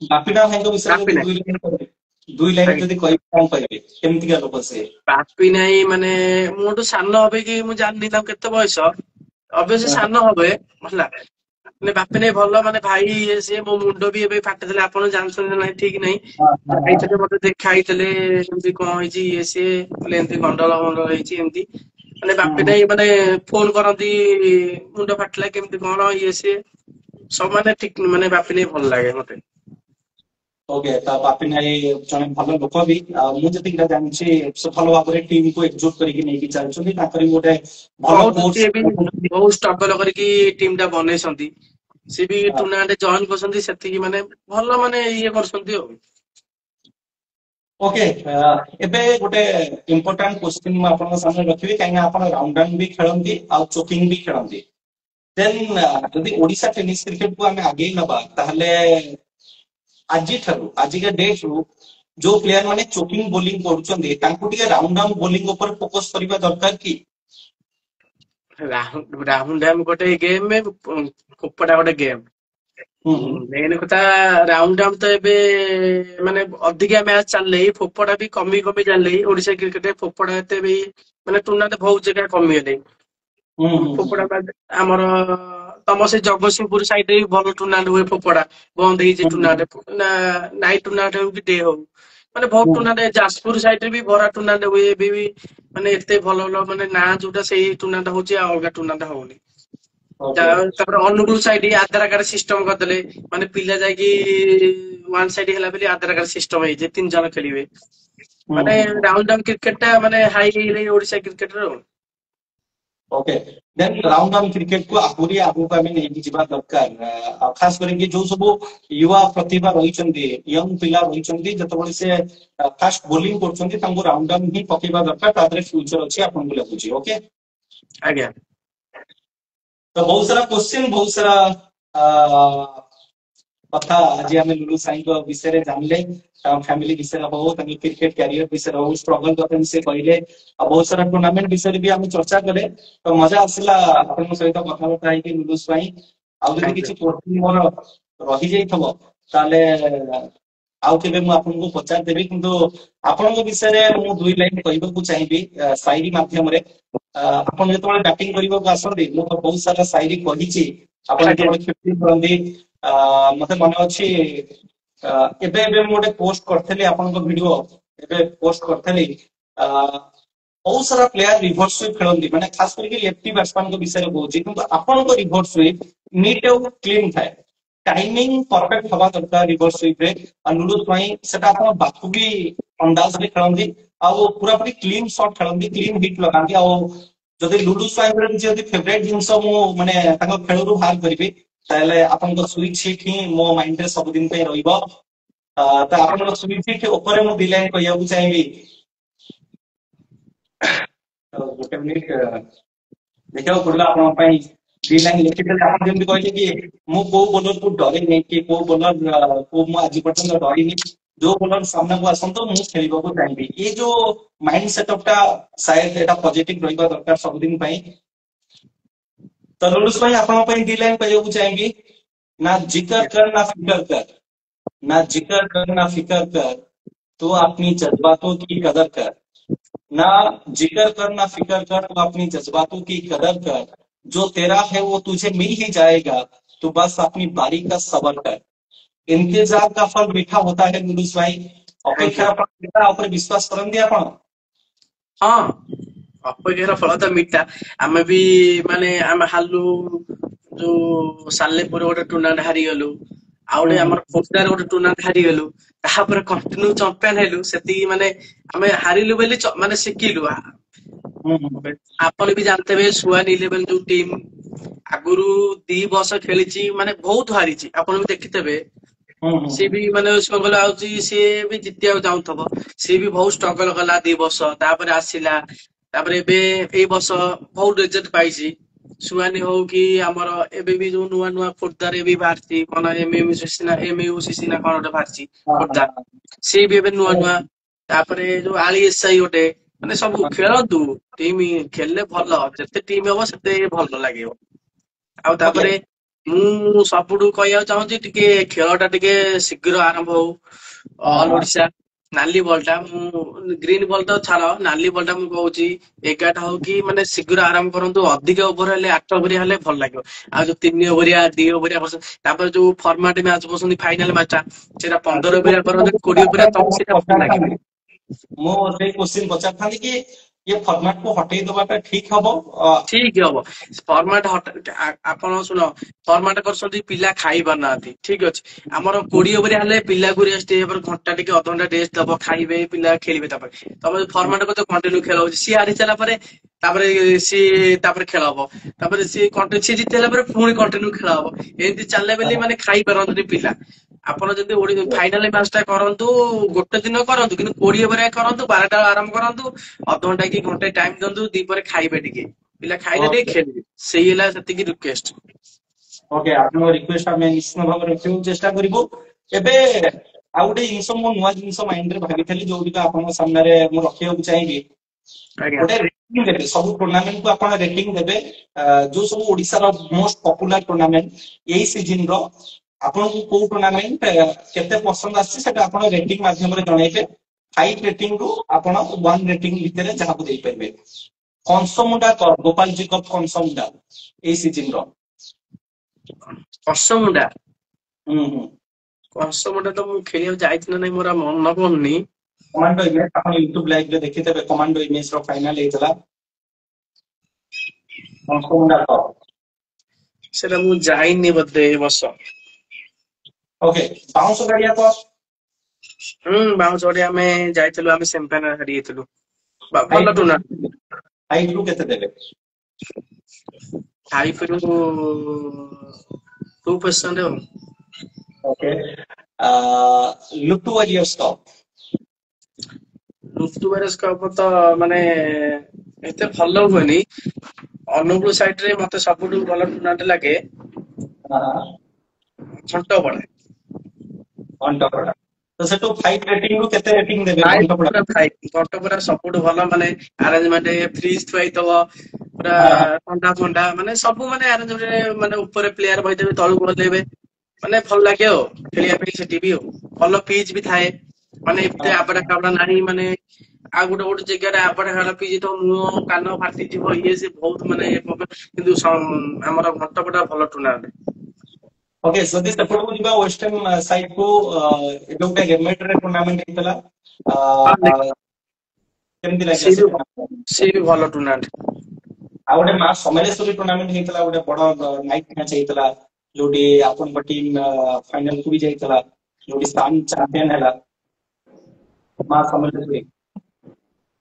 बापीना भाई विषय ବାପି जदि ନାହିଁ दुई लाइन ଆଜ୍ଞା। जदि कहि कोन कहिबे केमति का लोक से? ବାପି ନାହିଁ ମାନେ ମୋଠୁ ସାନ ହବେ କି ମୁଁ ଜାଣିନି ତାଙ୍କୁ କେତେ ବୟସ, ଅବଶ୍ୟ हाँ, ସାନ ହବେ ହେଲା। ମାନେ ବାପି ନାହିଁ ଭଲ ମାନେ ଭାଇ ଇଏ ସିଏ। ମୋ ମୁଣ୍ଡ ବି ଏବେ ଫାଟିଥିଲା, ଆପଣ ଜାଣିଛନ୍ତି ନା ନାହିଁ ଠିକ ନାହିଁ। हाँ, हाँ, हाँ, ଯାଇଥିଲେ ମତେ ଦେଖା ହେଇଥିଲେ ଏମିତି କଣ ହେଇଛି ଇଏ ସିଏ କହିଲେ ଏମିତି ଗଣ୍ଡଗୋଳ ଫଣ୍ଡଗୋଳ ହେଇଛି ଏମିତି। ମାନେ ବାପି हाँ, ନାହିଁ ମାନେ ଫୋନ କରନ୍ତି ମୁଣ୍ଡ ଫାଟିଲା କେମିତି କଣ ଇଏ ସିଏ ସବୁ ମାନେ ଠିକ ମାନେ ବାପି ନାହିଁ ଭଲ ଲାଗେ ମତେ। ओके तो बापी नाई जने भलो लोक भी मु जति जानछि सफल भाबरे टीम को एकजुट करिक नै कि चलछथि ताकरि गोटे भलो ବହୁତ कोर्स ସିଏ ବି ବହୁତ ଷ୍ଟ୍ରଗଲ କରିକି ଟିମ ଟା ବନେଇଛନ୍ତି। ସିଏ ବି ଟୁର୍ଣ୍ଣାମେଣ୍ଟ ଜଏନ କରୁଛନ୍ତି ସେତିକି ମାନେ ଭଲ ମାନେ ଇଏ କରୁଛନ୍ତି ଆଉ। ओके एबे गोटे इंपोर्टेंट क्वेश्चन म आपन सामने रखिबी काहे आपन राउंड डाउन भी खेलंती आ चोकिंग भी खेलंती देन जदि ओडिशा टेनिस क्रिकेट को हमें आगे नबा ताहले आजि ठारू आजि के डेट रु जो प्लेयर माने चोकिंग बोलिंग करूचंदी तांको टिके राउंड डाउन बोलिंग ऊपर फोकस करिबा दरकार की? ରାହୁଲ ଡ୍ୟାମ ଗୋଟେ ଗେମ ଫୋପଡ଼ା ଗୋଟେ ଗେମ। हम्म ମେନ କଥା ରାଉଣ୍ଡ ଡାଉନ ତ ଏବେ ମାନେ ଅଧିକା ମ୍ୟାଚ ଚାଲିଲେ ଫୋପଡ଼ା ବି କମି କମି ଚାଲିଲେ ଓଡିଶା କ୍ରିକେଟରେ ଫୋପଡ଼ା ଏତେ ବି ମାନେ ଟୁର୍ଣ୍ଣାମେଣ୍ଟ ବହୁତ ଜାଗା କମିଗଲେ। ଫୋପଡ଼ା ଆମର ତମ ସେ ଜଗତସିଂହପୁର ସାଇଡ ରେ ବି ଭଲ ଟୁର୍ଣ୍ଣାମେଣ୍ଟ ହୁଏ ଫୋପଡ଼ା ବନ୍ଦ ହେଇଛି ଟୁର୍ଣ୍ଣାମେଣ୍ଟ ନାଇଟ ଟୁର୍ଣ୍ଣାମେଣ୍ଟ ହଉ କି ଡେ ହଉ ମାନେ ବହୁତ ଟୁର୍ଣ୍ଣାମେଣ୍ଟ ଯାଜପୁର ସାଇଡ ରେ ବି ଭରା ଟୁର୍ଣ୍ଣାମେଣ୍ଟ ହୁଏ ଏବେ ବି ମାନେ ଏତେ ଭଲ ଭଲ ମାନେ ନାଁ ଯୋଉଟା ସେଇ ଟୁର୍ଣ୍ଣାମେଣ୍ଟ ହଉଛି ଆଉ ଅଲଗା ଟୁର୍ଣ୍ଣାମେଣ୍ଟ ହଉନି। ओके ତାପରେ ଅନୁଗୁଳ ସାଇଡ ଆଧାର କାର୍ଡ ସିଷ୍ଟମ କରିଦେଲେ ମାନେ पिला ଯାଇକି ୱାନ ସାଇଡ ହେଲା ବୋଲି ଆଧାର କାର୍ଡ ସିଷ୍ଟମ ହେଇଛି 3 ଜଣ ଖେଳିବେ। ମାନେ ରାଉଣ୍ଡ ଡାଉନ କ୍ରିକେଟ ଟା ମାନେ ହାଇ ହେଇଗଲାଣି ଓଡିଶା କ୍ରିକେଟର ଆଉ। Okay then round down cricket को आहुरी आगु को हमें नहीं जिबा दरकार खास करके जो सब युवा प्रतिभा रहिचंदी यंग पिला रहिचंदी जतबळे से फास्ट बोलिंग करचंदी तांको राउंड डाउन ही पकेबा दरकार तादरे फ्यूचर अछि आपन को लागुची। ओके ଆଜ୍ଞା तो बहुत सारा क्वेश्चन बहुत सारा आ, कथा आज आम लुलु साई विषय में जानले फैमिली विषय हो क्रिकेट कैरियर विषय हो स्ट्रगल करते विषय कहले बहुत सारा टूर्नामेंट विषय भी आम चर्चा कले तो मजा आसला आपन सहित कथबार्ता है लुलु साई आउ जदि थैंक यू किछि क्वेश्चन मोर रहि जाइथबो ताले आउ केबे मु आपन को पचार देबी किंतु आपन को विषय रे मु दुई लाइन कहबा को चाहिबी शायरी माध्यम रे आपन जतबे बैटिंग करबा को आसंदी मु तो बहुत सारा शायरी कहिछि आपन ଆଜ୍ଞା जतबे फिफ्टी करंदी मते मन अछि एबे एबे मु गोटे पोस्ट करथली आपन को वीडियो एबे पोस्ट करथली बहुत सारा प्लेयर रिवर्स स्वीप खेलंदी माने खास करके लेफ्टी बैट्समैन को विषय रे कहूची किंतु आपन को रिवर्स स्वीप नीट और क्लीन थाए टाइमिंग परफेक्ट हवा दरकार रिवर्स स्वीप रे लुडो ପାଇଁ सेटा आपन बापू भी अंदाज रे खेलंदी आ पूरा पूरी क्लीन शॉट खेलंदी क्लीन हिट लगांदी आ जदि लुडो स्वाइप रे जदि फेवरेट जिंस मु माने ताको खेलरू बाहर करबी ताले आपन को स्विच सीट ही मो माइंड रे सब दिन पे रहिबो त आपन को स्विच सीट ऊपर मु दी लाइन कहया चाहिबी गोटे मिनिट देखियो पड़ला आपन ପାଇଁ दी लाइन लिखिदेले आपन जेमति कहले कि मु को बोलर को डरे नै कि को बोलर को मु आज पर्यंत डरिनी जो बोलर सामने को आसंतो मु खेलिबा को चाहिबी ये जो माइंड सेटअप टा शायद एटा पॉजिटिव रहिबा दरकार सब दिन ପାଇଁ तो लुलुस भाई आपन ପାଇଁ दी लाइन कहया चाहिबी ना जिक्र कर ना फिक्र कर ना जिक्र कर ना फिक्र कर तो अपनी जज्बातों की कदर कर ना जिक्र कर ना फिक्र कर तो अपनी जज्बातों की कदर कर जो तेरा है वो तुझे मिल ही जाएगा तो बस अपनी बारी का सबर कर इंतजार का फल मीठा होता है नुडुस भाई थैंक अपेक्षा यू। ऊपर विश्वास करंदी आपण ହଁ ଅପେକ୍ଷାର ଫଳ ତ ମିଠା। ଆମେ ବି ମାନେ ଆମେ ହାରିଲୁ ଯୋଉ ସାଲେପୁର ଗୋଟେ ଟୁର୍ଣ୍ଣାମେଣ୍ଟ ହାରିଗଲୁ ଆଉ ଗୋଟେ ଆମର ଖୋର୍ଦ୍ଧାରେ ଗୋଟେ ଟୁର୍ଣ୍ଣାମେଣ୍ଟ ହାରିଗଲୁ ତାପରେ କଣ୍ଟିନ୍ୟୁ ଚମ୍ପିୟନ ହେଲୁ ସେତିକି ମାନେ ଆମେ ହାରିଲୁ ବୋଲି ମାନେ ଶିଖିଲୁ। ଆପଣ ବି ଜାଣିଥିବେ ସୁଆନ ଇଲେଭେନ ଯୋଉ ଟିମ୍ ଆଗରୁ 2 ବର୍ଷ ଖେଳିଛି ମାନେ ବହୁତ ହାରିଛି ଆପଣ ବି ଦେଖିଥିବେ। ସିଏ ବି ମାନେ ସ୍ଟ୍ରଗଲ ଆଉଛି ସିଏ ବି ଜିତିବାକୁ ଚାହୁଁଥିବ ସିଏ ବି ବହୁତ ଷ୍ଟ୍ରଗଲ କଲା 2 ବର୍ଷ ତାପରେ ଆସିଲା तापर एबे एई वर्ष बहुत रिजल्ट पाइछि सुहानी हो कि आमर एबे भी जो नुआ नुआ खोर्धारे भी बाहरछि कोन एमयूसीसी ना कोन गोटे बाहरछि हाँ हाँ खोर्धा सी भी एबे नुआ नुआ तापरे जो आली एसआई गोटे ମାନେ ସବୁ ଖେଳନ୍ତୁ ଟିମ୍ ଖେଳିଲେ ଭଲ ଯେତେ ଟିମ୍ ହବ ସେତେ ଭଲ ଲାଗିବ ଆଉ ओके ତାପରେ ମୁଁ ସବୁଠୁ କହିବାକୁ ଚାହୁଁଛି ଟିକେ ଖେଳଟା ଟିକେ ଶୀଘ୍ର ଆରମ୍ଭ ହଉ हाँ ଅଲ हाँ ଓଡିଶା ନାଲି ବଲ୍ ଟା ମୁଁ ଗ୍ରୀନ ବଲ୍ ତ ଛାଡ ନାଲି ବଲ୍ ଟା ମୁଁ କହୁଛି 11ଟା ହଉ କି ମାନେ ଶୀଘ୍ର ଆରମ୍ଭ କରନ୍ତୁ ଅଧିକ ଓଭର ହେଲେ 8 ଓଭରିଆ ହେଲେ ଭଲ ଲାଗିବ ଆଉ ଯୋଉ 3 ଓଭରିଆ 2 ଓଭରିଆ ତାପରେ ଯୋଉ ଫର୍ମାଟ ମ୍ୟାଚ କରୁଛନ୍ତି ଫାଇନାଲ ମ୍ୟାଚ ଟା ସେଇଟା 15 ଓଭରିଆ କରନ୍ତି 20 ଓଭରିଆ ତମକୁ ସେଇଟା ଭଲ ଲାଗିବ ମୁଁ ସେଇ କ୍ୱେଶ୍ଚିନ୍ ପଚାରିଥାନ୍ତି କି ये ଫର୍ମାଟ କୁ ହଟେଇ ଦବାଟା ଠିକ ହବ ଠିକ ହବ ଫର୍ମାଟ ଆପଣ ଶୁଣ ଫର୍ମାଟ କରୁଛନ୍ତି ପିଲା ଖାଇ ପାରୁନାହାନ୍ତି ଠିକ ଅଛି ଆମର 20 ଓଭରିଆ ହେଲେ ପିଲାକୁ ରେଷ୍ଟ ଘଣ୍ଟା ଟିକେ ଅଧଘଣ୍ଟା ରେଷ୍ଟ ଦବ ଖାଇବେ ପିଲା ଖେଳିବେ ତାପରେ ତମେ ଫର୍ମାଟ କରୁଛ କଣ୍ଟିନ୍ୟୁ ଖେଳ ହଉଛି ସିଏ ହାରି ସାରିଲା ପରେ ତାପରେ ତାପରେ ଖେଳ ହବ ତାପରେ ସିଏ ଜିତି ହେଲା ପରେ ପୁଣି କଣ୍ଟିନ୍ୟୁ ଖେଳ ହବ ଏମିତି ଚାଲିଲେ ବୋଲି ମାନେ ଖାଇ ପାରନ୍ତିନି ପିଲା ଆପଣ ଯଦି ଫାଇନାଲ ମ୍ୟାଚ ଟା କରନ୍ତୁ ଗୋଟେ ଦିନ କରନ୍ତୁ କିନ୍ତୁ 20 ଓଭରିଆ କରନ୍ତୁ 12ଟା ଆରମ୍ଭ କରନ୍ତୁ ଅଧଘଣ୍ଟା କି ଘଣ୍ଟେ ଟାଇମ ଦିଅନ୍ତୁ ଦିପରେ ଖାଇବେ ଟିକେ ପିଲା ଖାଇଲେ ଟିକେ ଓକେ ଖେଳିବେ ସେଇ ହେଲା ସେତିକି ରିକ୍ୱେଷ୍ଟ ଓକେ ଆପଣଙ୍କ ରିକ୍ୱେଷ୍ଟ ଆମେ ନିଶ୍ଚିତ ଭାବରେ ରଖିବାକୁ ଚେଷ୍ଟା କରିବୁ ଏବେ ଆଉ ଗୋଟେ ଜିନିଷ ମୁଁ ନୂଆ ଜିନିଷ ମାଇଣ୍ଡରେ ଭାବିଥିଲି ଯୋଉଟା ଆପଣଙ୍କ ସାମ୍ନାରେ ମୁଁ ରଖିବାକୁ ଚାହିଁବି ଆଜ୍ଞା ଗୋଟେ ରେଟିଂ ଦେବେ ସବୁ ଟୁର୍ଣ୍ଣାମେଣ୍ଟ କୁ ଆପଣ ରେଟିଂ ଦେବେ ଯୋଉ ସବୁ ଓଡିଶାର ମୋଷ୍ଟ ପପୁଲାର ଟୁର୍ଣ୍ଣାମେଣ୍ଟ ଏଇ ସିଜନ ର ଆପଣଙ୍କୁ କୋଉ ଟୁର୍ଣ୍ଣାମେଣ୍ଟ କେତେ ପସନ୍ଦ ଆସିଛି ସେଟା ଆପଣ ରେଟିଂ ମାଧ୍ୟମରେ ଜଣେଇବେ 5 ରେଟିଂ ରୁ ଆପଣ 1 ରେଟିଂ ଭିତରେ ଯାହାକୁ ଦେଇପାରିବେ କଂସମୁଣ୍ଡା ଗୋପାଳ ଜି କପ୍ କଂସମୁଣ୍ଡା ଏଇ ସିଜନ ର କଂସମୁଣ୍ଡା ହୁଁ କଂସମୁଣ୍ଡା ତ ମୁଁ ଖେଳିବାକୁ ଯାଇଥିଲି ନା ନାଇଁ ମୋର ଆଉ ମନେ ପଡୁନି କମାଣ୍ଡୋ ଇମେଜ ଆପଣ ୟୁଟ୍ୟୁବ ଲାଇଭ ରେ ଦେଖିଥିବେ କମାଣ୍ଡୋ ଇମେଜ ର ଫାଇନାଲ ହେଇଥିଲା କଂସମୁଣ୍ଡା କପ୍ ସେଟା ମୁଁ ଯାଇନି ବୋଧେ ଏ ବର୍ଷ ଓକେ ବାଉଁଶ ଗାଡିଆ କପ୍ ବାଉଁଶ ବାଡି ଆମେ ଯାଇଥିଲୁ ଆମେ ସେମିଫାଇନାଲ ହାରି ଯାଇଥିଲୁ ଭଲ ହାଇଟ ଟୁର୍ଣ୍ଣାମେଣ୍ଟ ରୁ କେତେ ଦେବେ 5 ରୁ 2% ଆଉ ओके लुटू वारियर्स कप ଋତୁବାରେଶ କପ ତ ମାନେ ଏତେ ଭଲ ହୁଏନି ଅନୁଗୁଳ ସାଇଡ ରେ ମତେ ସବୁଠୁ ଭଲ ଟୁର୍ଣ୍ଣାମେଣ୍ଟ ଲାଗେ ଘଣ୍ଟପଡା ଘଣ୍ଟପଡା ତ ସେଠୁ 5 ରେଟିଂ ରୁ କେତେ ରେଟିଂ ଦେବେ ଘଣ୍ଟପଡା ଘଣ୍ଟପଡା ସବୁଠୁ ଭଲ ମାନେ ଆରେଞ୍ଜମେଣ୍ଟ ଫ୍ରିଜ ଥୁଆ ହେଇଥିବ ପୁରା ଥଣ୍ଡା ଥଣ୍ଡା ମାନେ ସବୁ ମାନେ ଆରେଞ୍ଜମେଣ୍ଟ ମାନେ ଉପରେ ପ୍ଲେୟାର ବଇଥିବେ ତଳକୁ ଓହ୍ଲେଇବେ ମାନେ ଭଲ ଲାଗେ ଆଉ ଖେଳିବା ପାଇଁ ସେଠି ବି ଆଉ ଭଲ ପିଚ୍ ବି ଥାଏ ମାନେ ଏତେ ଆବଡା କାବଡା ନାହିଁ ମାନେ ଆଉ ଗୋଟେ ଗୋଟେ ଜାଗାରେ ଆବଡା ଖାବଡା ପିଚ୍ ହେଇଥିବ ମୁହଁ କାନ ଫାଟିଯିବ ଇଏ ସେ ବହୁତ ମାନେ କିନ୍ତୁ ଆମର ଘଣ୍ଟପଡା ଭଲ ଟୁର୍ଣ୍ଣାମେଣ୍ଟ ओके ଯଦି ସେପଟକୁ ଯିବା ୱେଷ୍ଟର୍ଣ୍ଣ ସାଇଡ କୁ ଏବେ ଗୋଟେ ଗେମେଟ ରେ ଟୁର୍ଣ୍ଣାମେଣ୍ଟ ହେଇଥିଲା କେମିତି ଲାଗିଲା ସିଏ ସେ ବି ଟୁର୍ଣ୍ଣାମେଣ୍ଟ ସିଏ ବି ଭଲ ଟୁର୍ଣ୍ଣାମେଣ୍ଟ ଆଉ ଗୋଟେ ମା ସମଲେଶ୍ୱରୀ ଟୁର୍ଣ୍ଣାମେଣ୍ଟ ହେଇଥିଲା ଗୋଟେ ବଡ ନାଇଟ୍ ମ୍ୟାଚ୍ ହେଇଥିଲା ଯୋଉଠି ଆପଣଙ୍କ ଟିମ୍ ଫାଇନାଲ କୁ ବି ଯାଇଥିଲା ଯୋଉଠି ସ୍ଥାନ ଚାମ୍ପିୟନ ହେଲା ମା ସମଲେଶ୍ୱରୀ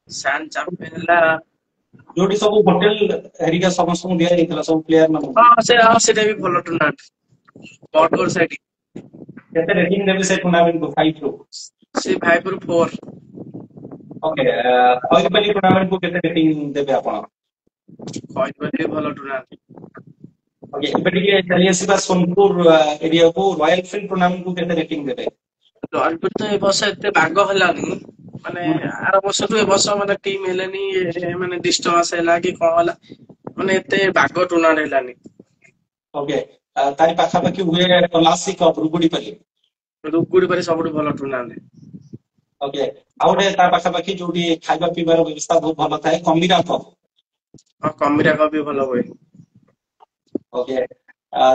ସାନ୍ ଚାମ୍ପିୟନ ହେଲା ଯୋଉଠି ସବୁ ହୋଟେଲ ହେରିକା ସମସ୍ତଙ୍କୁ ଦିଆଯାଇଥିଲା ସବୁ ପ୍ଲେୟାର ମାନଙ୍କୁ ସେଇଟା ବି ଭଲ ଟୁର୍ଣ୍ଣାମେଣ୍ଟ ବଡଗଡ ସାଇଡ କେତେ ରେଟିଂ ଦେବେ ସେ ଟୁର୍ଣ୍ଣାମେଣ୍ଟ କୁ 5 ରୁ ସେ 5 ରୁ 4 ओके खैरपल्ली टूर्नामेंट को केते रेटिंग देबे आपण କହିପାରିବି ଭଲ ଟୁର୍ଣ୍ଣାମେଣ୍ଟ ओके ଏବେ ଟିକେ ଚାଲି ଆସିବା ସୋନପୁର ଏରିଆ କୁ ରୟାଲ ଫିଲ୍ଡ ଟୁର୍ଣ୍ଣାମେଣ୍ଟ କୁ କେତେ ରେଟିଂ ଦେବେ ରଣପୁର ତ ଏ ବର୍ଷ ଏତେ ବାଗ ହେଲାନି ମାନେ ଆର ବର୍ଷଠୁ ଏ ବର୍ଷ ମାନେ ଟିମ୍ ହେଲେନି ମାନେ ଡିଷ୍ଟର୍ବାନ୍ସ ହେଲା କି କଣ ହେଲା ମାନେ ଏତେ ବାଗ ଟୁର୍ଣ୍ଣାମେଣ୍ଟ ହେଲାନି ओके तारी पाखापाखि हुए क्लासिक ऑफ रुगुडीपल्ली ରୁଗୁଡି ପରେ ସବୁଠୁ ଭଲ ଟୁର୍ଣ୍ଣାମେଣ୍ଟ ओके ଆଉ ଗୋଟେ ତା ପାଖାପାଖି ଯୋଉଠି ଖାଇବା ପିଇବାର ବ୍ୟବସ୍ଥା ବହୁତ ଭଲ ଥାଏ କମିରା କପ୍ ହଁ କମିରା କପ୍ ବି ଭଲ ହୁଏ ओके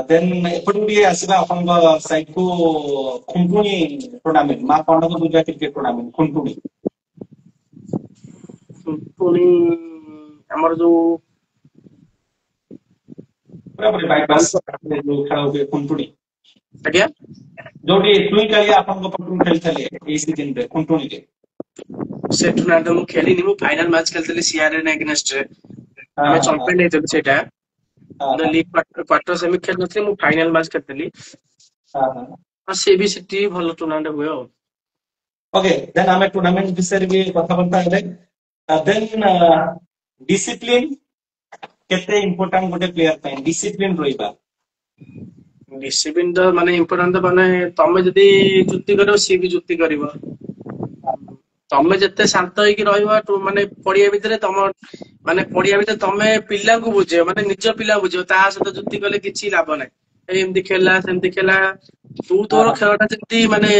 ଦେନ୍ ଏପଟକୁ ଟିକେ ଆସିବା ଆପଣଙ୍କ ସାଇଡ କୁ ଖୁଣ୍ଟୁଣି ଟୁର୍ଣ୍ଣାମେଣ୍ଟ ମା କଣ୍ଡକ ଦୁର୍ଗା କ୍ରିକେଟ ଟୁର୍ଣ୍ଣାମେଣ୍ଟ ଖୁଣ୍ଟୁଣି ପୁଣି ଆମର ଯୋଉ ପୁରାପୁରି ବାଇପାସ୍ ଯୋଉ ଖେଳ ହୁଏ ଖୁଣ୍ଟୁଣି ଆଜ୍ଞା ଯୋଉଠି ଟୁଇ କାଳିଆ ଆପଣଙ୍କ ପଟରୁ ଖେଳିଥିଲେ ଏଇ ସିଜନରେ ଖୁଣ୍ଟୁଣିରେ ସେ ଟୁର୍ଣ୍ଣାମେଣ୍ଟ ମୁଁ ଖେଳିନି ମୁଁ ଫାଇନାଲ ମ୍ୟାଚ ଖେଳିଥିଲି ସିଆରଏନ୍ ଏଗନେଷ୍ଟ ରେ ହଁ ଆମେ ହଁ ଚମ୍ପିୟନ ହେଇଥିଲୁ ସେଇଟା ହଁ ହଁ ଲିଗ କ୍ୱାର୍ଟର ସେମି ଖେଳି ନଥିଲି ମୁଁ ଫାଇନାଲ ମ୍ୟାଚ ଖେଳିଥିଲି ହଁ ହଁ ହଁ ସେ ବି ସେଠି ଭଲ ଟୁର୍ଣ୍ଣାମେଣ୍ଟ ହୁଏ ଆଉ ओके देन ଆମେ ଟୁର୍ଣ୍ଣାମେଣ୍ଟ ବିଷୟରେ ବି କଥାବାର୍ତ୍ତା ହେଲେ ଦେନ୍ डिसिप्लिन केते इंपोर्टेंट गोटे प्लेयर पे डिसिप्लिन रहिबा डिसिप्लिन तो माने इम्पोर्टान्ट माने तमे जदि जुति करियो सी भी जुति करिवो तमे जते शांत होइकी रहइबो माने पड़िया भितरे तम माने पड़िया भितरे तमे पिला को बुझियो माने निज पिला बुझियो ता सहित जुति कले किछि लाभ नै एमती खेला सेमती खेला तू तोर खेलटा जेमती माने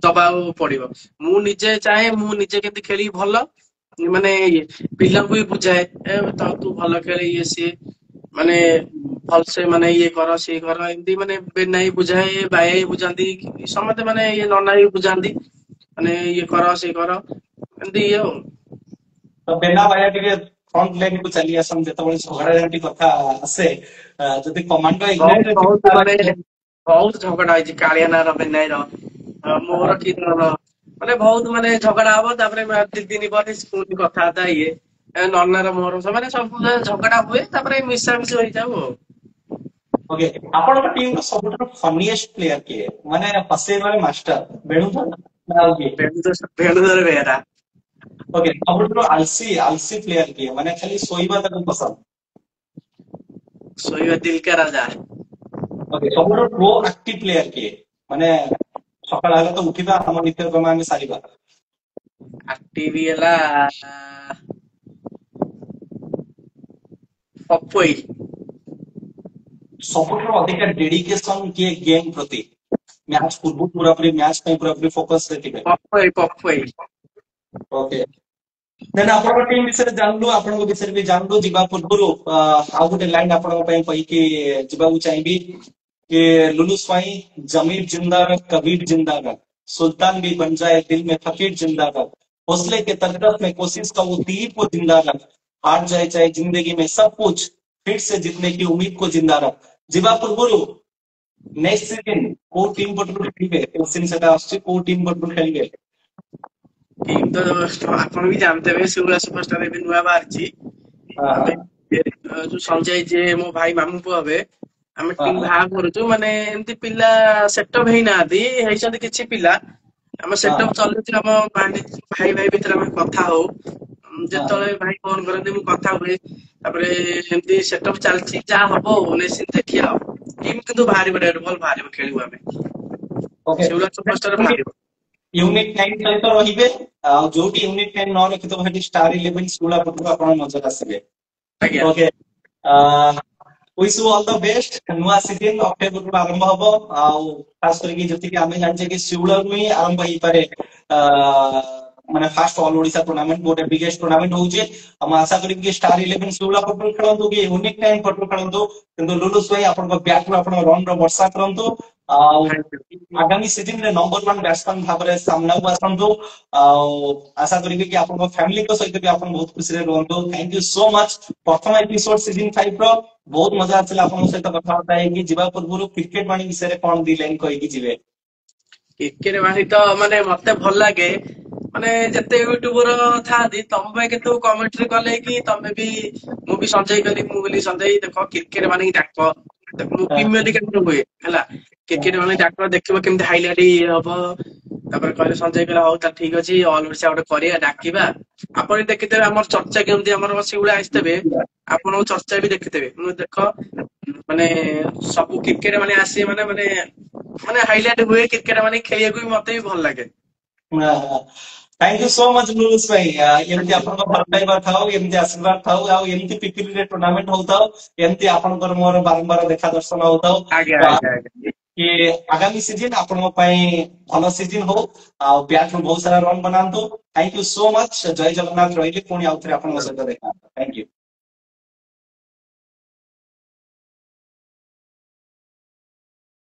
दबाव पड़िबो मु निजे चाहे मु निजे केमती खेली भलो माने पिला को भी बुझाए ए तो तू भलो खेले ये सी माने भलसे माने ये कर से कर एमती माने बेनाई बुझाए बाई बुझांदी समते माने ये नना भी बुझांदी माने ये कर से कर एमती ये हो। तो बेना भाया टिके फ्रंट लाइन को चली आसम जेतबळे झगड़ा झांटी कथा आसे जदि कमांडर बहुत इग्नाइट बहुत माने बहुत झगड़ा होइछि कालिया नार बेनाई रो मोर की माने बहुत माने झगड़ा हबो तापरे दी दिन पर स्कूल कथा था ये नन्नार मोर माने सब झगड़ा हुए तापरे मिसा मिसी होई जाऊ ओके आपण का टीम को सबटा फनीएस्ट प्लेयर के माने हसे वाले मास्टर बेणुधर ना ओके बेणुधर बेरा ओके सबटा आलसी आलसी प्लेयर के माने खाली सोईबा तक पसंद सोईबा दिल का राजा ओके सबटा प्रो एक्टिव प्लेयर के माने सकाळ आला तो उठिबा हम नित्य क्रम आमे सारिबा एक्टिव एला पप्पई सबटा अधिक डेडिकेशन के गेम प्रति मैच पूर्व पूरा पूरी मैच पे पूरा पूरी फोकस रहतिबे पप्पई पप्पई ओके देन आपण टीम विषय जानलु आपण विषय भी जानलु जिबा पूर्व आ गोटे लाइन आपण पई कहि के जिबा चाहिबी कि लुलु स्वाई जमीर जिंदा रह कबीर जिंदा रह सुल्तान भी बन जाए दिल में फकीर जिंदा रह हौसले के तरफ में कोशिश का वो तीर को जिंदा रख हार जाए चाहे जिंदगी में सब कुछ फिर से जीतने की उम्मीद को जिंदा रख जिबा पूर्व नेक्स्ट सीजन को टीम पटु खेलिबे क्वेश्चन सेटा आछि को टीम पटु खेलिबे टीम तो आपण भी जानते हैं शिवराज सुपरस्टार भी नुआ बाहरची जो संजय जे मो भाई मामू को हबे हम टीम भाग करूछु माने एमती पिला सेटअप हेई नादी हेइछन किछि पिला हम सेटअप चलुछि हम भाई भाई भीतर हम कथा हो जेतले भाई फोन करते मु कथा हुए तापरे एमती सेटअप चलछि जा हबो नेसिन देखिया टीम किंतु भारी बडे बॉल भारी खेलिबो हमें ओके शिवराज सुपरस्टार भारी यूनिट 9 सहित रहिबे जोटी यूनिट 9 न रखि तो हेटी स्टार 11 स्कूल आपन आपण नजर आसीबे okay wish you all the best नुआ सीजन अक्टोबर रु आरंभ हबो आ खास करके जति कि आमे जानचे कि शिवलर में आरंभ होई पारे माने फर्स्ट ऑल ओडिसा टूर्नामेंट गोटे बिगेस्ट टूर्नामेंट होउचे हम आशा करी कि स्टार 11 शिवला फुटबॉल खेलंतु कि यूनिट 9 फुटबॉल खेलंतु किंतु लुलु सोई आपण को बैट रो आपण रन रो वर्षा करंतु आगामी सीजन रे नंबर 1 बैट्समैन भाबरे सामना को आसंतु आशा करी कि आपण को फैमिली को सहित भी आपण बहुत खुशी रे रहंतु थैंक यू सो मच प्रथम एपिसोड सीजन 5 रो बहुत मजा आछला आपण सहित कथा होता है कि जीवा पूर्व क्रिकेट मानी विषय रे कोन दी लाइन कहि कि जीवे क्रिकेट मानी तो माने मते भल लागे माने जते यूट्यूबर था दी तमे केतु कमेंट्री कले कि तमे भी मु भी संजय करी मु बोली संजय देखो क्रिकेट माने डाको मु प्रीमियर लीग केमन होए हला क्रिकेट माने डाको देखिबो केमते हाइलाइट हबो तापर कहले संजय कहला हो त ठीक अछि ऑल ओडिसा ओटे करिया डाकिबा आपण देखिते हमर चर्चा केमते हमर बसी उडा आइतबे आपण चर्चा भी देखिते मु देखो माने सब क्रिकेट माने आसी माने माने माने हाइलाइट हुए क्रिकेट माने खेलिया को मते भी भल लागे थैंक यू सो मच लुलुस भाई एमती आपण भल पाइबा थाओ एमती आशीर्वाद थाओ आ एमती पिपिली रे टूर्नामेंट होताओ एमती आपण कर मोर बारंबार देखा दर्शन होताओ कि आगामी सीजन आपण पई भलो सीजन हो आ बैट रो बहुत सारा रन बनांतो thank you so much Jai Jagannath रहिले पुणी आउथरे आपण सहित देखा थैंक यू